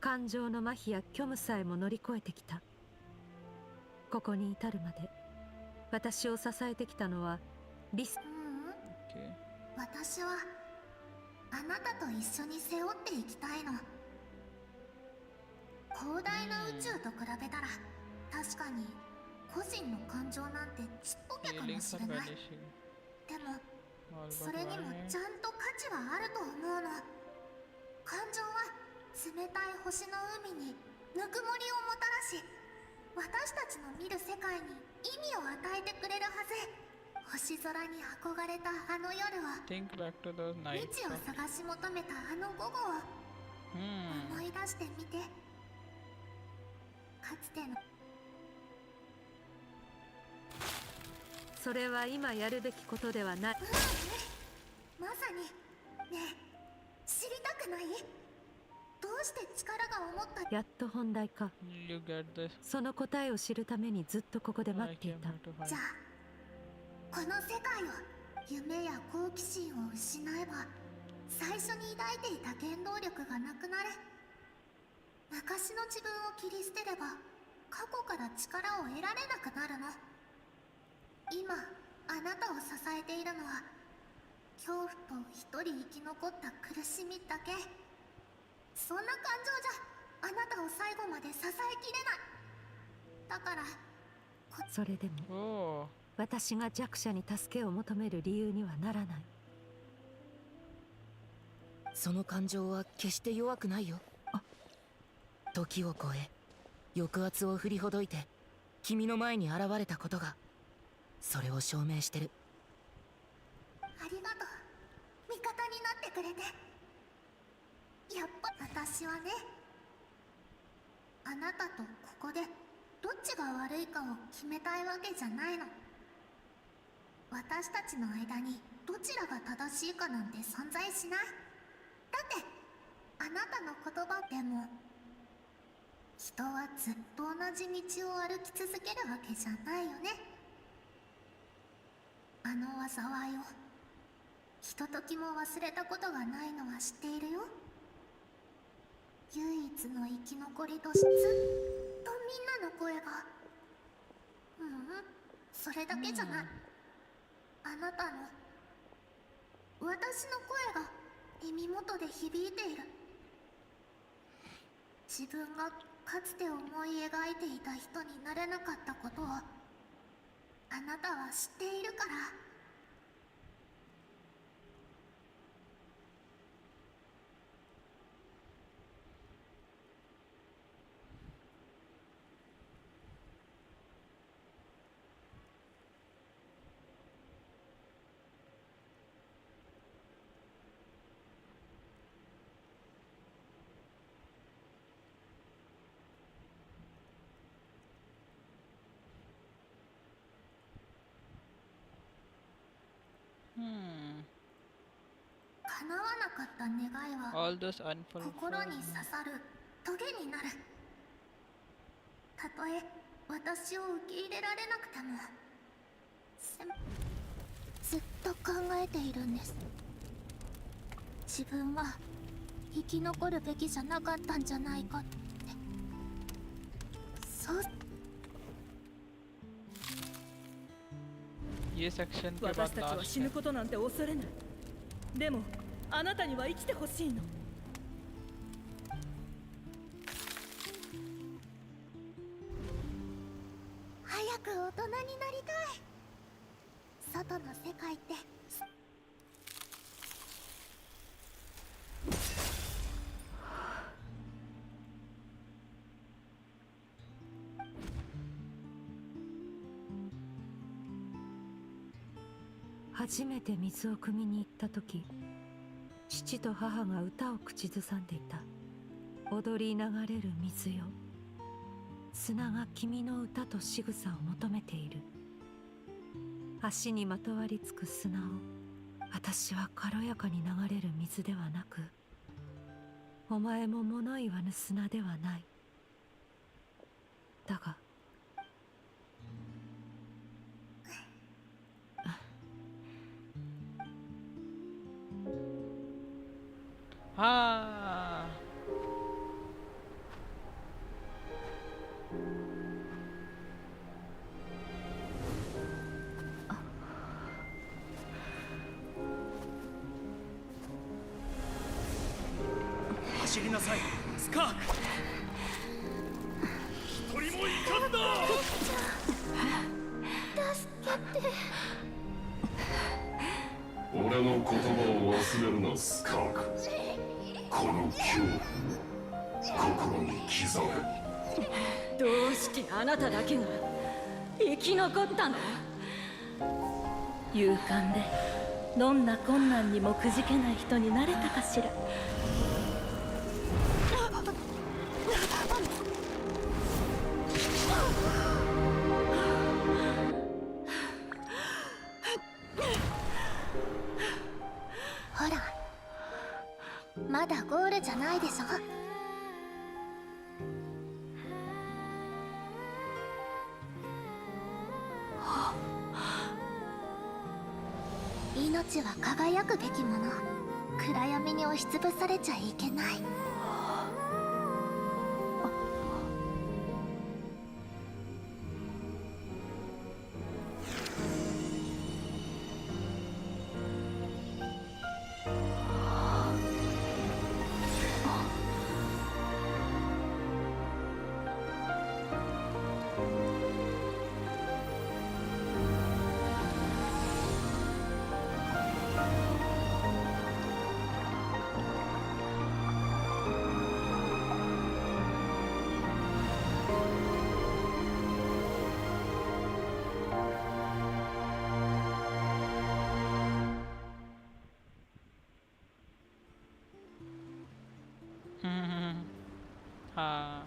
感情の麻痺や虚無さえも乗り越えてきた。ここに至るまで私を支えてきたのは
私はあなたと一緒に背負っていきたいの。広大な宇宙と比べたら確かに個人の感情なんてちっぽけかもしれない。でもそれにもちゃんと価値はあると思うの。感情は冷たい星の海にぬくもりをもたらし、私たちの見る世界に意味を与えてくれるはず。星空に憧れたあの夜を、未知を探し求めたあの午後を思い出してみて。かつての
それは今やるべきことではない。
まさに。ねえ、知りたくない？どうして力が思った？
やっと本題か。その答えを知るためにずっとここで待っていた。
じゃあこの世界を、夢や好奇心を失えば最初に抱いていた原動力がなくなる。昔の自分を切り捨てれば過去から力を得られなくなるの。今あなたを支えているのは恐怖と一人生き残った苦しみだけ。そんな感情じゃあなたを最後まで支えきれない。だから
それでも私が弱者に助けを求める理由にはならない。
その感情は決して弱くないよ。時を超え抑圧を振りほどいて君の前に現れたことがそれを証明してる。
ありがとう、味方になってくれて。やっぱ私はね、あなたとここでどっちが悪いかを決めたいわけじゃないの。私たちの間にどちらが正しいかなんて存在しない。だってあなたの言葉でも一人はずっと同じ道を歩き続けるわけじゃないよね。あの災いをひとときも忘れたことがないのは知っているよ。唯一の生き残りとしてずっとみんなの声が、それだけじゃない。あなたの、私の声が耳元で響いている。自分がかつて思い描いていた人になれなかったことをあなたは知っているから。叶わなかった願いは
All those unfulfilled
心に刺さるトゲになる。たとえ私を受け入れられなくてもずっと考えているんです。自分は生き残るべきじゃなかったんじゃないかって。そう。
ये section के
私
बाद
たちは
last
死ぬことなんて恐れない。でもあなたには生きてほしいの。
早く大人になりたい。外の世界って
初めて水を汲みに行った時、父と母が歌を口ずさんでいた。踊り流れる水よ、砂が君の歌と仕草を求めている。足にまとわりつく砂を、私は軽やかに流れる水ではなく、お前も物言わぬ砂ではない。だが
हाँ
走りなさい、スカーク。一人もいかんだ。
助けて。
俺の言葉を忘れるな、スカーク。この恐怖、心に刻め。
どうしてあなただけが生き残ったの？勇敢でどんな困難にもくじけない人になれたかしら。
ほら、まだゴールじゃないでしょ。命は輝くべきもの。暗闇に押しつぶされちゃいけない。
हाँ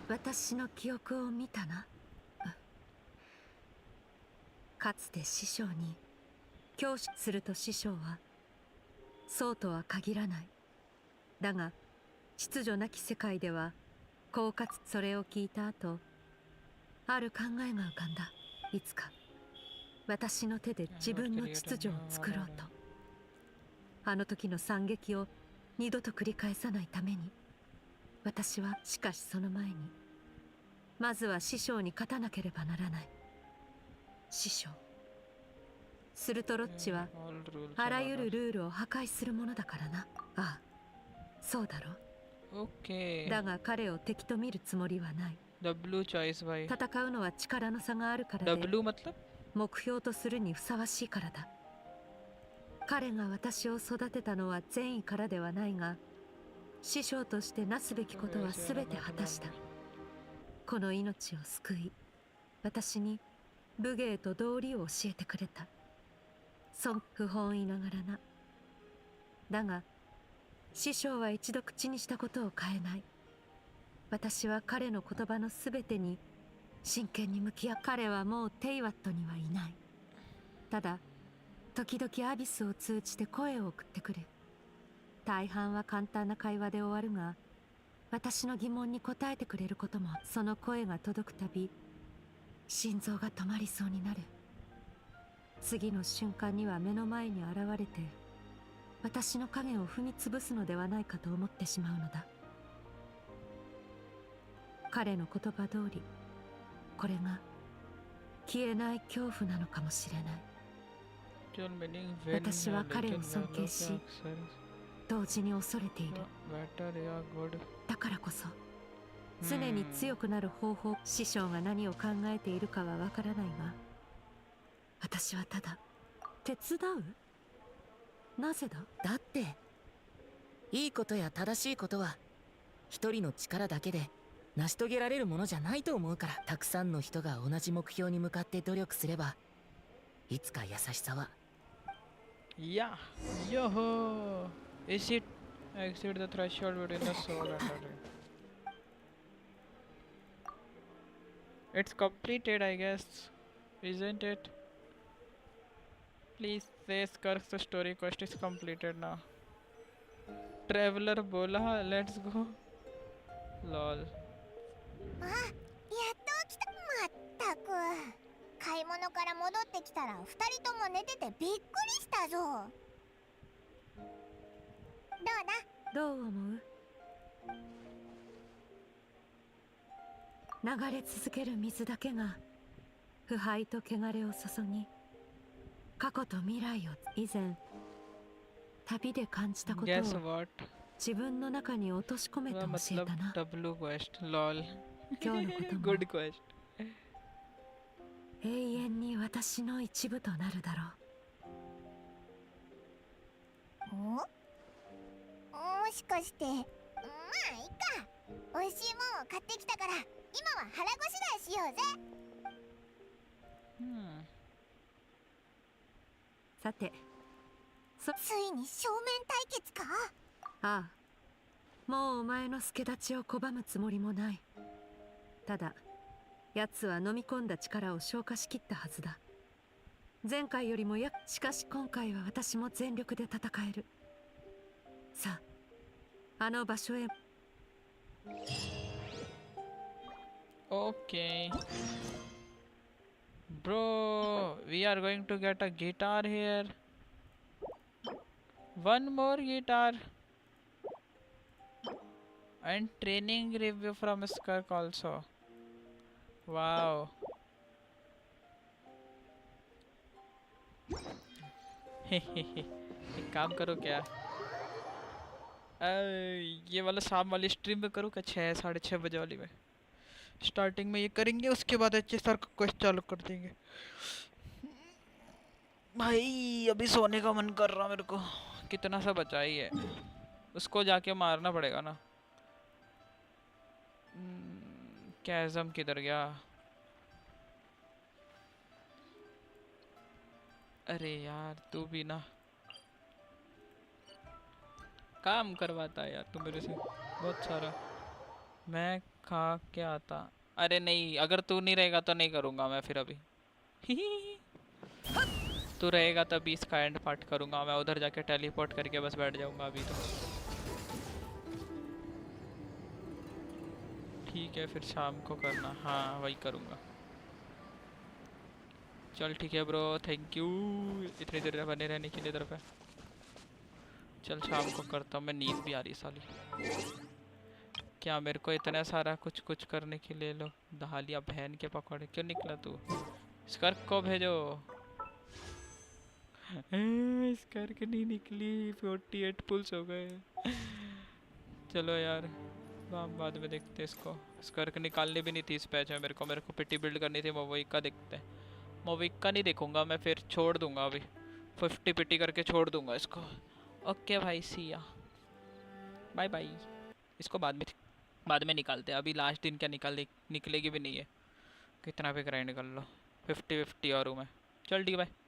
私の記憶を見たな。かつて師匠に教師すると師匠はそうとは限らない。だが秩序なき世界では狡猾。それを聞いた後、ある考えが浮かんだ。いつか私の手で自分の秩序を作ろうと。あの時の惨劇を二度と繰り返さないために、私は。しかしその前にまずは師匠に勝たなければならない。師匠。するとロッチはあらゆるルールを破壊するものだからな。ああ、そうだろう。だが彼を敵と見るつもりはない。戦うのは力の差があるからで、目標とするにふさわしいからだ。彼が私を育てたのは善意からではないが、師匠としてなすべきことは全て果たした。この命を救い、私に武芸と道理を教えてくれた。不本意ながらな。だが師匠は一度口にしたことを変えない。私は彼の言葉の全てに真剣に向き合う。彼はもうテイワットにはいない。ただ時々アビスを通じて声を送ってくる。大半は簡単な会話で終わるが、私の疑問に答えてくれることも。その声が届くたび心臓が止まりそうになる。次の瞬間には目の前に現れて私の影を踏み潰すのではないかと思ってしまうのだ。彼の言葉通り、これが消えない恐怖なのかもしれない。私は彼を尊敬し、同時に恐れている。だからこそ常に強くなる方法。師匠が何を考えているかはわからないが、私はただ手伝う。なぜだ。
だっていいことや正しいことは一人の力だけで成し遂げられるものじゃないと思うから。たくさんの人が同じ目標に向かって努力すれば、いつか優しさは。
Yeah, yo, is it exceed the threshold within the soul and the It's completed, I guess, isn't it? Please say Skirk's story quest is completed now. Traveler bola, let's go. Lol.
あ、やっと起きた。まったく。買い物から戻ってきたら二人とも寝ててびっくりしたぞ。どうだ。
どう思う？流れ続ける水だけが腐敗と汚れを注ぎ、過去と未来を。以前旅で感じたことを自分の中に落とし込めと教えたな。今日のことも
Good quest.
永遠に私の一部となるだろう。
もしかして、まあいいか。美味しいもんを買ってきたから今は腹ごしらえしようぜ。
さて、
ついに正面対決か。
ああ、もうお前の助太刀を拒むつもりもない。ただ奴は飲み込んだ力を消化しきったはずだ。前回よりもしかし今回は私も全力で戦える。さあ、あの場所へ。
Okay. Bro, we are going to get a guitar here. One more guitar. And training review from Skirk also. Wow. एक काम करो क्या, ये वाला शाम वाली stream में करो क्या? 6-6:30 बजे वाली में स्टार्टिंग में ये करेंगे, उसके बाद अच्छे सर का क्वेश्चन चालू कर देंगे। भाई अभी सोने का मन कर रहा मेरे को। कितना सा बचा ही है, उसको जाके मारना पड़ेगा ना। कैज़म किधर गया? अरे यार तू भी ना काम करवाता है यार तू मेरे से बहुत सारा। मैं खा के आता। अरे नहीं, अगर तू नहीं रहेगा तो नहीं करूँगा मैं फिर अभी। तू रहेगा तभी इसका एंड पार्ट करूँगा मैं। उधर जाके टेलीपोर्ट करके बस बैठ जाऊँगा अभी तो। ठीक है फिर शाम को करना। हाँ वही करूँगा। चल ठीक है ब्रो, थैंक यू इतनी देर बने रहने के लिए इधर पे। चल शाम को करता हूँ मैं, नींद भी आ रही साली। क्या मेरे को इतना सारा कुछ कुछ करने के लिए लो दहालिया बहन के पकौड़े। क्यों निकला तू? स्कर्क को भेजो। स्कर्क नहीं निकली, 48 पुल्स हो गए। चलो यार बाद में देखते इसको। स्कर्क निकालनी भी नहीं थी इस पैच में मेरे को पिटी बिल्ड करनी थी। मोविक का देखते हैं। मोविक का नहीं देखूंगा मैं, फिर छोड़ दूंगा अभी 50 पिटी करके छोड़ दूंगा इसको। ओके भाई सिया बाय बाय। इसको बाद में निकालते हैं, अभी लास्ट दिन क्या निकलेगी भी नहीं है। कितना भी ग्राइंड कर लो 50-50 और हूँ मैं। चल ठीक है भाई।